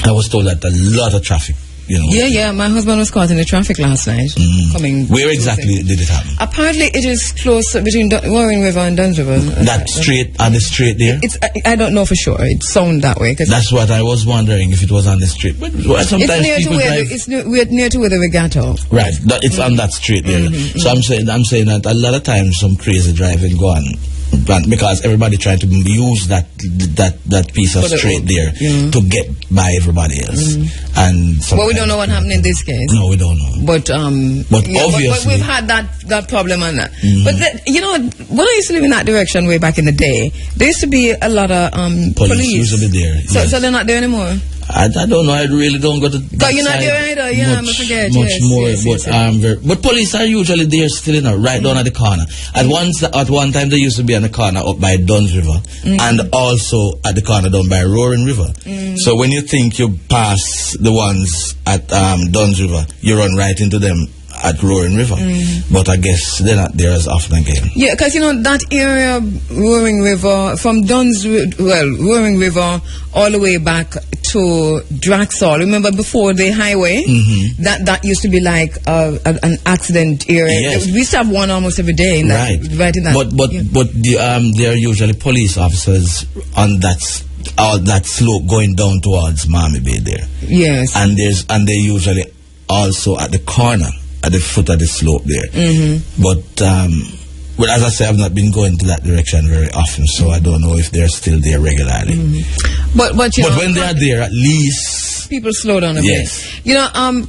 I was told that a lot of traffic Yeah. My husband was caught in the traffic last night. Coming. Where exactly did it happen? Apparently, it is close between Warren River and Duns River. That straight on the straight there? I don't know for sure. It sounds that way. That's what I was wondering, if it was on the street. But sometimes it's near to where the regatta. Right. It's on that street there. So I'm saying that a lot of times some crazy driving go on. Because everybody trying to use that piece of straight there to get by everybody else, but we don't know what happened in this case. No, we don't know. But obviously, but we've had that problem on that. But when I used to live in that direction way back in the day, there used to be a lot of police used to be there. So they're not there anymore. I don't know. I really don't go to that but you're not side there either. Yeah, I forget. Much more. But police are usually there still, right down at the corner. At one time, they used to be on the corner up by Duns River, and also at the corner down by Roaring River. So when you think you pass the ones at Duns River, you run right into them at Roaring River. But I guess they're not there as often again. Yeah, because that area, Roaring River, from Roaring River all the way back to Draxall. Remember before the highway? That used to be like an accident area. Yes. We used to have one almost every day in that, right in that. But there are usually police officers on that slope going down towards Miami Bay there. Yes. And they're usually also at the corner, at the foot of the slope there. But as I say, I've not been going to that direction very often, so I don't know if they're still there regularly. But when they are there, at least people slow down a bit.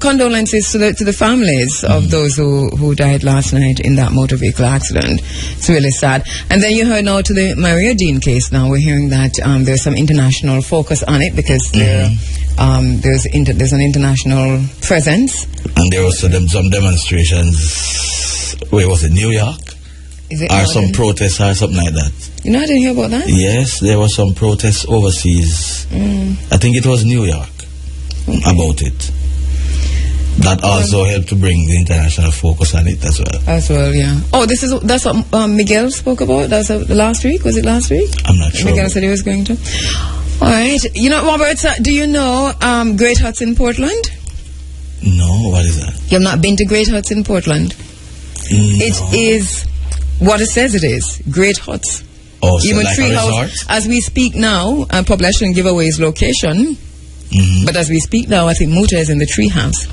Condolences to the families of those who died last night in that motor vehicle accident. It's really sad. And then you heard now to the Maria Dean case. Now we're hearing that there's some international focus on it because there's an international presence. And there was some demonstrations. Where was it? New York? Or some protests or something like that. I didn't hear about that. Yes, there were some protests overseas. I think it was New York about it. That also helped to bring the international focus on it as well. As well, yeah. Oh, that's what Miguel spoke about. That's last week. Was it last week? I'm not sure. Miguel said he was going to. All right. Robert, do you know Great Huts in Portland? No, what is that? You have not been to Great Huts in Portland? No. It is what it says it is. Great Huts. Oh, so even like Treehouse. As we speak now, probably I shouldn't give away his location, but as we speak now, I think Muta is in the Treehouse.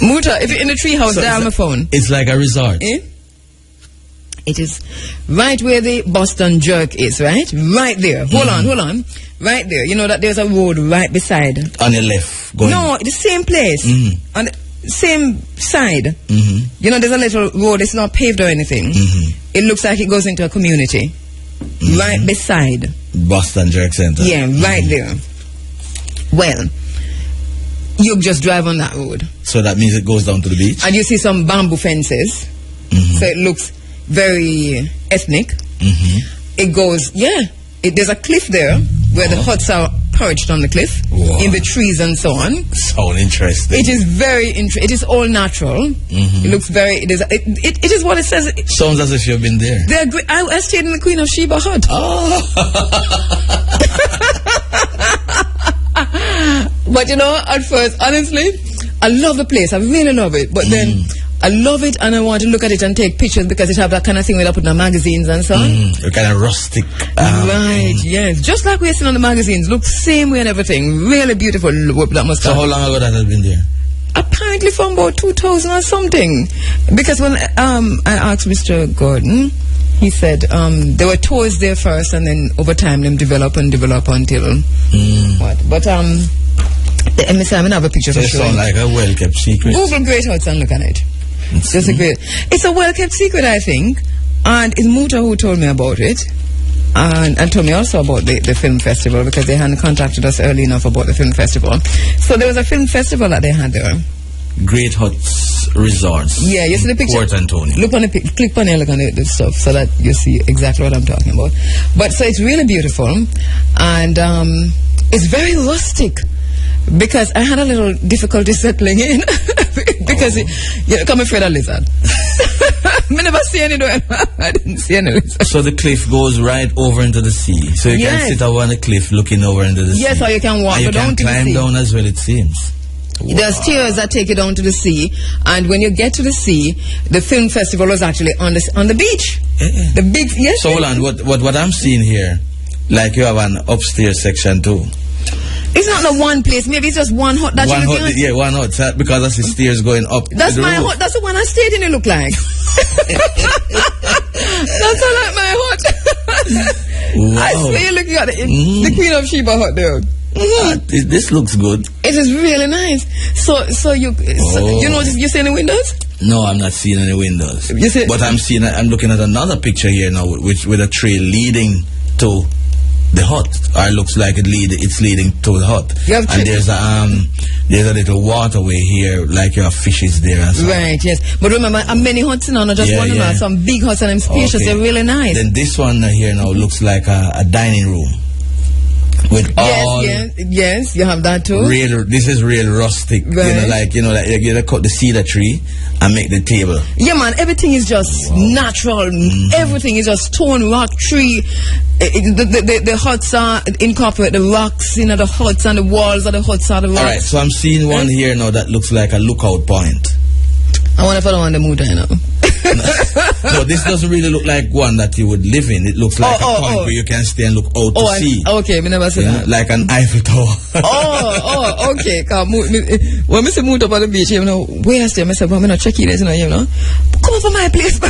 Muta, if you're in the Treehouse, dial my phone. It's like a resort. It is right where the Boston Jerk is, right? Right there. Hold on. Right there. You know that there's a road right beside. On your left. No, the same place. On the same side. There's a little road. It's not paved or anything. It looks like it goes into a community. Right beside Boston Jerk Center. Yeah, right there. Well, you just drive on that road. So that means it goes down to the beach? And you see some bamboo fences. So it looks very ethnic. It goes, there's a cliff there where the huts are perched on the cliff, in the trees and so on. So interesting. It is very interesting. It is all natural. It looks very. It is what it says. Sounds as if you've been there. I stayed in the Queen of Sheba hut. But at first, honestly, I love the place. I really love it. But then I love it and I want to look at it and take pictures because it have that kind of thing where they put in the magazines and so on. Kind of rustic. Right, yes. Just like we're seeing on the magazines. Looks same way and everything. Really beautiful. That must so how long ago that has been there? Apparently from about 2000 or something. Because when I asked Mr. Gordon, he said there were tours there first and then over time them develop until what? But let me say, I'm gonna have a picture for sure. It sounds like a well-kept secret. Google Great Huts and look at it. It's a well-kept secret, I think. And it's Muta who told me about it. And told me also about the film festival because they hadn't contacted us early enough about the film festival. So there was a film festival that they had there. Great Huts Resorts. Yeah, you see the picture? Port Antonio. Look on the click on it, look on the stuff so that you see exactly what I'm talking about. But so it's really beautiful and it's very rustic. Because I had a little difficulty settling in because I'm afraid of lizard. I never see any though. I didn't see any lizard. So the cliff goes right over into the sea. So you can sit over on the cliff looking over into the sea. Yes, or you can walk. And you can climb down as well, it seems. Wow. There's stairs that take you down to the sea, and when you get to the sea, the film festival was actually on the beach. The big So hold on, what I'm seeing here, like you have an upstairs section too. It's not the one place. Maybe it's just one hut that you're looking at. Yeah, one hut. Because that's the stairs going up. That's my hut. That's the one I stayed in. It look like. That's all like my hut. Wow. I swear you're looking at it. The Queen of Sheba hut there. This looks good. It is really nice. So you know, you see any windows? No, I'm not seeing any windows. You see? But I'm looking at another picture here now, with a trail leading to the hut. Or it looks like it's leading to the hut. And there's a little waterway here, like your fishes there and so. Right, yes. But remember, many huts now, not just one. Yeah. Some big huts and them spacious. Okay. They're really nice. Then this one here now looks like a dining room. With yes, you have that too. This is real rustic. Right. You cut the cedar tree and make the table. Yeah, man. Everything is just natural. Everything is just stone, rock, tree. The huts are incorporate the rocks, the huts, and the walls of the huts are the rocks. All right. So I'm seeing one here now that looks like a lookout point. I wonder if I don't want to move there now. No, this doesn't really look like one that you would live in. It looks like a point where you can stay and look out to sea. Okay, me never seen that. Like an Eiffel Tower. Okay. When I say move up on the beach, where I stay, I say, well, I'm not checking this, Come over my place, for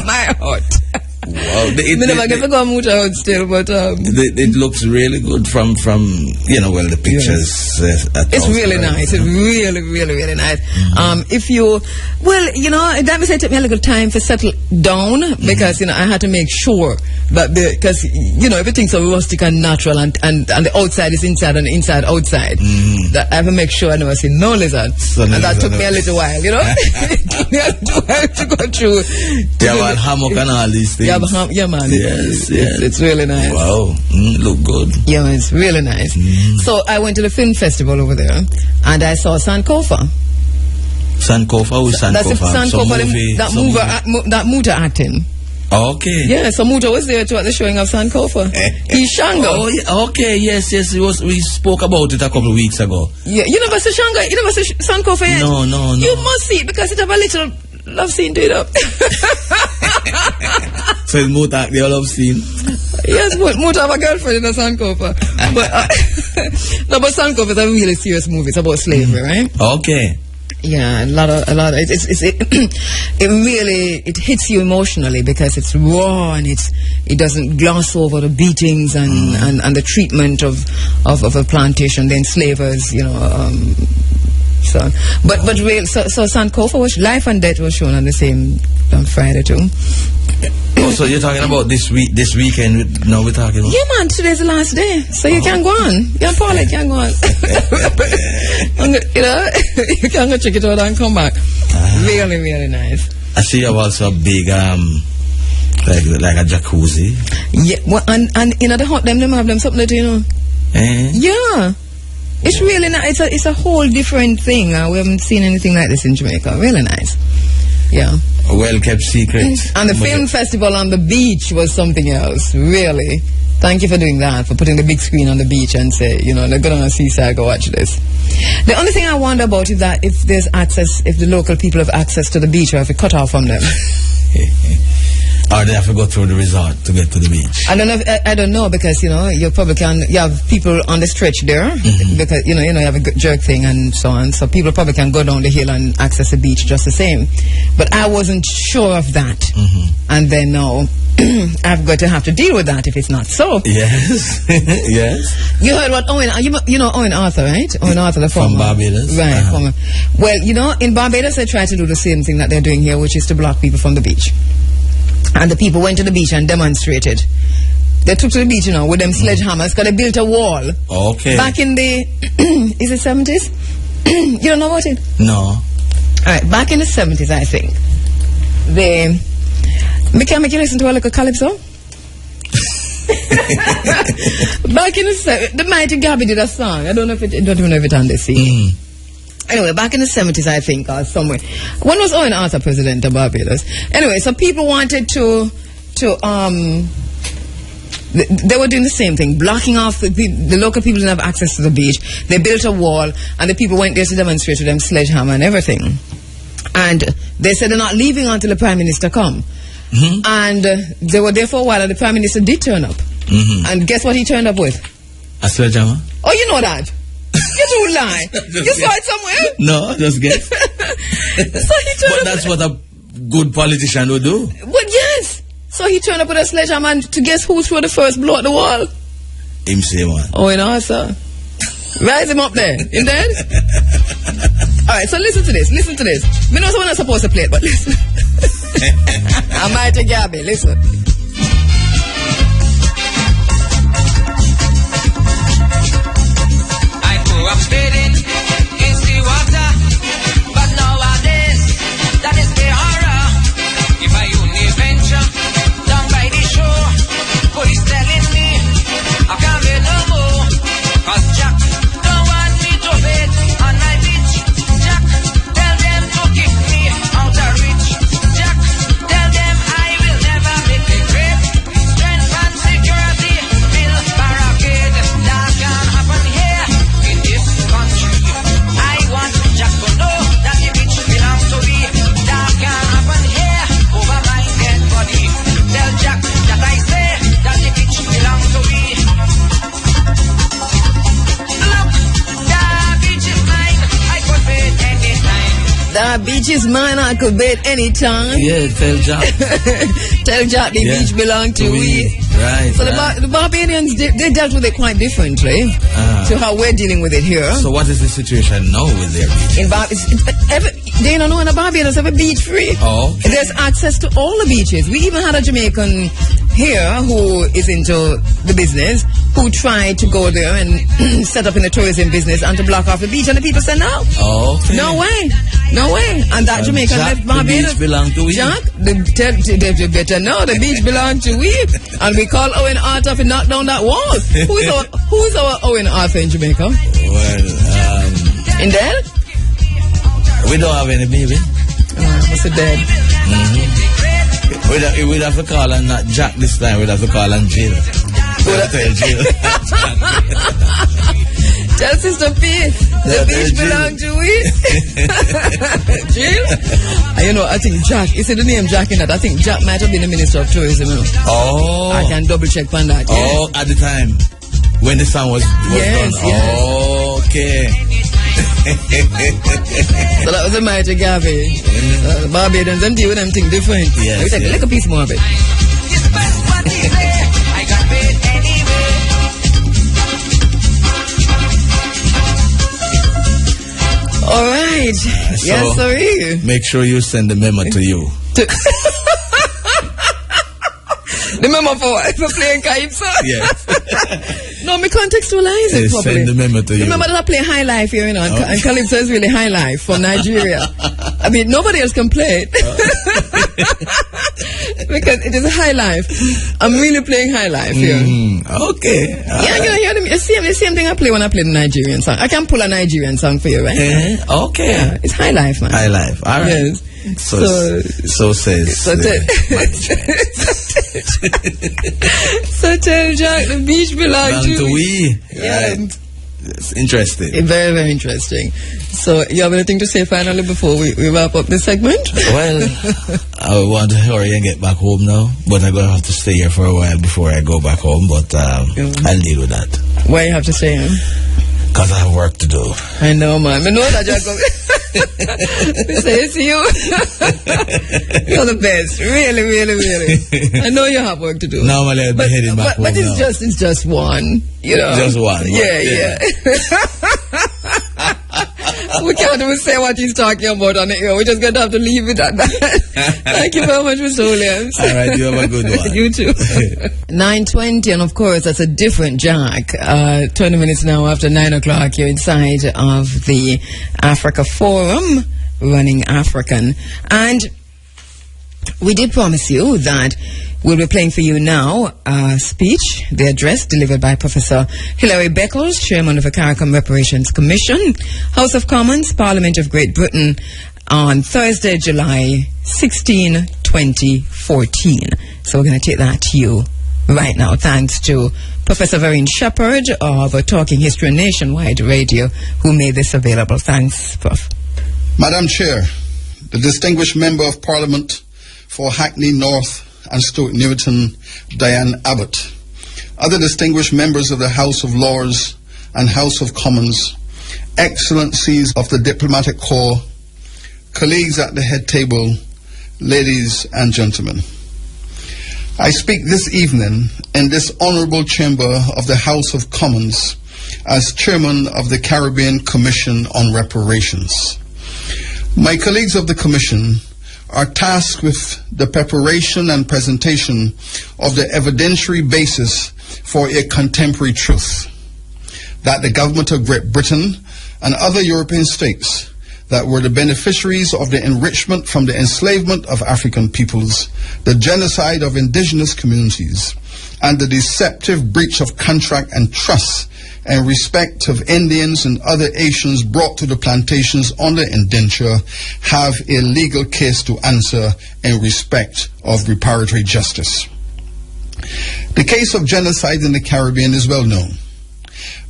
my hut. Wow, never get to go move out still, but it looks really good from the pictures. Yes. It's really nice. It's really, really, really nice. If you, that means it took me a little time to settle down because I had to make sure that because everything's so rustic and natural and the outside is inside and the inside outside. That I have to make sure I never see no lizard. And that took me a little while. It took me a little while to go through. Yeah, hammock and all these things. Yeah, man. Yes. It's really nice. Wow. Look good. Yeah, it's really nice. So I went to the film festival over there and I saw Sankofa. Sankofa? Who's Sankofa? That's Sankofa, that Muta acting. Okay. Yeah, so Muta was there too at the showing of Sankofa. He's Shango. Oh, yeah. Okay, yes. We spoke about it a couple of weeks ago. Yeah, you never see Shango? You never see Sankofa yet? No. You must see it because it have a little love scene to it up. So it's Muta, the love scene? Yes, Muta have a girlfriend in a Sankofa. But Sankofa is a really serious movie. It's about slavery, right? Okay. Yeah, a lot of it really hits you emotionally because it's raw and it doesn't gloss over the beatings and the treatment of a plantation, the enslavers, So Sankofa was Life and Death was shown on the same Friday too. Oh, so you're talking about this weekend? No, we're talking about. Yeah, man. Today's the last day, so you can go on. Yeah, Paul, you can go on. You can go check it out and come back. Really, really nice. I see you have also a big like a jacuzzi. Yeah, well, and the hot them have them something that Yeah. It's really nice. It's a whole different thing. We haven't seen anything like this in Jamaica. Really nice. Yeah. A well-kept secret. And the film festival on the beach was something else. Really. Thank you for doing that, for putting the big screen on the beach and say, they're going on a seaside, go watch this. The only thing I wonder about is that if there's access, if the local people have access to the beach or if it cut off from them. Or they have to go through the resort to get to the beach. I don't know because you probably you have people on the stretch there because you have a jerk thing and so on. So people probably can go down the hill and access the beach just the same. But I wasn't sure of that, and then now I've got to have to deal with that if it's not so. Yes, yes. You heard what Owen? Owen Arthur, right? Owen Arthur, the former. From Barbados, right? Well, in Barbados they try to do the same thing that they're doing here, which is to block people from the beach. And the people went to the beach and demonstrated. They took to the beach, with them sledgehammers because they built a wall. Okay. Back in the, is it 70s? You don't know about it? No. All right, back in the 70s, I think. Can you listen to a little calypso? Back in the mighty Garvey did a song. I don't even know if it's on the scene. Anyway, back in the 70s, I think, or somewhere. When was Owen Arthur president of Barbados? Anyway, so people wanted to They were doing the same thing, blocking off the local people didn't have access to the beach. They built a wall, and the people went there to demonstrate with them sledgehammer and everything. And they said they're not leaving until the Prime Minister come. And they were there for a while, and the Prime Minister did turn up. And guess what he turned up with? A sledgehammer? Oh, you know that. You don't lie. You saw it somewhere? No, just guess. So he turned But that's what a good politician would do. But yes. So he turned up with a sledgehammer, and to guess who threw the first blow at the wall? Him say one. Oh, you know, sir. Rise him up there. You dead? Alright, so listen to this. Listen to this. Me know someone not supposed to play it, but listen. I might take Garvey. Listen. I grew up bathing in sea water, but nowadays that is the horror. If I only venture down by the shore, police telling me I can't be no more, 'cause Jack don't want me to bathe on my beach. Jack, tell them to keep me out of reach. Jack, tell them I will never make a grave. Strength and security, build barricade. That can happen here in this country. I want Jack to know that the beach belongs to me. That can happen here over my dead body. Tell Jack that I say that the beach belongs to me. Look, the beach is mine. I could bathe anytime. The beach is mine. I could bathe anytime. Yeah, tell Jack. Tell Jack the beach belongs to we. Right. So the Barbadians, they dealt with it quite differently to how we're dealing with it here. So what is the situation now with their beach? They don't know in the Barbados have a beach free. Oh. Okay. There's access to all the beaches. We even had a Jamaican here who is into the business who tried to go there and set up in the tourism business and to block off the beach, and the people said no. Oh, okay. No way. No way. And that Jamaican left Barbados. The beach belong to we. Jack, they better know the beach belongs to we. And we call Owen Arthur to knock down that wall. Who's our Owen Arthur in Jamaica? Well, in there? We don't have any baby. Must have dead. We'd have to call on not Jack this time. We'd have to call on Jill. Jill. Tell Sister P, the beach belongs to we. Jill? You know, I think Jack, you see the name Jack in that, I think Jack might have been the Minister of Tourism. You know? Oh. I can double check on that. Oh, at the time when the song was done. Yes. Okay. So that was a mighty Garvey. Barbadians, them deal with them thing different. Yes, we take a little piece more of it. I got paid anyway. All right. So yes, sorry. Make sure you send the memo to you. The memo for playing Calypso? Yes. No, me contextualize it properly. Send the memo to you. Remember that I play High Life here, you know, and Calypso is really High Life from Nigeria. I mean, nobody else can play it. Because it is High Life. I'm really playing High Life here. Okay. Yeah, you know, the same thing I play when I play the Nigerian song. I can pull a Nigerian song for you, right? Okay. Yeah, it's High Life, man. High Life. All right. Yes. So says. So tell Jack the beach belongs to we. Yeah. Right. It's interesting. Very, very interesting. So, you have anything to say finally before we wrap up this segment? Well, I want to hurry and get back home now, but I'm going to have to stay here for a while before I go back home, but I'll deal with that. Why you have to stay here? Because I have work to do. I know, man. I know that, Jacob. Say to you. You're the best. Really, really, really. I know you have work to do. Normally I'd be heading back home. But it's just one. You know. Just one. Yeah. We can't even say what he's talking about on the air. We're just going to have to leave it at that. Thank you very much, Mr. Williams. All right, you have a good one. You too. 9:20, and of course, that's a different Jack. 20 minutes now after 9 o'clock, you're inside of the Africa Forum, Running African. And we did promise you that we'll be playing for you now a speech, the address delivered by Professor Hilary Beckles, Chairman of the CARICOM Reparations Commission, House of Commons, Parliament of Great Britain, on Thursday, July 16, 2014. So we're going to take that to you right now, thanks to Professor Vereen Shepherd of Talking History Nationwide Radio, who made this available. Thanks, Prof. Madam Chair, the distinguished Member of Parliament for Hackney North and Stoke Newton, Diane Abbott, other distinguished members of the House of Lords and House of Commons, excellencies of the Diplomatic Corps, colleagues at the head table, ladies and gentlemen. I speak this evening in this honourable chamber of the House of Commons as Chairman of the Caribbean Commission on Reparations. My colleagues of the Commission are tasked with the preparation and presentation of the evidentiary basis for a contemporary truth, that the government of Great Britain and other European states that were the beneficiaries of the enrichment from the enslavement of African peoples, the genocide of indigenous communities, and the deceptive breach of contract and trust in respect of Indians and other Asians brought to the plantations under indenture, have a legal case to answer in respect of reparatory justice. The case of genocide in the Caribbean is well known,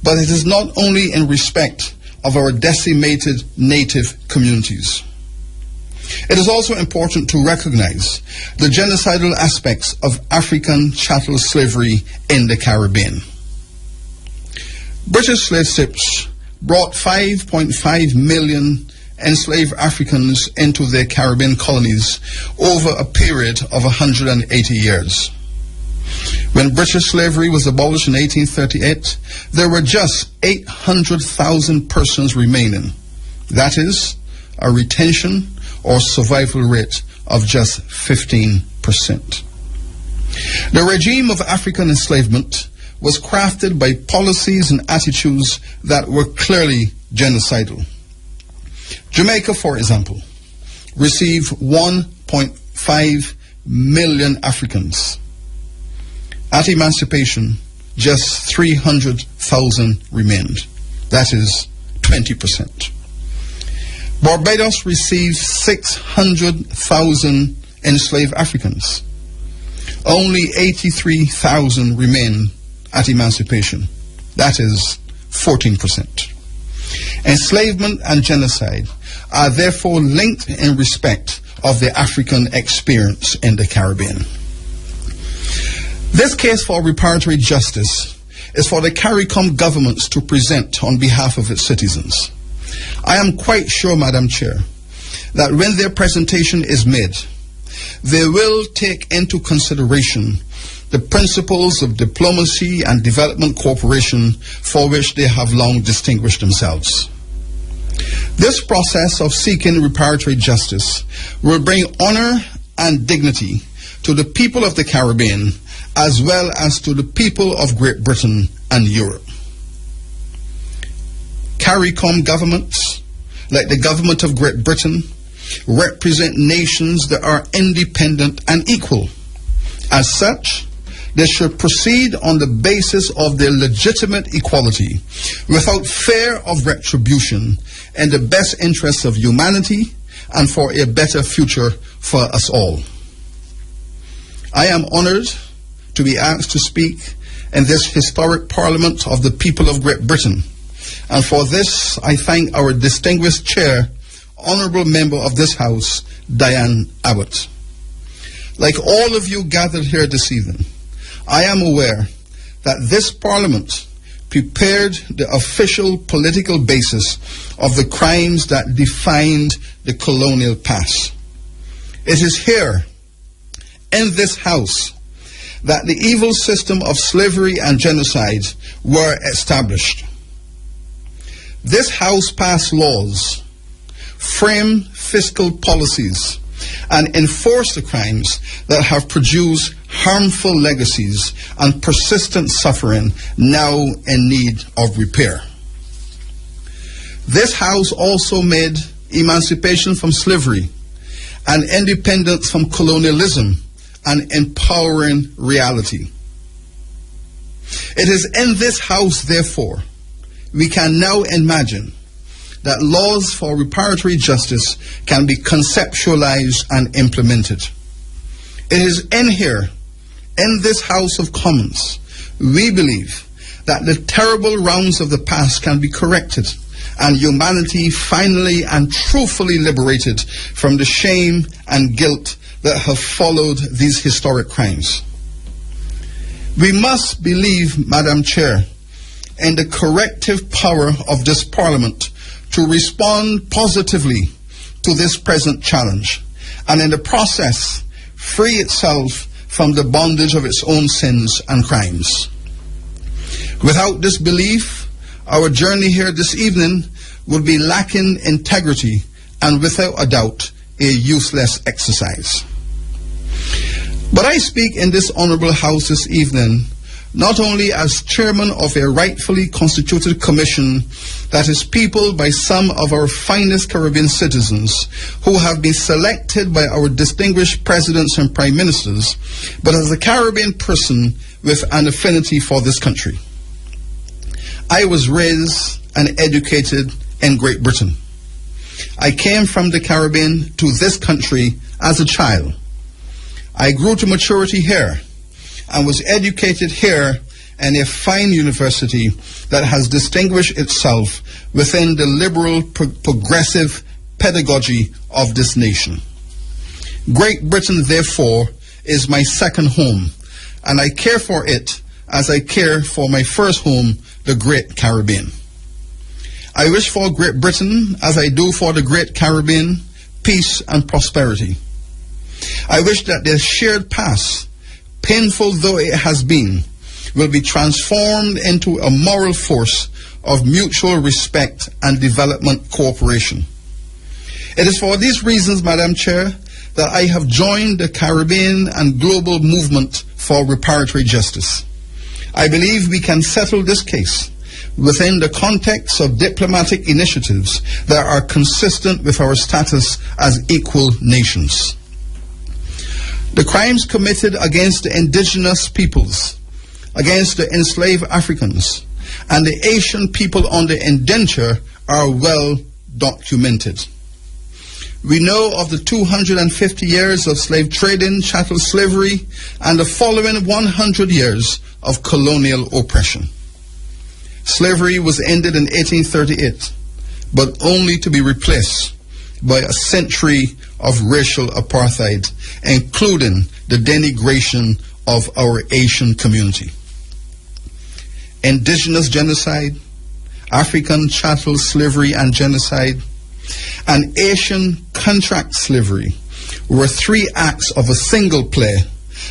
but it is not only in respect of our decimated native communities. It is also important to recognize the genocidal aspects of African chattel slavery in the Caribbean. British slave ships brought 5.5 million enslaved Africans into their Caribbean colonies over a period of 180 years. When British slavery was abolished in 1838, there were just 800,000 persons remaining. That is, a retention or survival rate of just 15%. The regime of African enslavement was crafted by policies and attitudes that were clearly genocidal. Jamaica, for example, received 1.5 million Africans. At emancipation, just 300,000 remained. That is 20%. Barbados received 600,000 enslaved Africans. Only 83,000 remain at emancipation. That is 14%. Enslavement and genocide are therefore linked in respect of the African experience in the Caribbean. This case for reparatory justice is for the CARICOM governments to present on behalf of its citizens. I am quite sure, Madam Chair, that when their presentation is made, they will take into consideration the principles of diplomacy and development cooperation for which they have long distinguished themselves. This process of seeking reparatory justice will bring honor and dignity to the people of the Caribbean as well as to the people of Great Britain and Europe. CARICOM governments, like the government of Great Britain, represent nations that are independent and equal. As such, they should proceed on the basis of their legitimate equality, without fear of retribution, in the best interests of humanity and for a better future for us all. I am honored to be asked to speak in this historic Parliament of the people of Great Britain, and for this I thank our distinguished chair, honourable member of this House, Diane Abbott. Like all of you gathered here this evening, I am aware that this Parliament prepared the official political basis of the crimes that defined the colonial past. It is here, in this House, that the evil system of slavery and genocide were established. This House passed laws, framed fiscal policies, and enforced the crimes that have produced harmful legacies and persistent suffering now in need of repair. This House also made emancipation from slavery and independence from colonialism an empowering reality. It is in this House, therefore, we can now imagine that laws for reparatory justice can be conceptualized and implemented. It is in here, in this House of Commons, we believe that the terrible wrongs of the past can be corrected and humanity finally and truthfully liberated from the shame and guilt that have followed these historic crimes. We must believe, Madam Chair, in the corrective power of this Parliament to respond positively to this present challenge, and in the process, free itself from the bondage of its own sins and crimes. Without this belief, our journey here this evening would be lacking integrity and without a doubt a useless exercise. But I speak in this honorable House this evening not only as chairman of a rightfully constituted commission that is peopled by some of our finest Caribbean citizens who have been selected by our distinguished presidents and prime ministers, but as a Caribbean person with an affinity for this country. I was raised and educated in Great Britain. I came from the Caribbean to this country as a child. I grew to maturity here and was educated here in a fine university that has distinguished itself within the liberal progressive pedagogy of this nation. Great Britain, therefore, is my second home, and I care for it as I care for my first home, the Great Caribbean. I wish for Great Britain, as I do for the Great Caribbean, peace and prosperity. I wish that their shared past, painful though it has been, will be transformed into a moral force of mutual respect and development cooperation. It is for these reasons, Madam Chair, that I have joined the Caribbean and global movement for reparatory justice. I believe we can settle this case within the context of diplomatic initiatives that are consistent with our status as equal nations. The crimes committed against the indigenous peoples, against the enslaved Africans, and the Asian people on the indenture are well documented. We know of the 250 years of slave trading, chattel slavery, and the following 100 years of colonial oppression. Slavery was ended in 1838, but only to be replaced by a century of racial apartheid, including the denigration of our Asian community. Indigenous genocide, African chattel slavery and genocide, and Asian contract slavery were three acts of a single play,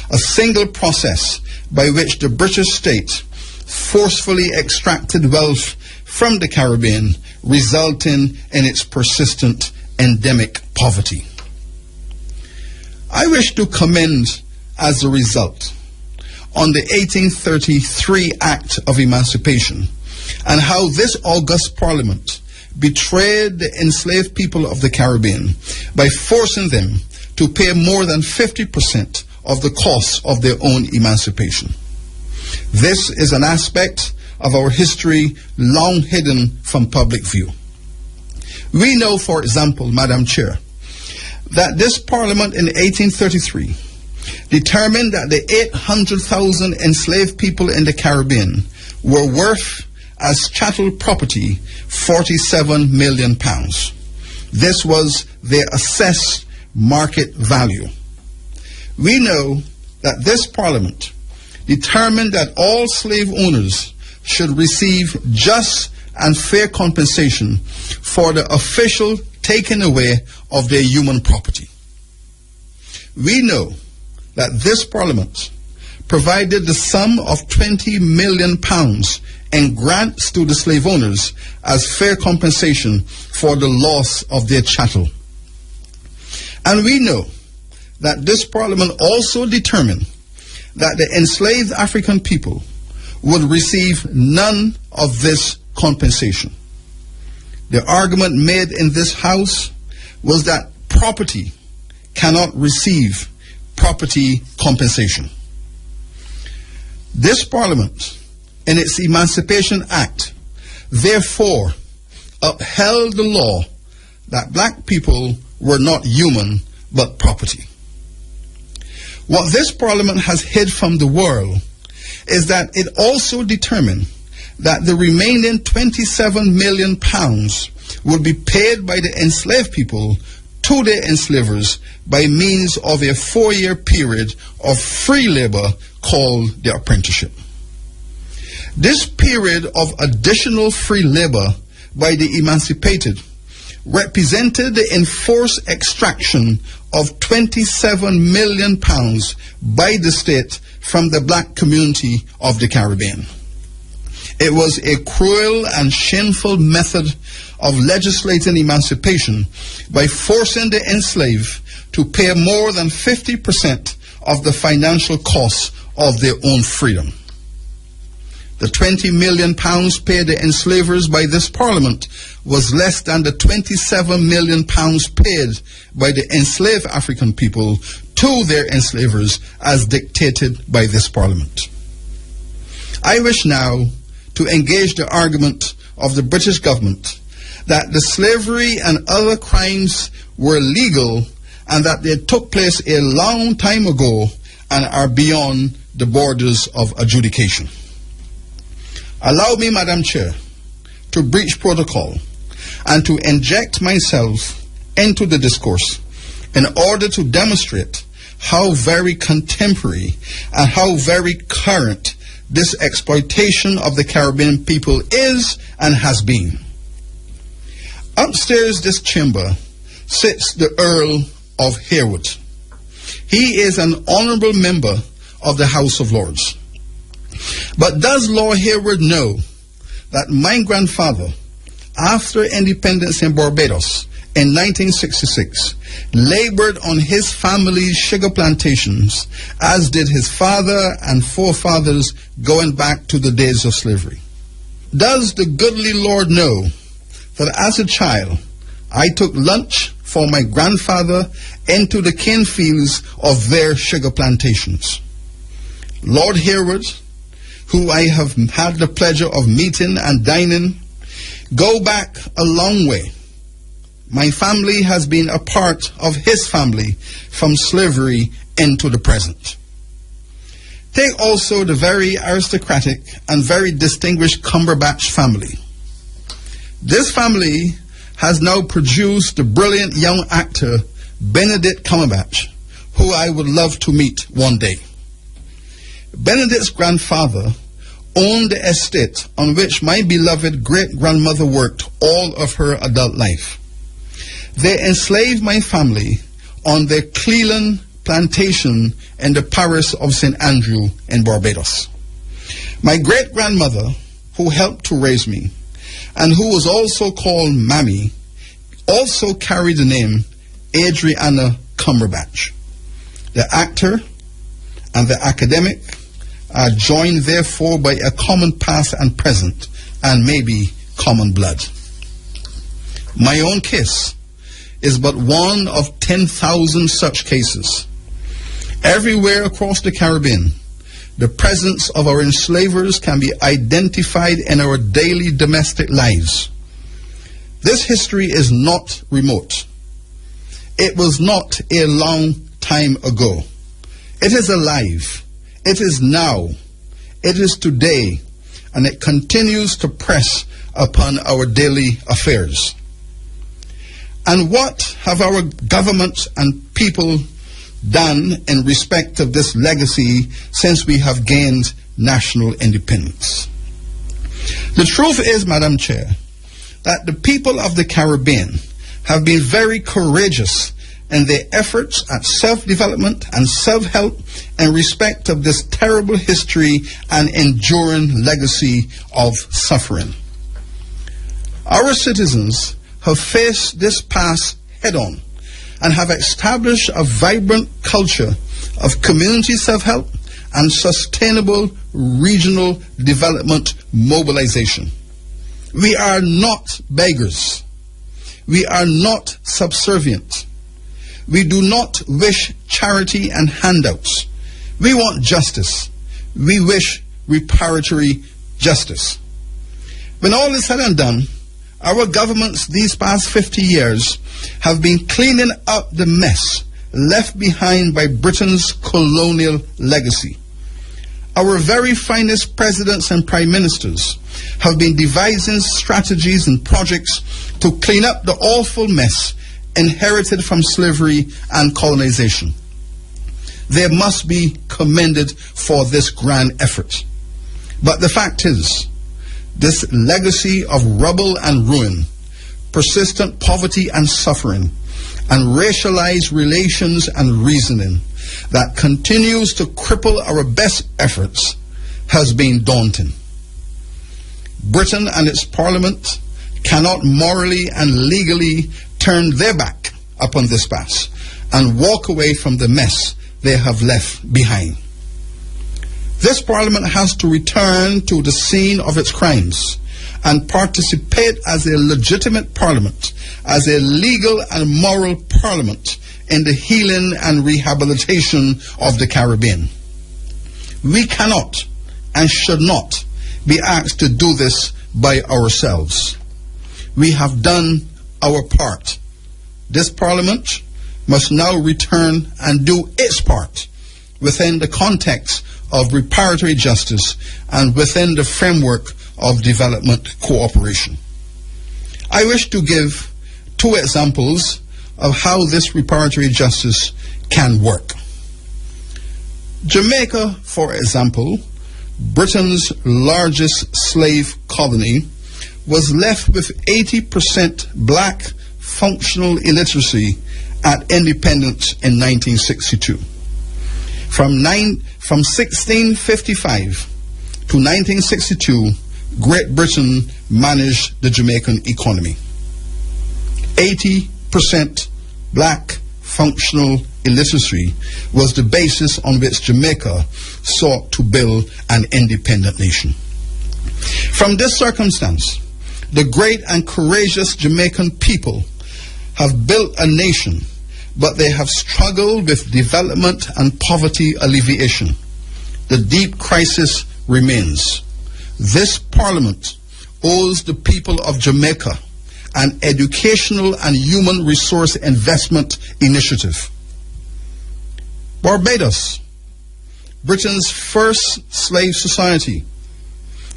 a single process by which the British state forcefully extracted wealth from the Caribbean, resulting in its persistent endemic poverty. I wish to commend as a result on the 1833 Act of Emancipation and how this august Parliament betrayed the enslaved people of the Caribbean by forcing them to pay more than 50% of the cost of their own emancipation. This is an aspect of our history long hidden from public view. We know, for example, Madam Chair, that this Parliament in 1833 determined that the 800,000 enslaved people in the Caribbean were worth as chattel property £47 million. This was their assessed market value. We know that this Parliament determined that all slave owners should receive just and fair compensation for the official taking away of their human property. We know that this Parliament provided the sum of £20 million in grants to the slave owners as fair compensation for the loss of their chattel. And we know that this Parliament also determined that the enslaved African people would receive none of this compensation. The argument made in this House was that property cannot receive property compensation. This Parliament, in its Emancipation Act, therefore upheld the law that black people were not human but property. What this Parliament has hid from the world is that it also determined that the remaining £27 million would be paid by the enslaved people to their enslavers by means of a 4-year period of free labor called the apprenticeship. This period of additional free labor by the emancipated represented the enforced extraction of £27 million by the state from the black community of the Caribbean. It was a cruel and shameful method of legislating emancipation by forcing the enslaved to pay more than 50% of the financial costs of their own freedom. The £20 million paid the enslavers by this Parliament was less than the £27 million paid by the enslaved African people to their enslavers as dictated by this Parliament. I wish now to engage the argument of the British government that the slavery and other crimes were legal and that they took place a long time ago and are beyond the borders of adjudication. Allow me, Madam Chair, to breach protocol and to inject myself into the discourse in order to demonstrate how very contemporary and how very current this exploitation of the Caribbean people is and has been. Upstairs this chamber sits the Earl of Harewood. He is an honorable member of the House of Lords. But does Lord Harewood know that my grandfather, after independence in Barbados in 1966, labored on his family's sugar plantations, as did his father and forefathers going back to the days of slavery? Does the goodly Lord know that as a child, I took lunch for my grandfather into the cane fields of their sugar plantations? Lord Harewood, who I have had the pleasure of meeting and dining, go back a long way. My family has been a part of his family from slavery into the present. Take also the very aristocratic and very distinguished Cumberbatch family. This family has now produced the brilliant young actor Benedict Cumberbatch, who I would love to meet one day. Benedict's grandfather owned the estate on which my beloved great-grandmother worked all of her adult life. They enslaved my family on their Cleland plantation in the parish of St. Andrew in Barbados. My great-grandmother, who helped to raise me, and who was also called Mammy, also carried the name Adriana Cumberbatch. The actor and the academic are joined therefore by a common past and present, and maybe common blood. My own case is but one of 10,000 such cases. Everywhere across the Caribbean, the presence of our enslavers can be identified in our daily domestic lives. This history is not remote. It was not a long time ago. It is alive. It is now. It is today. And it continues to press upon our daily affairs. And what have our governments and people done in respect of this legacy since we have gained national independence? The truth is, Madam Chair, that the people of the Caribbean have been very courageous in their efforts at self-development and self-help in respect of this terrible history and enduring legacy of suffering. Our citizens have faced this past head-on and have established a vibrant culture of community self-help and sustainable regional development mobilization. We are not beggars. We are not subservient. We do not wish charity and handouts. We want justice. We wish reparatory justice. When all is said and done, our governments these past 50 years have been cleaning up the mess left behind by Britain's colonial legacy. Our very finest presidents and prime ministers have been devising strategies and projects to clean up the awful mess inherited from slavery and colonization. They must be commended for this grand effort. But the fact is, this legacy of rubble and ruin, persistent poverty and suffering, and racialized relations and reasoning that continues to cripple our best efforts has been daunting. Britain and its parliament cannot morally and legally turn their back upon this past and walk away from the mess they have left behind. This parliament has to return to the scene of its crimes and participate as a legitimate parliament, as a legal and moral parliament in the healing and rehabilitation of the Caribbean. We cannot and should not be asked to do this by ourselves. We have done our part. This parliament must now return and do its part within the context of reparatory justice and within the framework of development cooperation. I wish to give two examples of how this reparatory justice can work. Jamaica, for example, Britain's largest slave colony, was left with 80% black functional illiteracy at independence in 1962. From 1655 to 1962, Great Britain managed the Jamaican economy. 80% black functional illiteracy was the basis on which Jamaica sought to build an independent nation. From this circumstance, the great and courageous Jamaican people have built a nation, but they have struggled with development and poverty alleviation. The deep crisis remains. This parliament owes the people of Jamaica an educational and human resource investment initiative. Barbados, Britain's first slave society,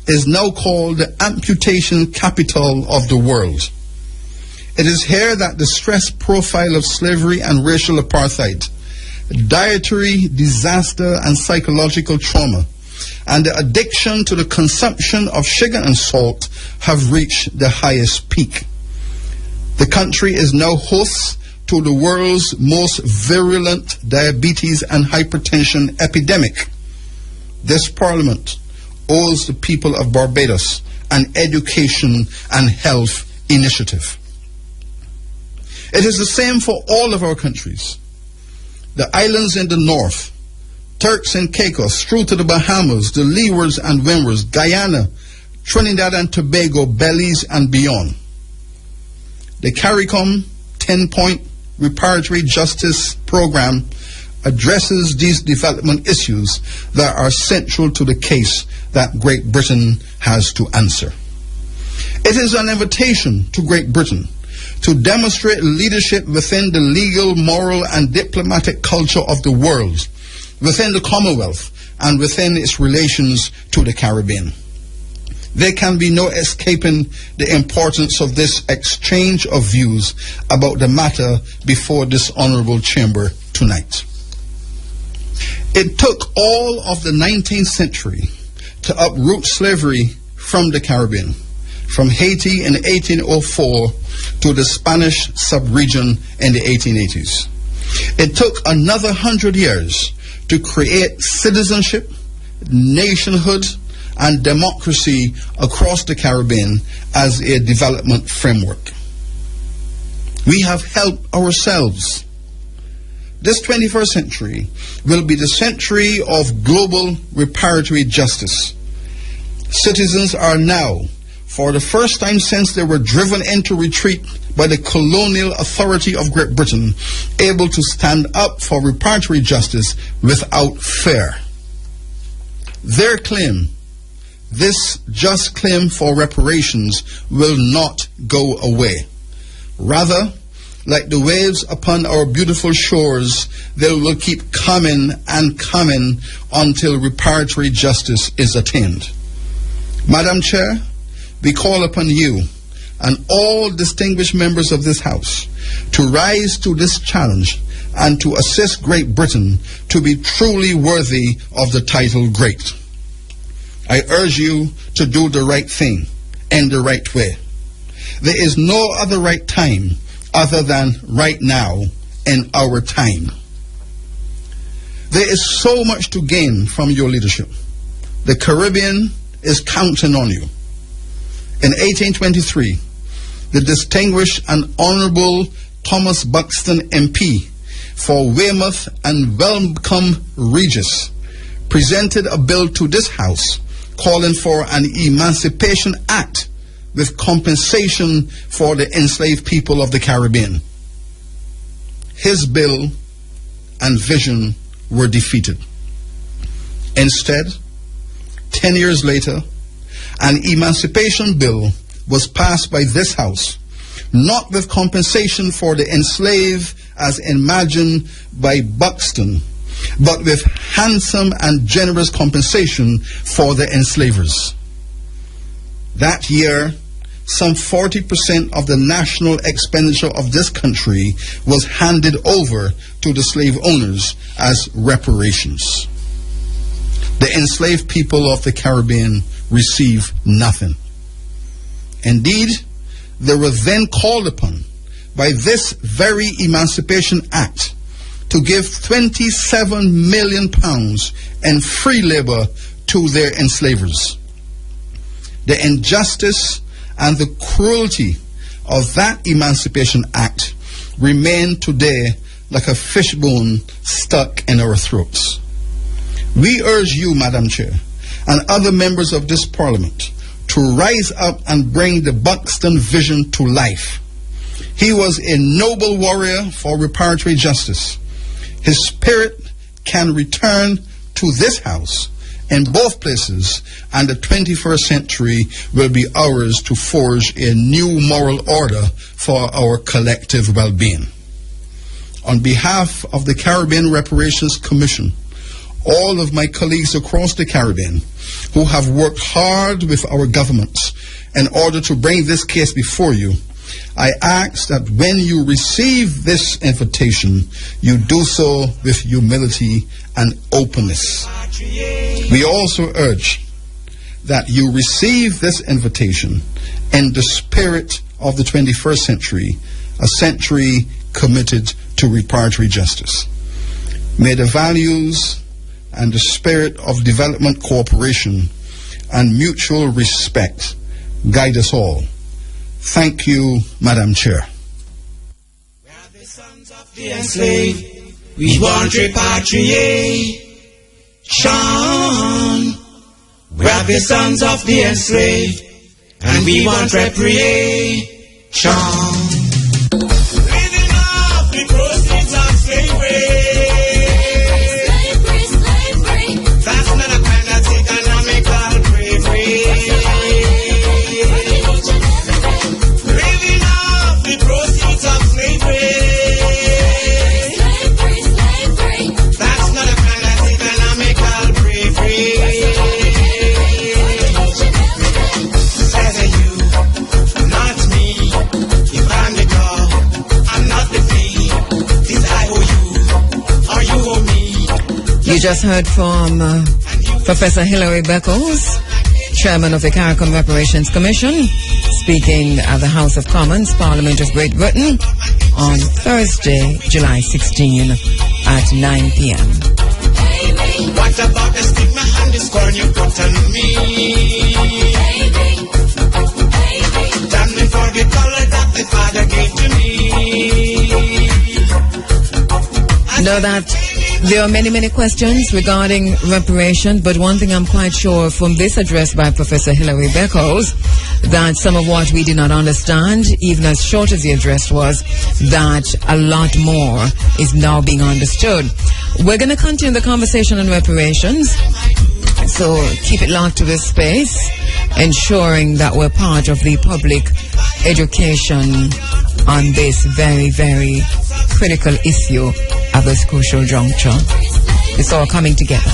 is now called the amputation capital of the world. It is here that the stress profile of slavery and racial apartheid, dietary disaster and psychological trauma, and the addiction to the consumption of sugar and salt have reached the highest peak. The country is now host to the world's most virulent diabetes and hypertension epidemic. This parliament owes the people of Barbados an education and health initiative. It is the same for all of our countries. The islands in the north, Turks and Caicos, through to the Bahamas, the Leewards and Windwards, Guyana, Trinidad and Tobago, Belize and beyond. The CARICOM 10-point reparatory justice program addresses these development issues that are central to the case that Great Britain has to answer. It is an invitation to Great Britain to demonstrate leadership within the legal, moral, and diplomatic culture of the world, within the Commonwealth, and within its relations to the Caribbean. There can be no escaping the importance of this exchange of views about the matter before this honorable chamber tonight. It took all of the 19th century to uproot slavery from the Caribbean, from Haiti in 1804 to the Spanish sub-region in the 1880s. It took another 100 years to create citizenship, nationhood, and democracy across the Caribbean as a development framework. We have helped ourselves. This 21st century will be the century of global reparatory justice. Citizens are now, for the first time since they were driven into retreat by the colonial authority of Great Britain, able to stand up for reparatory justice without fear. Their claim, this just claim for reparations, will not go away. Rather, like the waves upon our beautiful shores, they will keep coming and coming until reparatory justice is attained. Madam Chair, we call upon you and all distinguished members of this House to rise to this challenge and to assist Great Britain to be truly worthy of the title Great. I urge you to do the right thing in the right way. There is no other right time other than right now in our time. There is so much to gain from your leadership. The Caribbean is counting on you. In 1823, the distinguished and honorable Thomas Buxton MP for Weymouth and Welcome Regis presented a bill to this House calling for an Emancipation Act with compensation for the enslaved people of the Caribbean. His bill and vision were defeated. Instead, 10 years later, an emancipation bill was passed by this House, not with compensation for the enslaved as imagined by Buxton, but with handsome and generous compensation for the enslavers. That year, some 40% of the national expenditure of this country was handed over to the slave owners as reparations. The enslaved people of the Caribbean received nothing. Indeed, they were then called upon by this very Emancipation Act to give £27 million in free labor to their enslavers. The injustice and the cruelty of that Emancipation Act remain today like a fishbone stuck in our throats. We urge you, Madam Chair, and other members of this Parliament to rise up and bring the Buxton vision to life. He was a noble warrior for reparatory justice. His spirit can return to this House in both places, and the 21st century will be ours to forge a new moral order for our collective well-being. On behalf of the Caribbean Reparations Commission, all of my colleagues across the Caribbean who have worked hard with our governments in order to bring this case before you, I ask that when you receive this invitation, you do so with humility and openness. We also urge that you receive this invitation in the spirit of the 21st century, a century committed to reparatory justice. May the values and the spirit of development cooperation and mutual respect guide us all. Thank you, Madam Chair. We are the sons of the enslaved. We want repatriation. We are the sons of the enslaved, and we want reparation. Living off the proceeds of slavery. That's not a kind of economical bravery. Living off the proceeds of slavery. That's not a kind of economical bravery. Said you, not me. If I'm the dog, I'm not the thief. This I owe you, or you owe me. You just heard from Professor Hilary Beckles, Chairman of the CARICOM Reparations Commission, speaking at the House of Commons, Parliament of Great Britain, on Thursday, July 16 at 9 p.m. What about the stigma and the scorn you put on me? Damn me for the color that the Father gave to me. Know that there are many questions regarding reparation, but one thing I'm quite sure from this address by Professor Hilary Beckles, that some of what we did not understand, even as short as the address was, that a lot more is now being understood. We're going to continue the conversation on reparations, so keep it locked to this space, ensuring that we're part of the public education on this very, very critical issue at this crucial juncture. It's all coming together.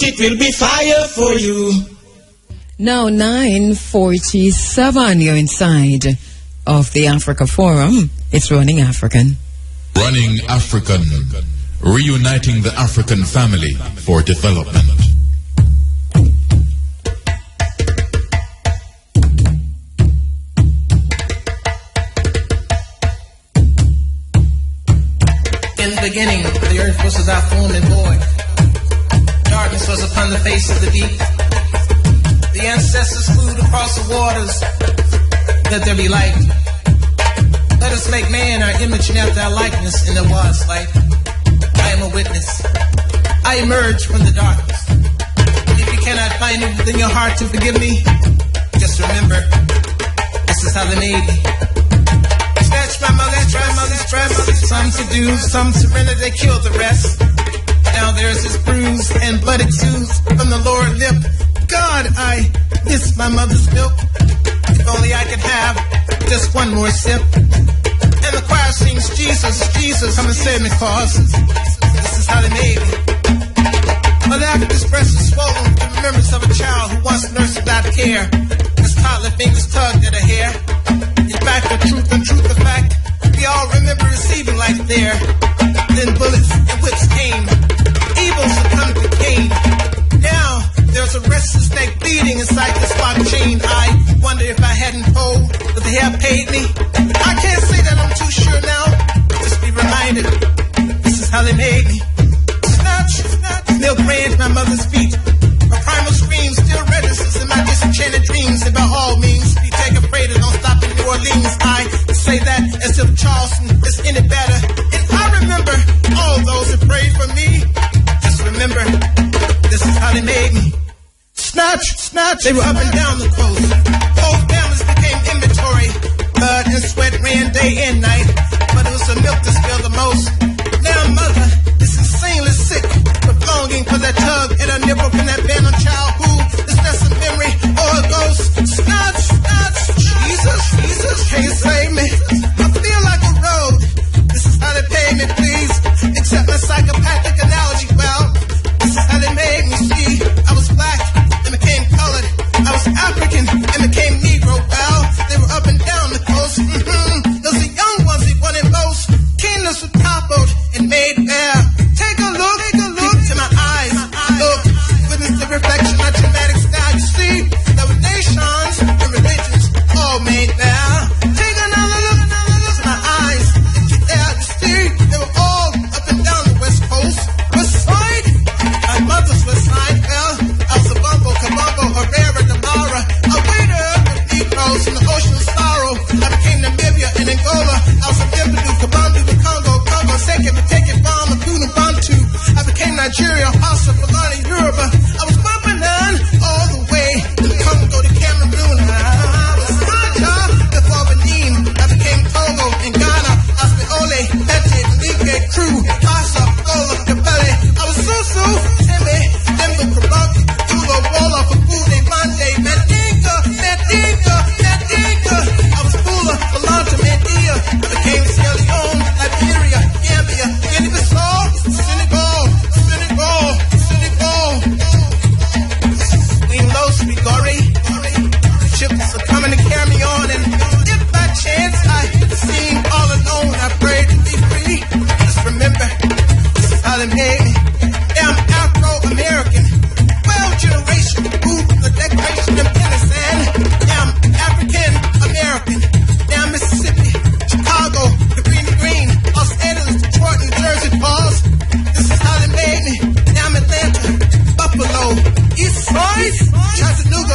It will be fire for you. Now 9:47, you're inside of the Africa Forum. It's Running African. Running African. Reuniting the African family for development. In the beginning, the earth was without form and void. Darkness was upon the face of the deep. The ancestors flew across the waters. Let there be light. Let us make man our image and after our likeness, and there was light. I am a witness. I emerge from the darkness. If you cannot find it within your heart to forgive me, just remember, this is how they made me. Snatch my mother's dress. Some seduce, some surrender, they kill the rest. Now there's this bruise and blood exudes from the lower lip. God, I miss my mother's milk. If only I could have just one more sip. And the choir sings, Jesus, Jesus, come and save me, cause this is how they made me. Mother Africa's breast is swollen with the remembrance of a child who once nursed without care. His toddler fingers tugged at her hair. It's back the truth and truth the fact. We all remember receiving life there. Then bullets and whips came. Evil succumbed to Cain. Now there's a restless neck bleeding inside this lock chain. I wonder if I hadn't told, would they have paid me? I can't say that I'm too sure now. Just be reminded, this is how they made me. Snatch, milk ran to my mother's feet. A primal scream still registers in my disenchanted dreams. And by all means, we take a pray to don't stop in New Orleans. I say that as if Charleston is any better. And I remember all those who prayed for me. Remember, this is how they made me. Snatch, they were up and down the coast. Whole families became inventory. Blood and sweat ran day and night. But it was the milk that spilled the most. Now mother is insanely sick, but longing for that tug at her nipple from that abandoned child who is just a memory or a ghost. Snatch, Jesus, can you save me? I feel like a road. This is how they pay me, please. Accept my psychopathic analogy, well. This is how they made me see. I was black and became colored. I was African and became Negro. Well, they were up and down the coast. Those are young ones they wanted most. Keenness was toppled and made bare. Take a look to my eyes. Look, witness the reflection of traumatic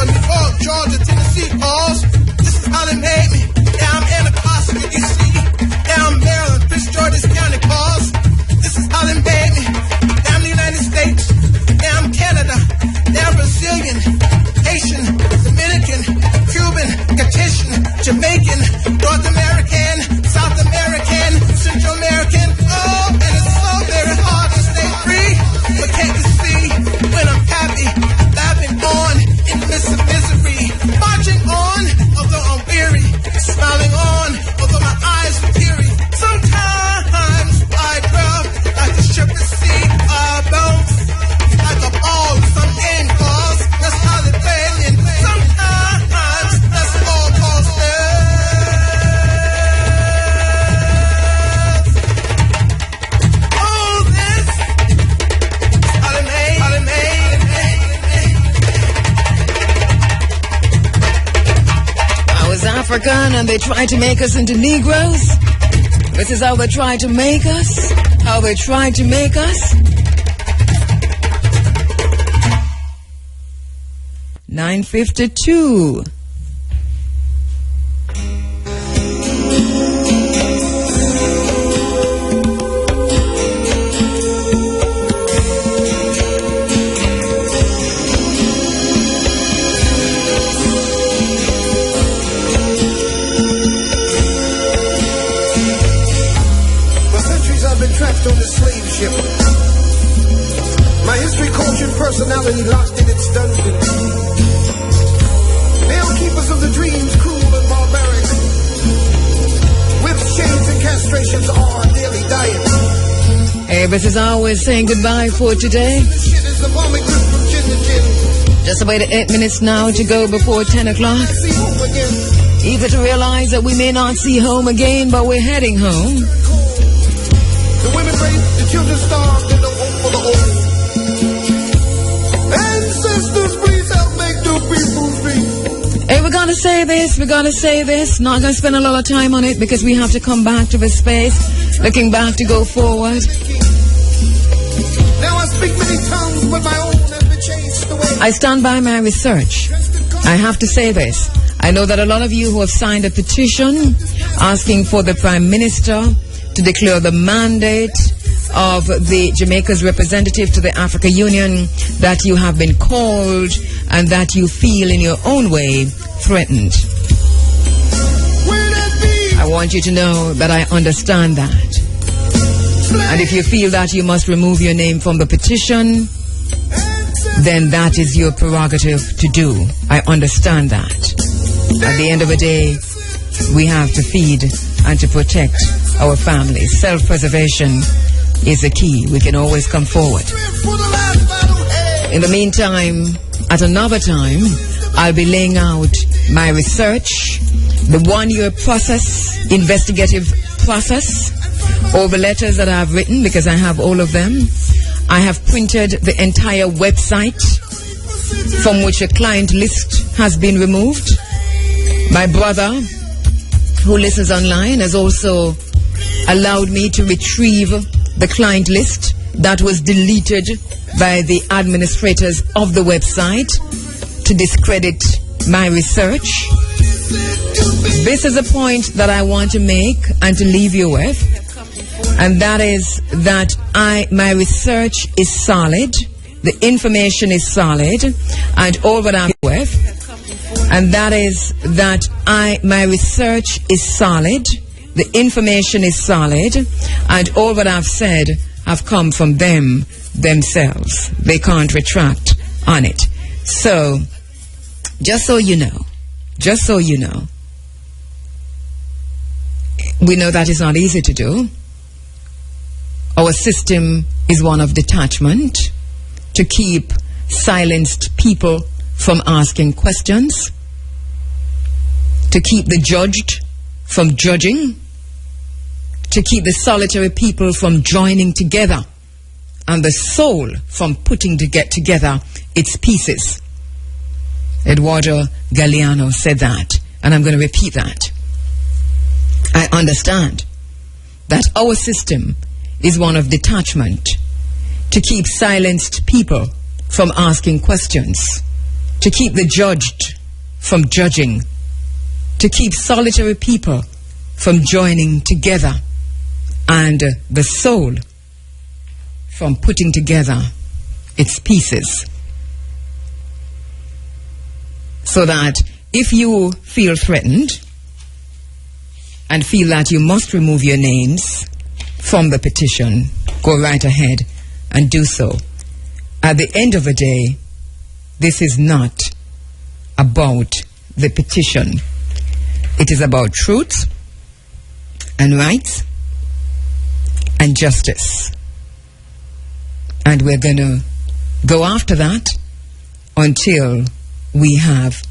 Alabama, New York, Georgia, Tennessee, pause. This is how they made me. Yeah, I'm Anacostia, DC. Yeah, I'm Maryland, Prince George's County, pause. This is how they made me. Yeah, I'm the United States. Yeah, I'm Canada. Yeah, I'm Brazilian, Haitian, Dominican, Cuban, Caucasian, Jamaican, North American, South American, Central American. Oh, and it's so very hard to stay free. But can't you see when I'm happy, laughing on in the midst of misery, marching on although I'm weary, smiling on although my eyes are teary. Sometimes I drop like a ship at sea, I bounce like a ball in some game calls. That's how they're playing. Sometimes that's all cause all this how they made. I was African and they tried to make us into Negroes. This is how they tried to make us. How they tried to make us. 9:52. For centuries I've been trapped on this slave ship. My history, culture, and personality locked in its dungeon. Keepers of the dreams, cruel and barbaric. Whips, chains, and castrations are our daily diet. Hey, this is always saying goodbye for today. Just about 8 minutes now to go before 10 o'clock. Eager to realize that we may not see home again, but we're heading home. The women raped, the children starved, and no hope for the old. Ancestors, please help make the people free. Hey, we're gonna say this. Not gonna spend a lot of time on it because we have to come back to this space. Looking back to go forward. Now I speak many tongues, but my own has been chased away. I stand by my research. I have to say this. I know that a lot of you who have signed a petition asking for the Prime Minister to declare the mandate of the Jamaica's representative to the Africa Union, that you have been called and that you feel in your own way threatened. I want you to know that I understand that. And if you feel that you must remove your name from the petition, then that is your prerogative to do. I understand that. At the end of the day, we have to feed and to protect our families. Self-preservation is the key. We can always come forward. In the meantime, at another time, I'll be laying out my research, the 1-year process, investigative process, all the letters that I've written, because I have all of them. I have printed the entire website from which a client list has been removed. My brother, who listens online, has also allowed me to retrieve the client list that was deleted by the administrators of the website to discredit my research. This is a point that I want to make and to leave you with, and that is that my research is solid, the information is solid, and all that I'm with, and that is that my research is solid, the information is solid, and all that I've said have come from them themselves. They can't retract on it. So, just so you know, we know that is not easy to do. Our system is one of detachment, to keep silenced people from asking questions, to keep the judged from judging, to keep the solitary people from joining together, and the soul from putting to get together its pieces. Eduardo Galeano said that, and I'm going to repeat that. I understand that our system is one of detachment, to keep silenced people from asking questions, to keep the judged from judging, to keep solitary people from joining together, and the soul from putting together its pieces. So that if you feel threatened and feel that you must remove your names from the petition, go right ahead and do so. At the end of the day, this is not about the petition. It is about truth and rights and justice. And we're going to go after that until we have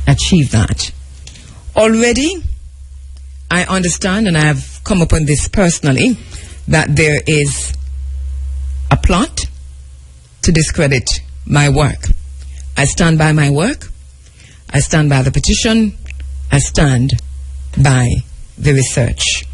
achieved that. Already, I understand, and I have come upon this personally, that there is a plot to discredit my work. I stand by my work. I stand by the petition. I stand by the research.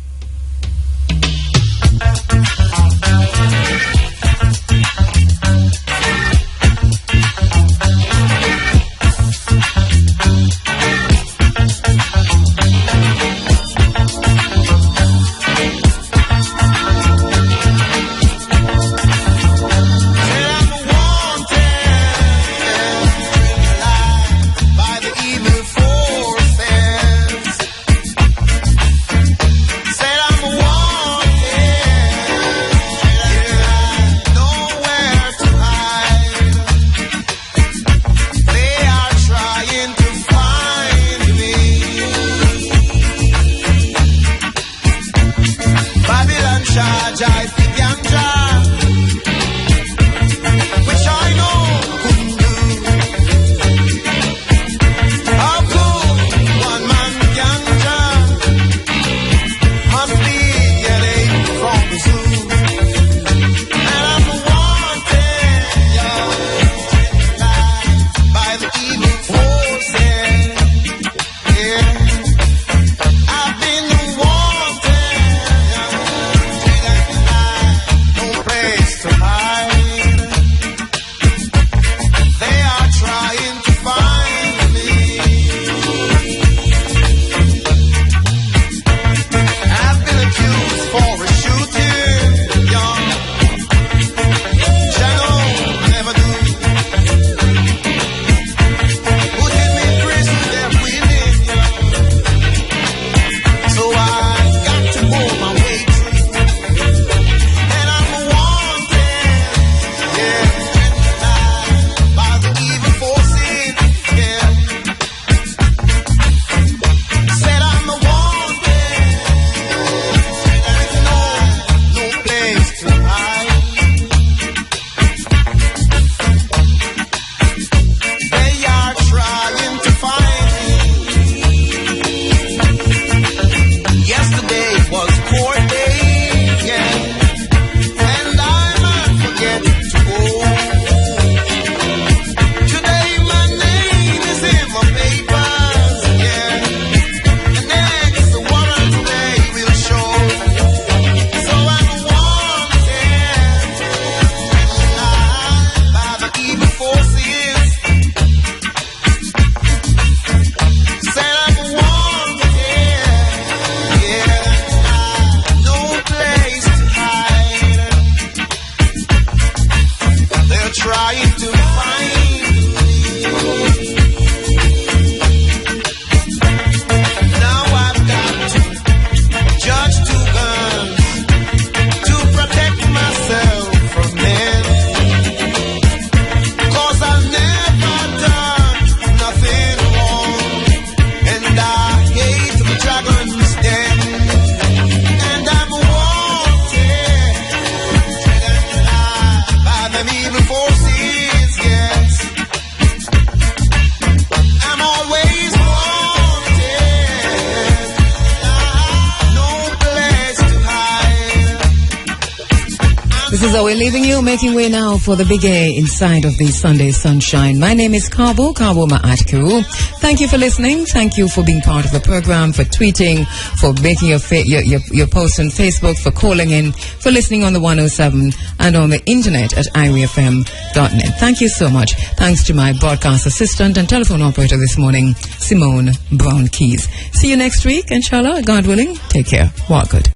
This is how we're leaving you, making way now for the big A inside of the Sunday Sunshine. My name is Kabo Ma'at Kheru. Thank you for listening. Thank you for being part of the program, for tweeting, for making your posts on Facebook, for calling in, for listening on the 107 and on the internet at IRIFM.net. Thank you so much. Thanks to my broadcast assistant and telephone operator this morning, Simone Brown Keys. See you next week, inshallah, God willing. Take care. Walk good.